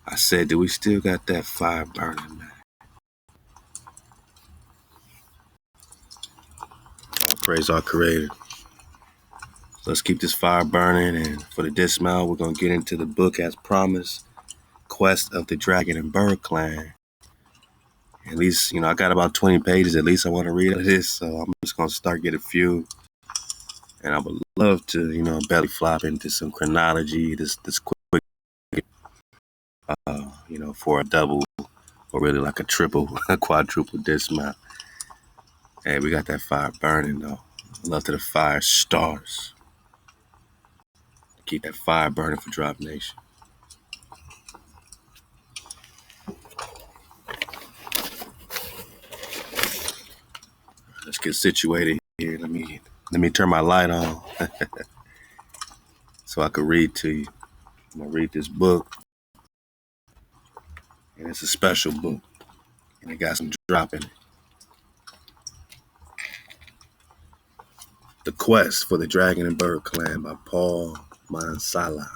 I said that we still got that fire burning, man. Praise our Creator. Let's keep this fire burning. And for the dismount, we're going to get into the book as promised. Quest of the Dragon and Bird Clan. At least, I got about 20 pages at least I want to read of this, so I'm just going to start get a few. And I would love to, belly flop into some chronology, this quick, for a double or really like a triple, a quadruple dismount. Hey, we got that fire burning, though. Love to the fire stars. Keep that fire burning for Drop Nation. Let's get situated here. Let me turn my light on so I can read to you. I'm gonna read this book, and it's a special book, and it got some drop in it. The Quest for the Dragon and Bird Clan by Paul Madansala.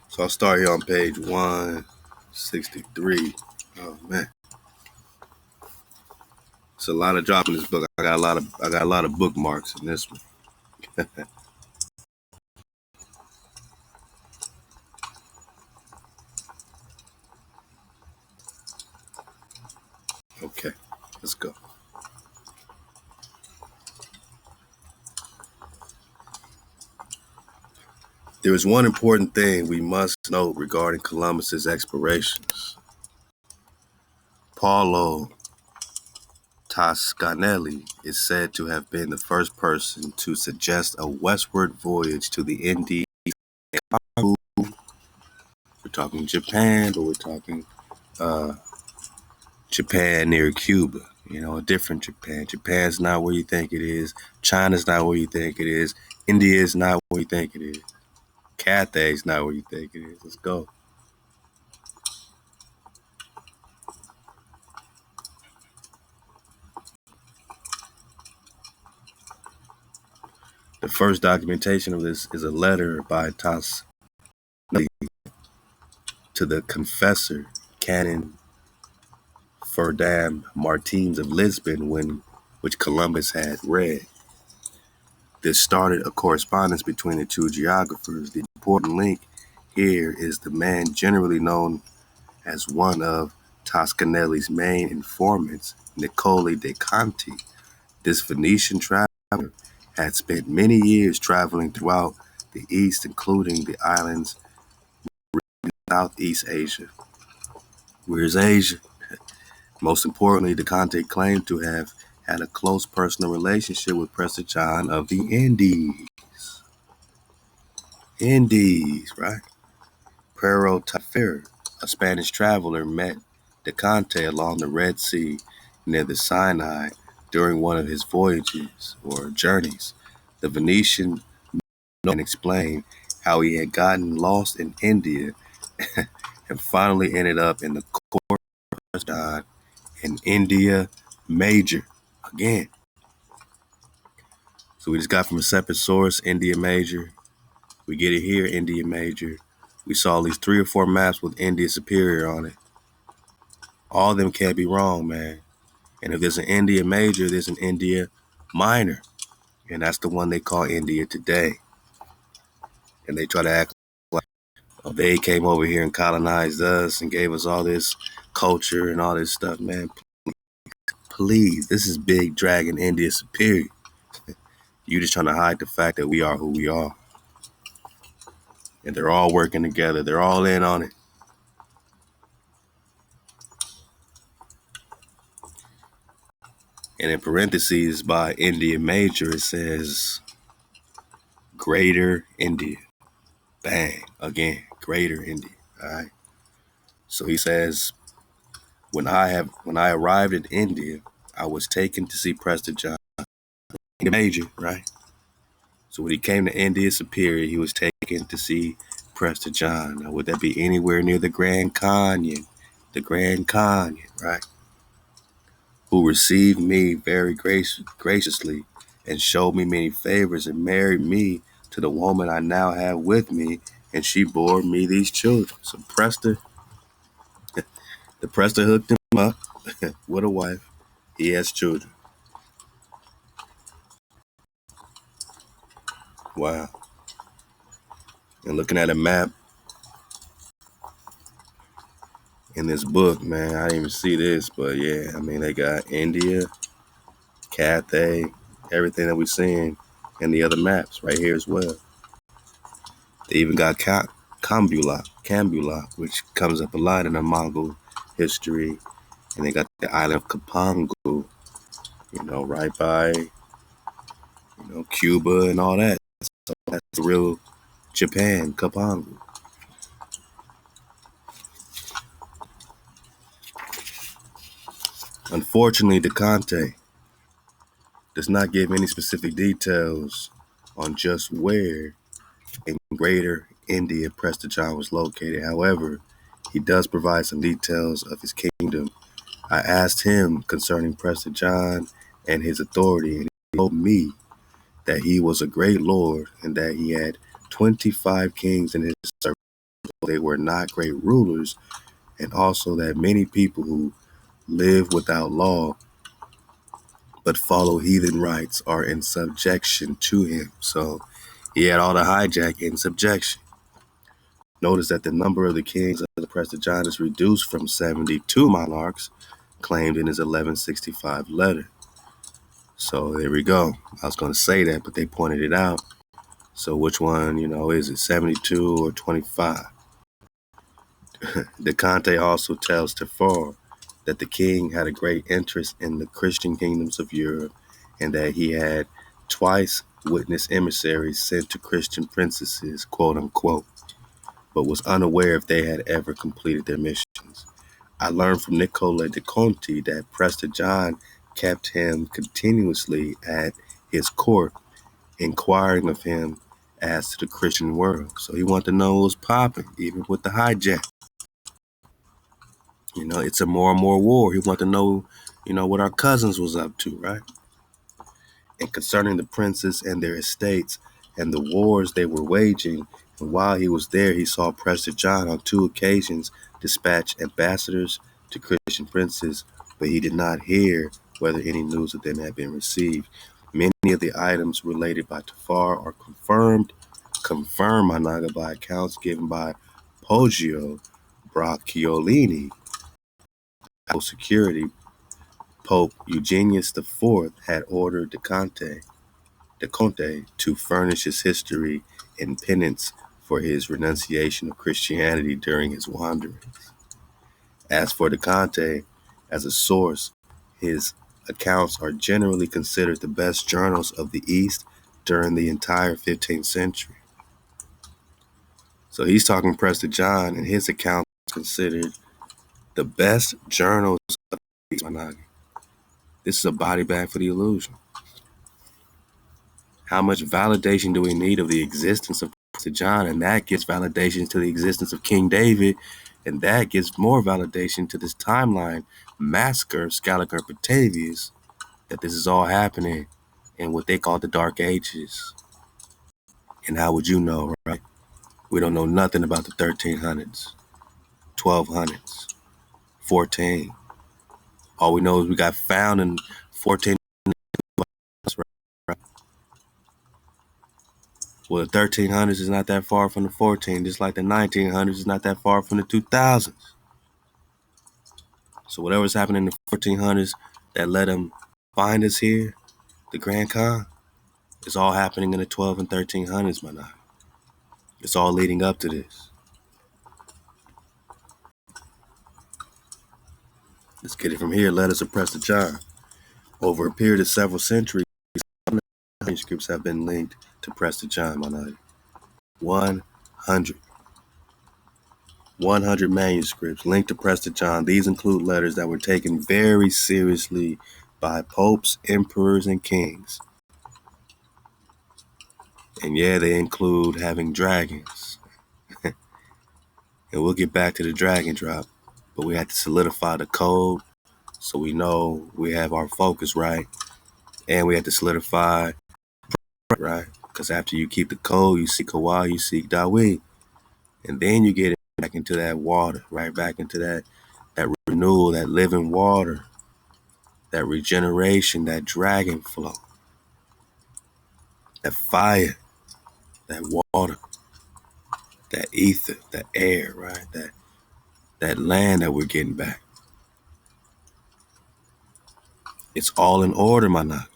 So I'll start here on page 163. Oh man, it's a lot of drop in this book. I got a lot of bookmarks in this one. Okay, let's go. There is one important thing we must note regarding Columbus's explorations. Paulo Toscanelli is said to have been the first person to suggest a westward voyage to the Indies. We're talking Japan, but we're talking Japan near Cuba. A different Japan. Japan's not where you think it is. China's not where you think it is. India's not where you think it is. Cathay's not where you think it is. Let's go. The first documentation of this is a letter by Tas to the confessor, Canon Ferdinand Martins of Lisbon, which Columbus had read. This started a correspondence between the two geographers. The important link here is the man generally known as one of Toscanelli's main informants, Niccolo de Conti. This Venetian traveler had spent many years traveling throughout the East, including the islands in Southeast Asia. Where's Asia? Most importantly, De Conte claimed to have had a close personal relationship with Prester John of the Indies. Indies, right? Pero Tafer, a Spanish traveler, met De Conte along the Red Sea near the Sinai during one of his voyages or journeys. The Venetian man explained how he had gotten lost in India and finally ended up in the court of Preston in India Major. Again. So we just got from a separate source, India Major. We get it here, India Major. We saw at least 3 or 4 maps with India Superior on it. All of them can't be wrong, man. And if there's an India Major, there's an India Minor. And that's the one they call India today. And they try to act like they came over here and colonized us and gave us all this culture and all this stuff, man. Please, this is Big Dragon India Superior. You just trying to hide the fact that we are who we are. And they're all working together. They're all in on it. And in parentheses by India Major, it says Greater India. Bang. Again, Greater India. All right. So he says, when I arrived in India, I was taken to see Preston John. India Major, right? So when he came to India Superior, he was taken to see Prester John. Now, would that be anywhere near the Grand Canyon? The Grand Canyon, right? Who received me very graciously and showed me many favors and married me to the woman I now have with me, and she bore me these children. So the Prester hooked him up with a wife. He has children. Wow. And looking at a map in this book, man, I didn't even see this, but yeah, I mean, they got India, Cathay, everything that we're seeing in the other maps right here as well. They even got Kambula, which comes up a lot in the Mongol history. And they got the island of Kapangu, right by, Cuba and all that. So that's the real Japan, Kapangu. Unfortunately, De Conte does not give any specific details on just where in Greater India Prester John was located. However, he does provide some details of his kingdom. I asked him concerning Prester John and his authority, and he told me that he was a great lord and that he had 25 kings in his service. They were not great rulers, and also that many people who live without law but follow heathen rites are in subjection to him. So he had all the hijack in subjection. Notice that the number of the kings of the Prester John is reduced from 72 monarchs claimed in his 1165 letter. So there we go. I was going to say that, but they pointed it out. So which one, is it 72 or 25? De Conte also tells Tafar that the king had a great interest in the Christian kingdoms of Europe and that he had twice witnessed emissaries sent to Christian princesses, quote unquote, but was unaware if they had ever completed their missions. I learned from Nicola de Conti that Prester John kept him continuously at his court, inquiring of him as to the Christian world. So he wanted to know what was popping, even with the hijack. It's a more and more war. He wanted to know, what our cousins was up to, right? And concerning the princes and their estates and the wars they were waging. And while he was there, he saw Prester John on 2 occasions dispatch ambassadors to Christian princes, but he did not hear whether any news of them had been received. Many of the items related by Tafar are confirmed Managa by accounts given by Poggio Bracciolini, security Pope Eugenius IV had ordered the Conte to furnish his history in penance for his renunciation of Christianity during his wanderings. As for the Conte, as a source, his accounts are generally considered the best journals of the East during the entire 15th century. So he's talking Prester John, and his account is considered the best journals of the East. This is a body bag for the illusion. How much validation do we need of the existence of Prester John? And that gives validation to the existence of King David, and that gives more validation to this timeline massacre of Scaliger and Batavius, that this is all happening in what they call the Dark Ages. And how would you know, right? We don't know nothing about the 1300s, 1200s, 14. All we know is we got found in 14. Right? Well, the 1300s is not that far from the 14, just like the 1900s is not that far from the 2000s. So whatever's happening in the 1400s that let them find us here, the Grand Khan, is all happening in the 12 and 1300s, my guy. It's all leading up to this. Let's get it from here. Letters of Prester John. Over a period of several centuries, manuscripts have been linked to Prester John, my guy. 100 manuscripts linked to Prester John. These include letters that were taken very seriously by popes, emperors, and kings. And yeah, they include having dragons. And we'll get back to the dragon drop, but we have to solidify the code so we know we have our focus right. And we have to solidify, right? Because after you keep the code, you seek Hawa, you seek Dawi. And then you get back into that water, right? Back into that renewal, that living water, that regeneration, that dragon flow, that fire, that water, that ether, that air, right? That land that we're getting back. It's all in order, my knock.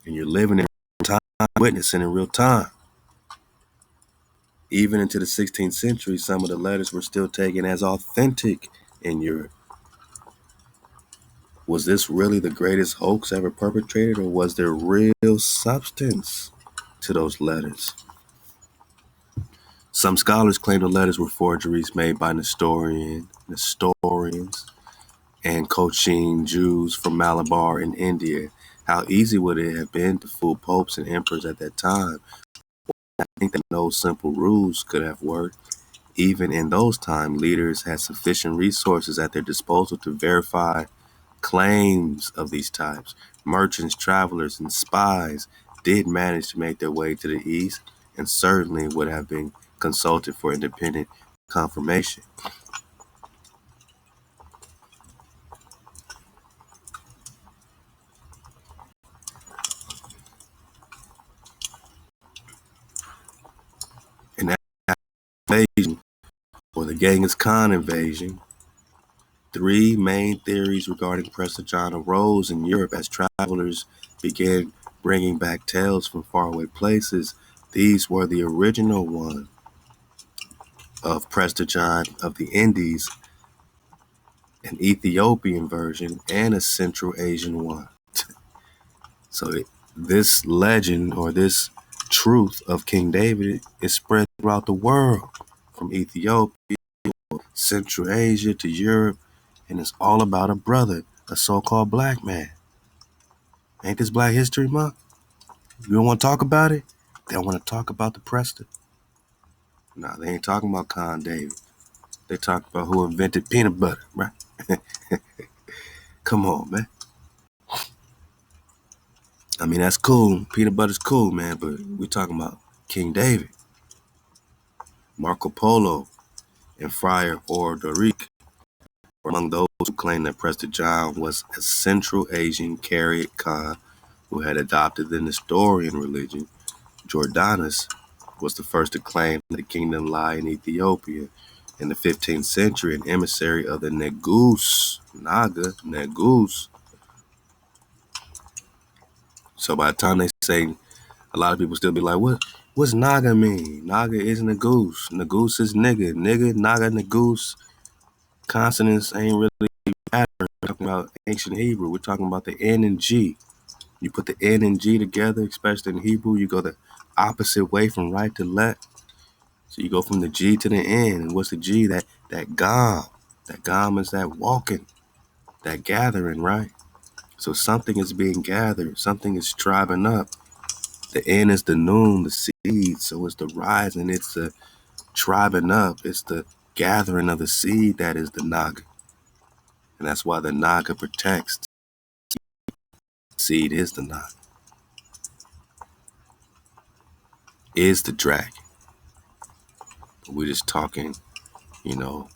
And you're living in real time, witnessing in real time. Even into the 16th century, some of the letters were still taken as authentic in Europe. Was this really the greatest hoax ever perpetrated, or was there real substance to those letters? Some scholars claim the letters were forgeries made by Nestorians, and Cochin Jews from Malabar in India. How easy would it have been to fool popes and emperors at that time? I think that no simple rules could have worked. Even in those times, leaders had sufficient resources at their disposal to verify claims of these types. Merchants, travelers, and spies did manage to make their way to the east, and certainly would have been consulted for independent confirmation. In that invasion, or the Genghis Khan invasion, three main theories regarding Prester John arose in Europe as travelers began bringing back tales from faraway places. These were the original one of Prester John of the Indies, an Ethiopian version, and a Central Asian one. So this legend, or this truth of King David, is spread throughout the world, from Ethiopia, Central Asia to Europe, and it's all about a brother, a so-called black man. Ain't this Black History Month? You don't want to talk about it? They don't want to talk about the Prester. Nah, they ain't talking about Khan David. They talk about who invented peanut butter, right? Come on, man. I mean, that's cool. Peanut butter's cool, man, but we're talking about King David, Marco Polo, and Friar Orderic were among those who claimed that Prester John was a Central Asian Chariot Khan who had adopted the Nestorian religion. Jordanus was the first to claim that the kingdom lay in Ethiopia. In the 15th century, an emissary of the Negus Naga, Negus. So by the time they say, a lot of people still be like, what's Naga mean? Naga is Negus. Negus is nigga. Nigga, Naga, Negus. Consonants ain't really matter. We're talking about ancient Hebrew. We're talking about the N and G. You put the N and G together, especially in Hebrew, you go the opposite way from right to left. So you go from the G to the N. And what's the G? That gam. That gam is that walking, that gathering, right? So something is being gathered. Something is striving up. The N is the noon, the seed. So it's the rising. It's the striving up. It's the gathering of the seed that is the Naga. And that's why the Naga protects. Seed is the Naga. Is the dragon. We're just talking, you know,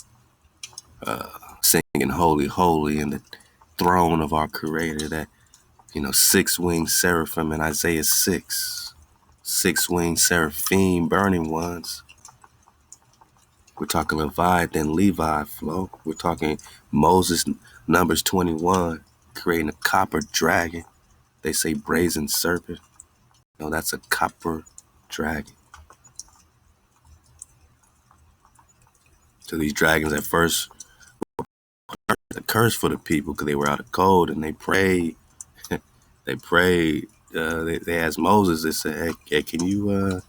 singing holy, holy in the throne of our creator, that, you know, six-winged seraphim in Isaiah 6, six-winged seraphim, burning ones. We're talking Leviathan, Levi flow. We're talking Moses, Numbers 21, creating a copper dragon. They say brazen serpent. No, that's a copper dragon. So these dragons at first were the curse for the people because they were out of code, and they prayed. They prayed. They asked Moses. They said, "Hey, can you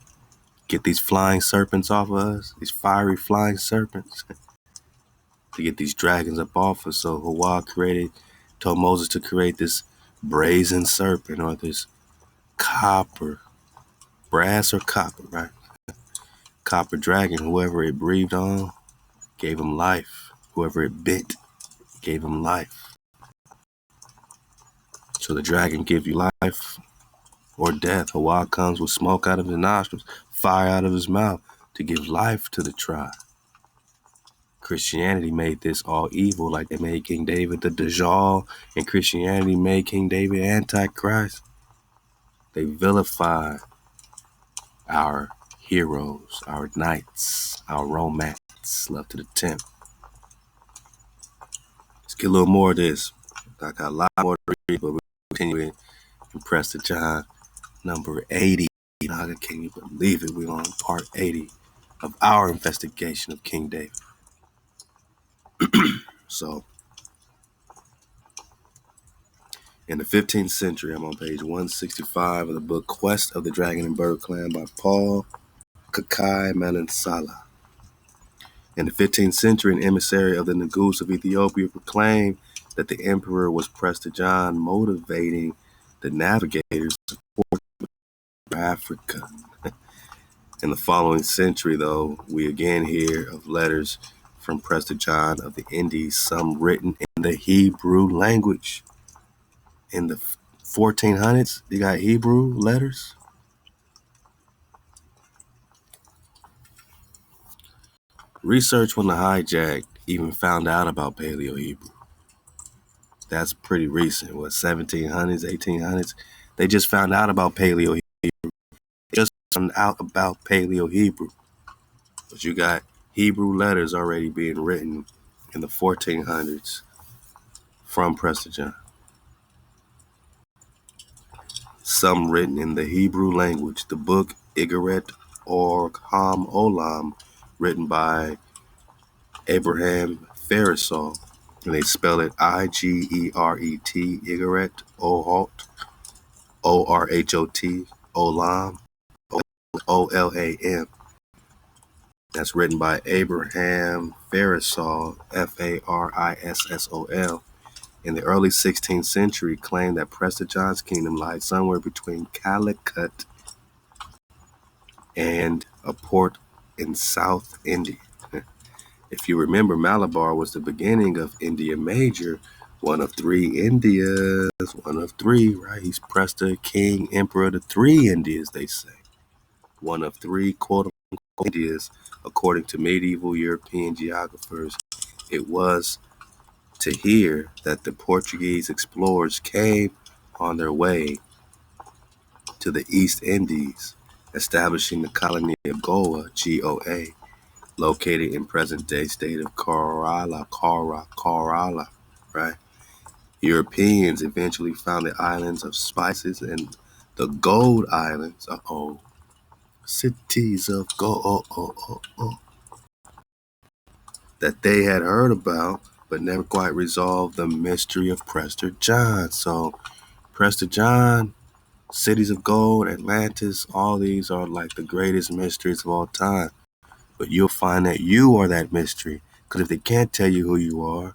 get these flying serpents off of us? These fiery flying serpents, to get these dragons up off us." So Hawa told Moses to create this brazen serpent, or this copper, brass or copper, right? Copper dragon. Whoever it breathed on gave him life. Whoever it bit gave him life. So the dragon gives you life or death. Hawa comes with smoke out of his nostrils, fire out of his mouth, to give life to the tribe. Christianity made this all evil, like they made King David the Dajjal, and Christianity made King David Antichrist. They vilify our heroes, our knights, our romance, love to the tent. Let's get a little more of this. I got a lot more to read, but we're continuing in Preston John, number 80. Can you believe it? We're on part 80 of our investigation of King David. So, in the 15th century, I'm on page 165 of the book Quest of the Dragon and Bird Clan by Paul Kakai Madansala. In the 15th century, an emissary of the Negus of Ethiopia proclaimed that the emperor was Prester John, motivating the navigators to Africa. In the following century, though, we again hear of letters from Prester John of the Indies, some written in the Hebrew language. In the 1400s, you got Hebrew letters. Research when the hijack even found out about Paleo Hebrew. That's pretty recent. What, 1700s, 1800s? They just found out about Paleo Hebrew. Just found out about Paleo Hebrew. But you got Hebrew letters already being written in the 1400s from Prester John. Some written in the Hebrew language. The book Igeret or Ham Olam, written by Abraham Farisol, and they spell it Igeret, Igeret, Orhot, Olam, Olam. That's written by Abraham Farisol, Farissol. In the early 16th century, claimed that Prester John's kingdom lied somewhere between Calicut and a port in South India. If you remember, Malabar was the beginning of India Major, one of three Indias, one of three, right? He's Prester, king, emperor, the three Indias, they say. One of three, quote-unquote, Indias, according to medieval European geographers. It was to here that the Portuguese explorers came on their way to the East Indies, establishing the colony of Goa, Goa, located in present-day state of Kerala, right? Europeans eventually found the islands of spices and the gold islands. Cities of gold that they had heard about, but never quite resolved the mystery of Prester John. So Prester John, cities of gold, Atlantis, all these are like the greatest mysteries of all time. But you'll find that you are that mystery. Because if they can't tell you who you are,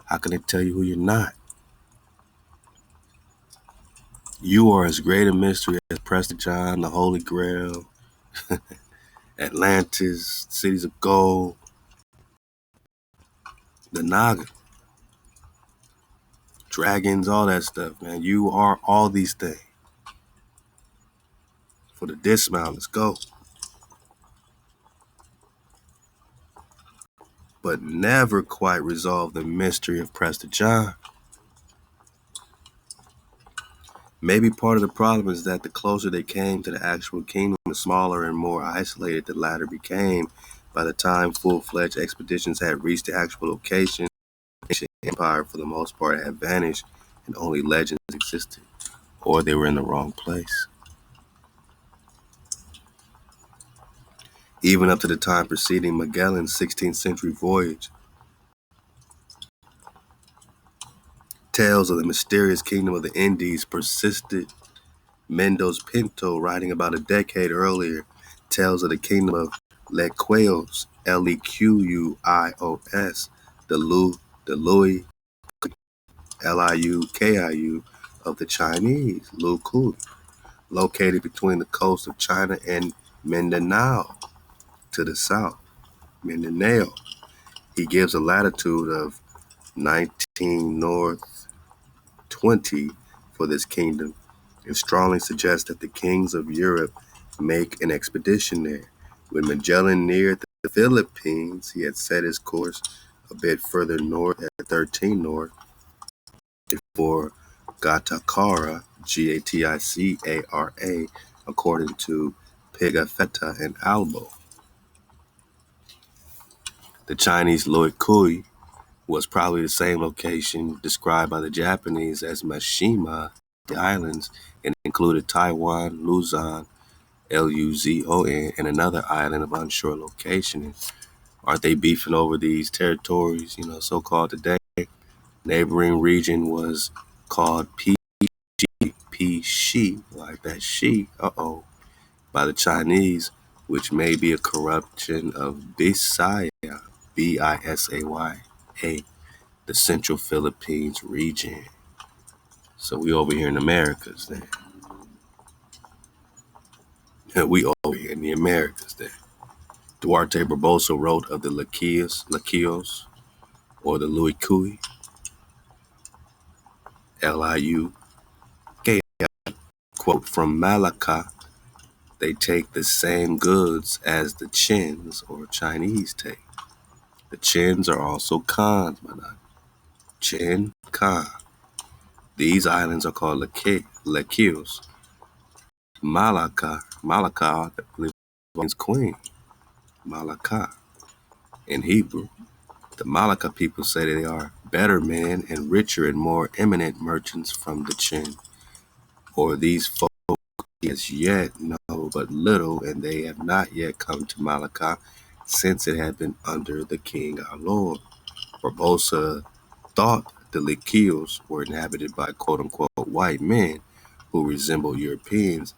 how can they tell you who you're not? You are as great a mystery as Prester John, the Holy Grail, Atlantis, cities of gold, the Naga, dragons, all that stuff, man. You are all these things. For the dismount, let's go. But never quite resolve the mystery of Prester John. Maybe part of the problem is that the closer they came to the actual kingdom, the smaller and more isolated the latter became. By the time full-fledged expeditions had reached the actual location, the empire for the most part had vanished and only legends existed, or they were in the wrong place. Even up to the time preceding Magellan's 16th century voyage, tales of the mysterious kingdom of the Indies persisted. Mendoz Pinto, writing about a decade earlier, tells of the kingdom of Lequios, Lequios, the Louis, Liukiu of the Chinese, Lu Kui, located between the coast of China and Mindanao to the south. Mindanao. He gives a latitude of 19 north 20 for this kingdom, and strongly suggests that the kings of Europe make an expedition there. When Magellan neared the Philippines, he had set his course a bit further north at 13 north before Gatacara, Gaticara, according to Pigafetta and Albo. The Chinese Loi Kui was probably the same location described by the Japanese as Mashima, the islands, and included Taiwan, Luzon, Luzon, and another island of unsure location. And aren't they beefing over these territories, so-called today? Neighboring region was called P-Shi, like that she, by the Chinese, which may be a corruption of Bisaya, Bisaya, the Central Philippines region. So we over here in Americas then. We over here in the Americas then. Duarte Barbosa wrote of the Laquios, or the Louis Kui, Liuk, quote, from Malacca, they take the same goods as the Chins or Chinese take. The Chins are also Khans, man. Chin, Khan. These islands are called Laquios. Malacca, I believe, means queen. Malacca in Hebrew. The Malacca people say they are better men and richer and more eminent merchants from the Chin. Or these folk as yet know but little, and they have not yet come to Malacca since it had been under the king our Lord. Barbosa thought the Laquios were inhabited by quote-unquote white men who resembled Europeans,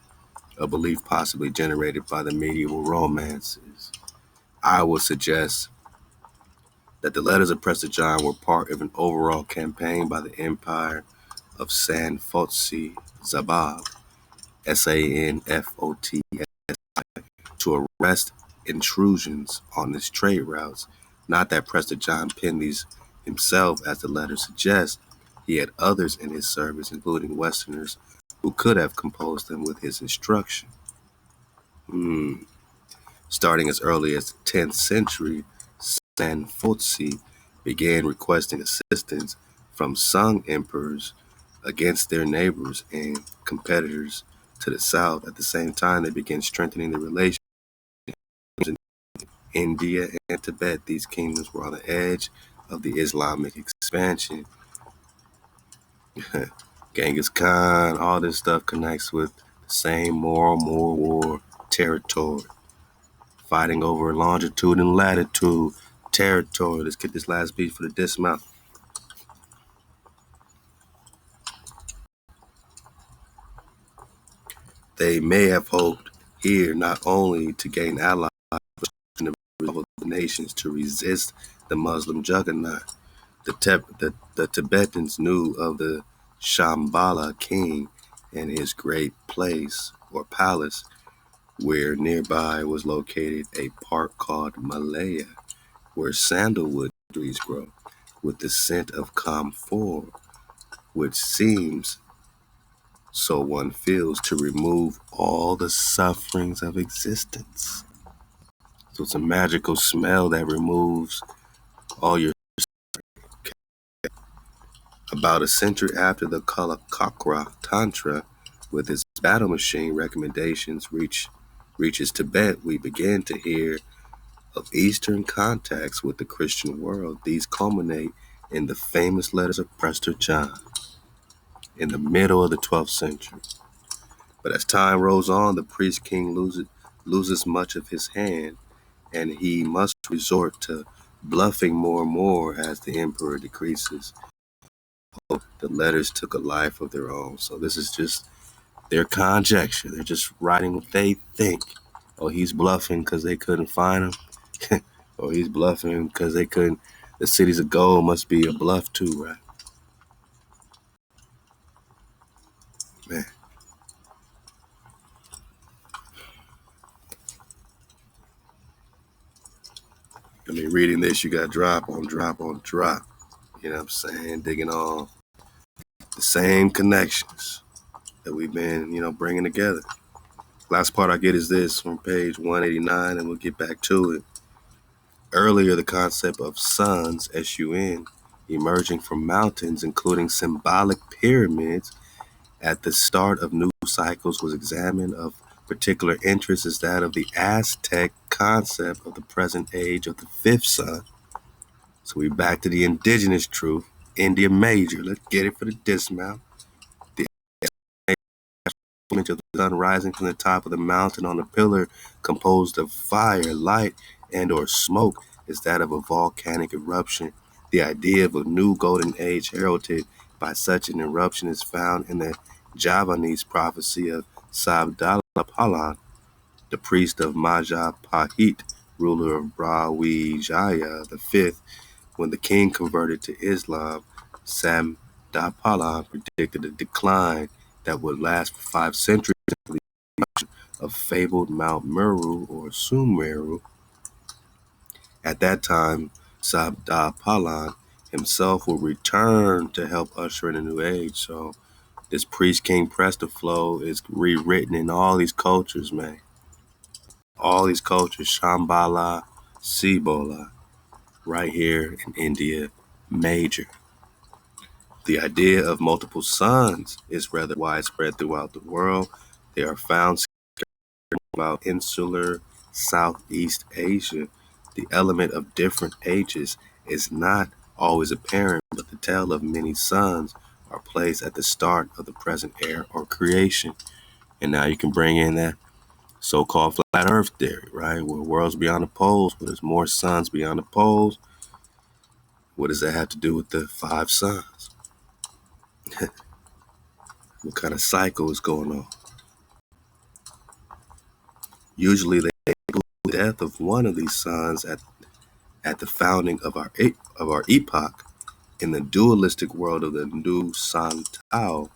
a belief possibly generated by the medieval romances. I would suggest that the letters of Prester John were part of an overall campaign by the Empire of Sanfotsi Zabab, Sanfotsi, to arrest intrusions on its trade routes. Not that Prester John penned these himself, as the letter suggests. He had others in his service, including Westerners, who could have composed them with his instruction. Starting as early as the 10th century, Sanfotsi began requesting assistance from Sung emperors against their neighbors and competitors to the south. At the same time, they began strengthening the relations in India and Tibet. These kingdoms were on the edge of the Islamic expansion, Genghis Khan, all this stuff connects with the same moral war territory. Fighting over longitude and latitude territory. Let's get this last beat for the dismount. They may have hoped here not only to gain allies, but in the resolve of the nations to resist the Muslim juggernaut. The Tibetans knew of the Shambhala king and his great place or palace, where nearby was located a park called Malaya, where sandalwood trees grow, with the scent of camphor, which seems, so one feels, to remove all the sufferings of existence. So it's a magical smell that removes all your. About a century after the Kalakakra Tantra, with its battle machine recommendations reaches Tibet, we begin to hear of Eastern contacts with the Christian world. These culminate in the famous letters of Prester John in the middle of the 12th century. But as time rolls on, the priest king loses much of his hand, and he must resort to bluffing more and more as the emperor decreases. The letters took a life of their own. So this is just their conjecture. They're just writing what they think. Oh, he's bluffing because they couldn't find him. Or he's bluffing because they couldn't. The cities of gold must be a bluff too, right? Man. I mean, reading this, you got drop on drop on drop. You know what I'm saying? Digging on the same connections that we've been, bringing together. Last part I get is this from page 189, and we'll get back to it. Earlier, the concept of suns, S-U-N, emerging from mountains, including symbolic pyramids, at the start of new cycles was examined. Of particular interest is that of the Aztec concept of the present age of the fifth sun. So we're back to the indigenous truth, India Major. Let's get it for the dismount. The image of the sun rising from the top of the mountain on a pillar composed of fire, light, and or smoke is that of a volcanic eruption. The idea of a new golden age heralded by such an eruption is found in the Javanese prophecy of Sabdalapalan, the priest of Majapahit, ruler of Brawijaya V. When the king converted to Islam, Sabdapalan predicted a decline that would last for 5 centuries of fabled Mount Meru or Sumeru. At that time, Sabdapalan himself will return to help usher in a new age. So this priest king Prester flow is rewritten in all these cultures, man. All these cultures, Shambhala, Cibola, right here in India Major. The idea of multiple suns is rather widespread throughout the world. They are found throughout insular Southeast Asia. The element of different ages is not always apparent, but the tale of many suns are placed at the start of the present era or creation. And now you can bring in that so-called flat earth theory, right? Where worlds beyond the poles, where there's more suns beyond the poles. What does that have to do with the 5 suns? What kind of cycle is going on? Usually they believe the death of one of these suns at the founding of our epoch. In the dualistic world of the new Santao,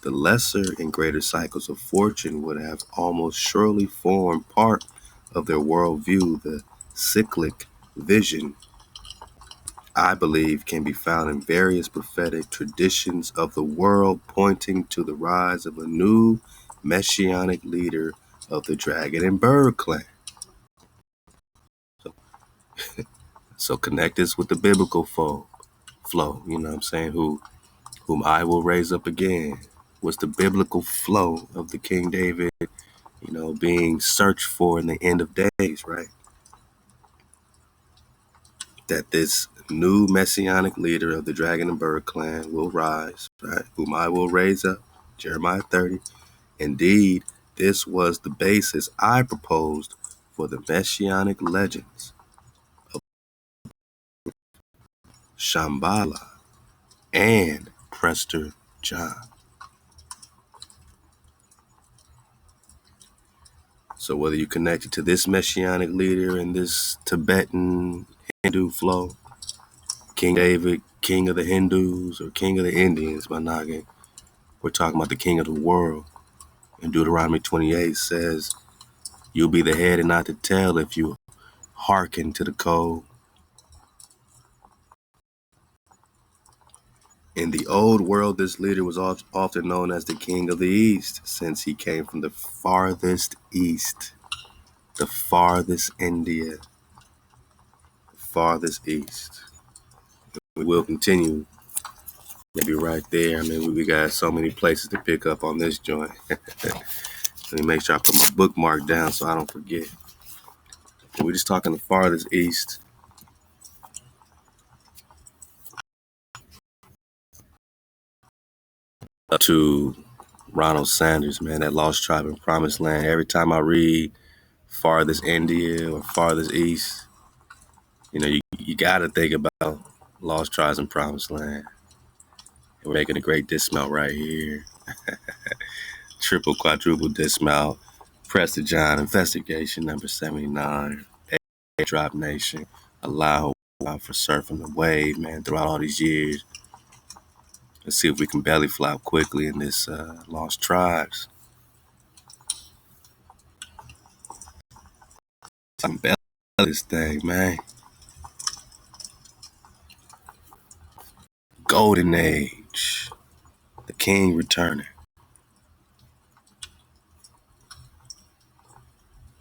the lesser and greater cycles of fortune would have almost surely formed part of their worldview. The cyclic vision, I believe, can be found in various prophetic traditions of the world, pointing to the rise of a new messianic leader of the dragon and bird clan. So connect this with the biblical flow, you know what I'm saying, whom I will raise up again. Was the biblical flow of the King David, being searched for in the end of days, right? That this new messianic leader of the dragon and bird clan will rise, right? Whom I will raise up. Jeremiah 30. Indeed, this was the basis I proposed for the messianic legends of Shambhala and Prester John. So whether you're connected to this messianic leader in this Tibetan Hindu flow, King David, king of the Hindus, or king of the Indians by Nagin, we're talking about the king of the world. And Deuteronomy 28 says, you'll be the head and not the tail if you hearken to the code. In the old world, this leader was often known as the king of the East, since he came from the farthest east, the farthest India, the farthest east. We will continue, maybe right there. I mean, we got so many places to pick up on this joint. Let me make sure I put my bookmark down so I don't forget. We're just talking the farthest east. Up to Ronald Sanders, man, that lost tribe in Promised Land. Every time I read farthest India or farthest east, you know, you got to think about lost tribes in Promised Land. And we're making a great dismount right here. Triple, quadruple dismount. Preston John, investigation number 79. Drop Nation. Allow for surfing the wave, man, throughout all these years. Let's see if we can belly flop quickly in this Lost Tribes. I'm belly this thing, man. Golden Age. The King returning.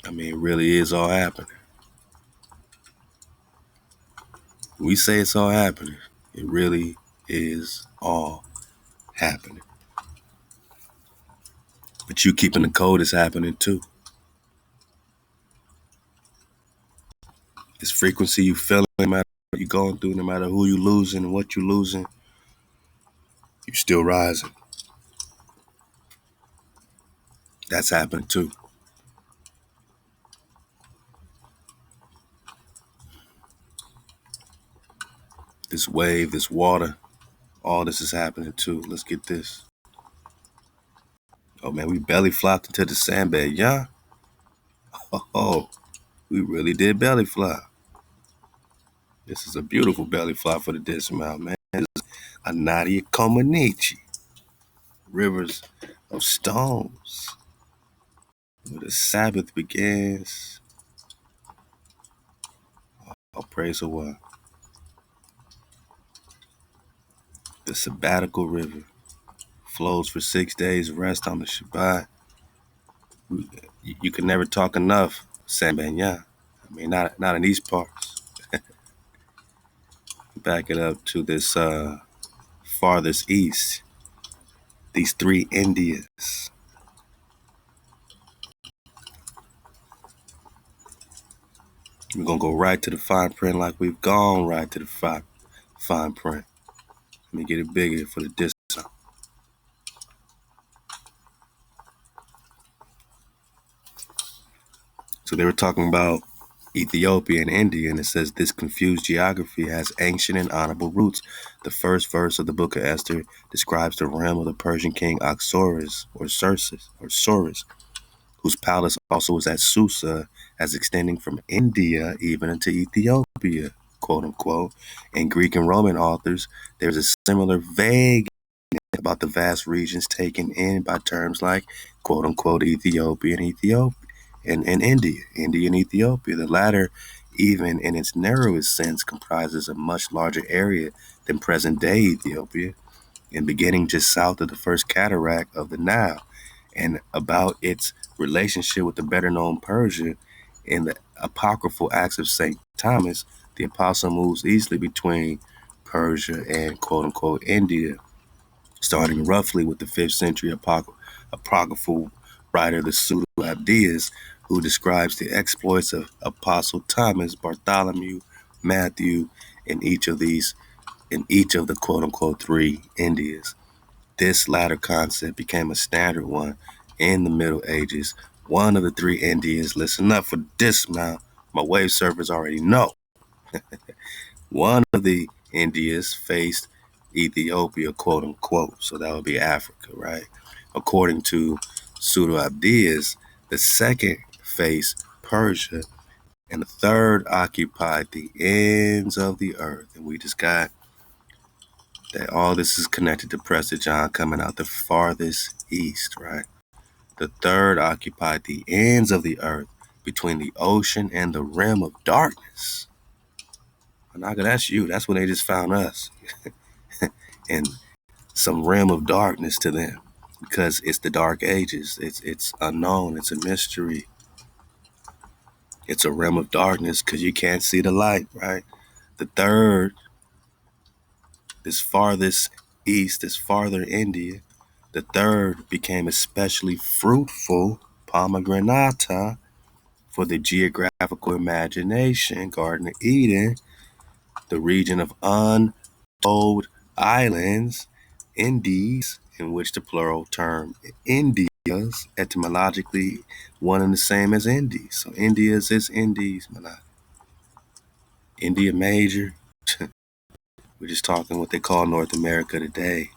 I mean, it really is all happening. We say it's all happening. It really is all happening. But you keeping the code is happening too. This frequency you feeling, no matter what you're going through, no matter who you losing and what you losing, you're still rising. That's happening too. This wave, this water, all this is happening too. Let's get this. Oh man, we belly flopped into the sandbag, yeah? Oh, we really did belly flop. This is a beautiful belly flop for the dismount, man. This is a Nadia Comaneci. Rivers of stones. Where the Sabbath begins. Oh, praise the Lord. The sabbatical river flows for 6 days, rest on the Shabbat. You can never talk enough, Sambanya. I mean, not in these parts. Back it up to this farthest east. These three Indias. We're going to go right to the fine print like we've gone right to the fine print. Let me get it bigger for the distance. So they were talking about Ethiopia and India, and it says this confused geography has ancient and honorable roots. The first verse of the book of Esther describes the realm of the Persian king Axorus or Sorus, whose palace also was at Susa, as extending from India even into Ethiopia, quote unquote. In Greek and Roman authors, there's a similar vague about the vast regions taken in by terms like quote unquote Ethiopia and India and Ethiopia. The latter, even in its narrowest sense, comprises a much larger area than present-day Ethiopia, and beginning just south of the first cataract of the Nile, and about its relationship with the better-known Persia. In the apocryphal Acts of St. Thomas, the apostle moves easily between Persia and quote-unquote India, starting roughly with the 5th century apocryphal writer, the Pseudo-Abdias, who describes the exploits of Apostle Thomas, Bartholomew, Matthew, in each of the quote unquote three Indias. This latter concept became a standard one in the Middle Ages. One of the three Indias, listen up for this now, my wave surfers already know. One of the Indias faced Ethiopia, quote unquote, so that would be Africa, right? According to pseudo-Abdias, the second faced Persia, and the third occupied the ends of the earth. And we just got that all this is connected to Prester John coming out the farthest east, right? The third occupied the ends of the earth between the ocean and the rim of darkness. Naga, that's you. That's when they just found us. And some rim of darkness to them. Because it's the dark ages. It's unknown. It's a mystery. It's a rim of darkness because you can't see the light, right? The third, this farthest east, this farther India, the third became especially fruitful pomegranata for the geographical imagination, Garden of Eden, the region of untold islands, Indies, in which the plural term Indias, etymologically one and the same as Indies. So Indias is Indies, man. India Major. We're just talking what they call North America today.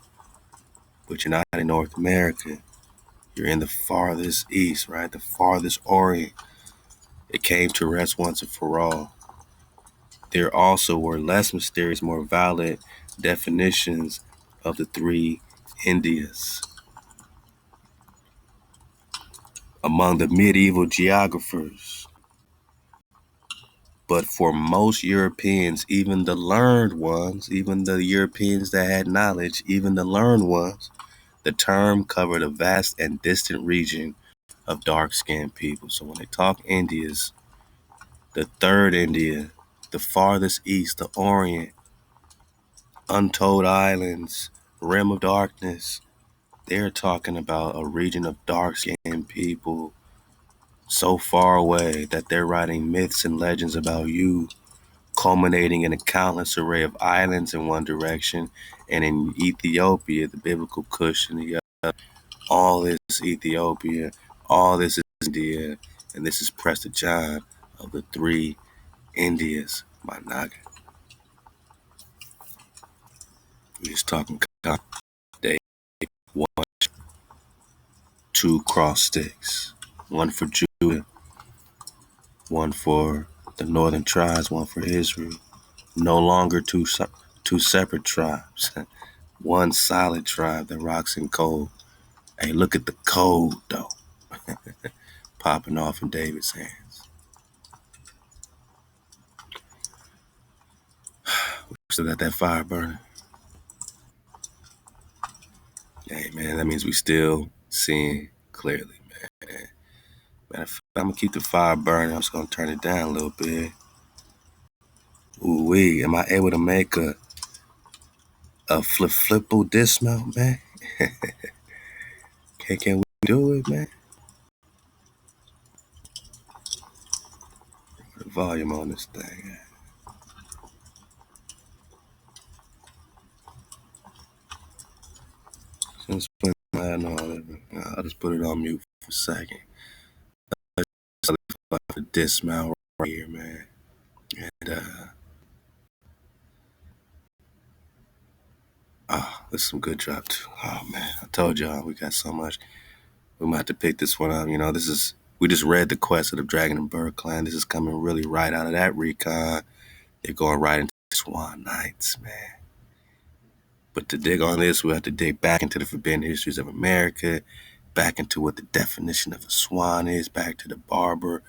But you're not in North America. You're in the farthest east, right? The farthest orient. It came to rest once and for all. There also were less mysterious, more valid definitions of the three Indias. Among the medieval geographers. But for most Europeans, even the learned ones, even the Europeans that had knowledge, even the learned ones, the term covered a vast and distant region of dark-skinned people. So when they talk Indias, the third India, the farthest east, the Orient, untold islands, rim of darkness, they're talking about a region of dark-skinned people so far away that they're writing myths and legends about you, culminating in a countless array of islands in one direction, and in Ethiopia, the biblical Kush in the other. All this is Ethiopia, all this is India, and this is Prester John of the three Indias, my naga. We're just talking day, one, two cross sticks, one for Judah, one for the northern tribes, one for Israel. No longer two separate tribes. One solid tribe that rocks in cold. Hey, look at the code, though, popping off in David's hands. We still got that fire burning. Hey, man, that means we still seeing clearly, man. Matter of fact, I'm going to keep the fire burning. I'm just going to turn it down a little bit. Ooh-wee, am I able to make a flipple dismount, man? Can we do it, man? Put the volume on this thing. Since when I'll just put it on mute for a second. For dismount right here, man. And this is some good drop too. Oh man, I told y'all we got so much. We might have to pick this one up. You know, we just read the quest of the Dragon and Bird clan. This is coming really right out of that recon. They're going right into Swan Knights, man. But to dig on this, we have to dig back into the forbidden histories of America, back into what the definition of a swan is, back to the Berber.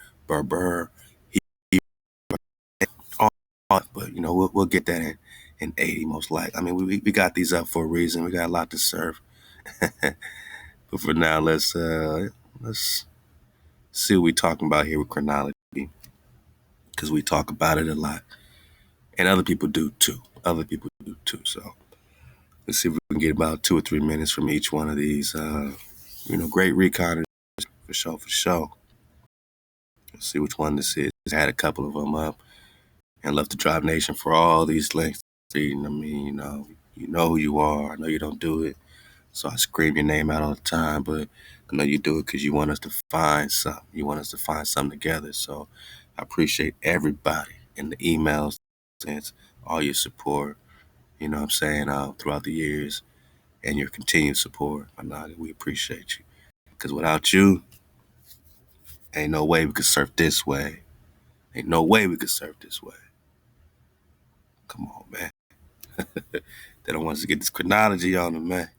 But you know, we'll get that in 80 most likely. I mean, we got these up for a reason. We got a lot to serve. But for now, let's see what we're talking about here with chronology, because we talk about it a lot, and other people do too. So let's see if we can get about 2 or 3 minutes from each one of these. Great recon for sure. Let's see which one this is. I had a couple of them up. And love to Drive Nation for all these links. I mean, you know who you are. I know you don't do it, so I scream your name out all the time, but I know you do it because you want us to find something. You want us to find something together. So I appreciate everybody in the emails, since all your support, you know what I'm saying, throughout the years, and your continued support. We appreciate you. Because without you, ain't no way we could surf this way. Ain't no way we could surf this way. Come on, man. They don't want us to get this chronology on them, man.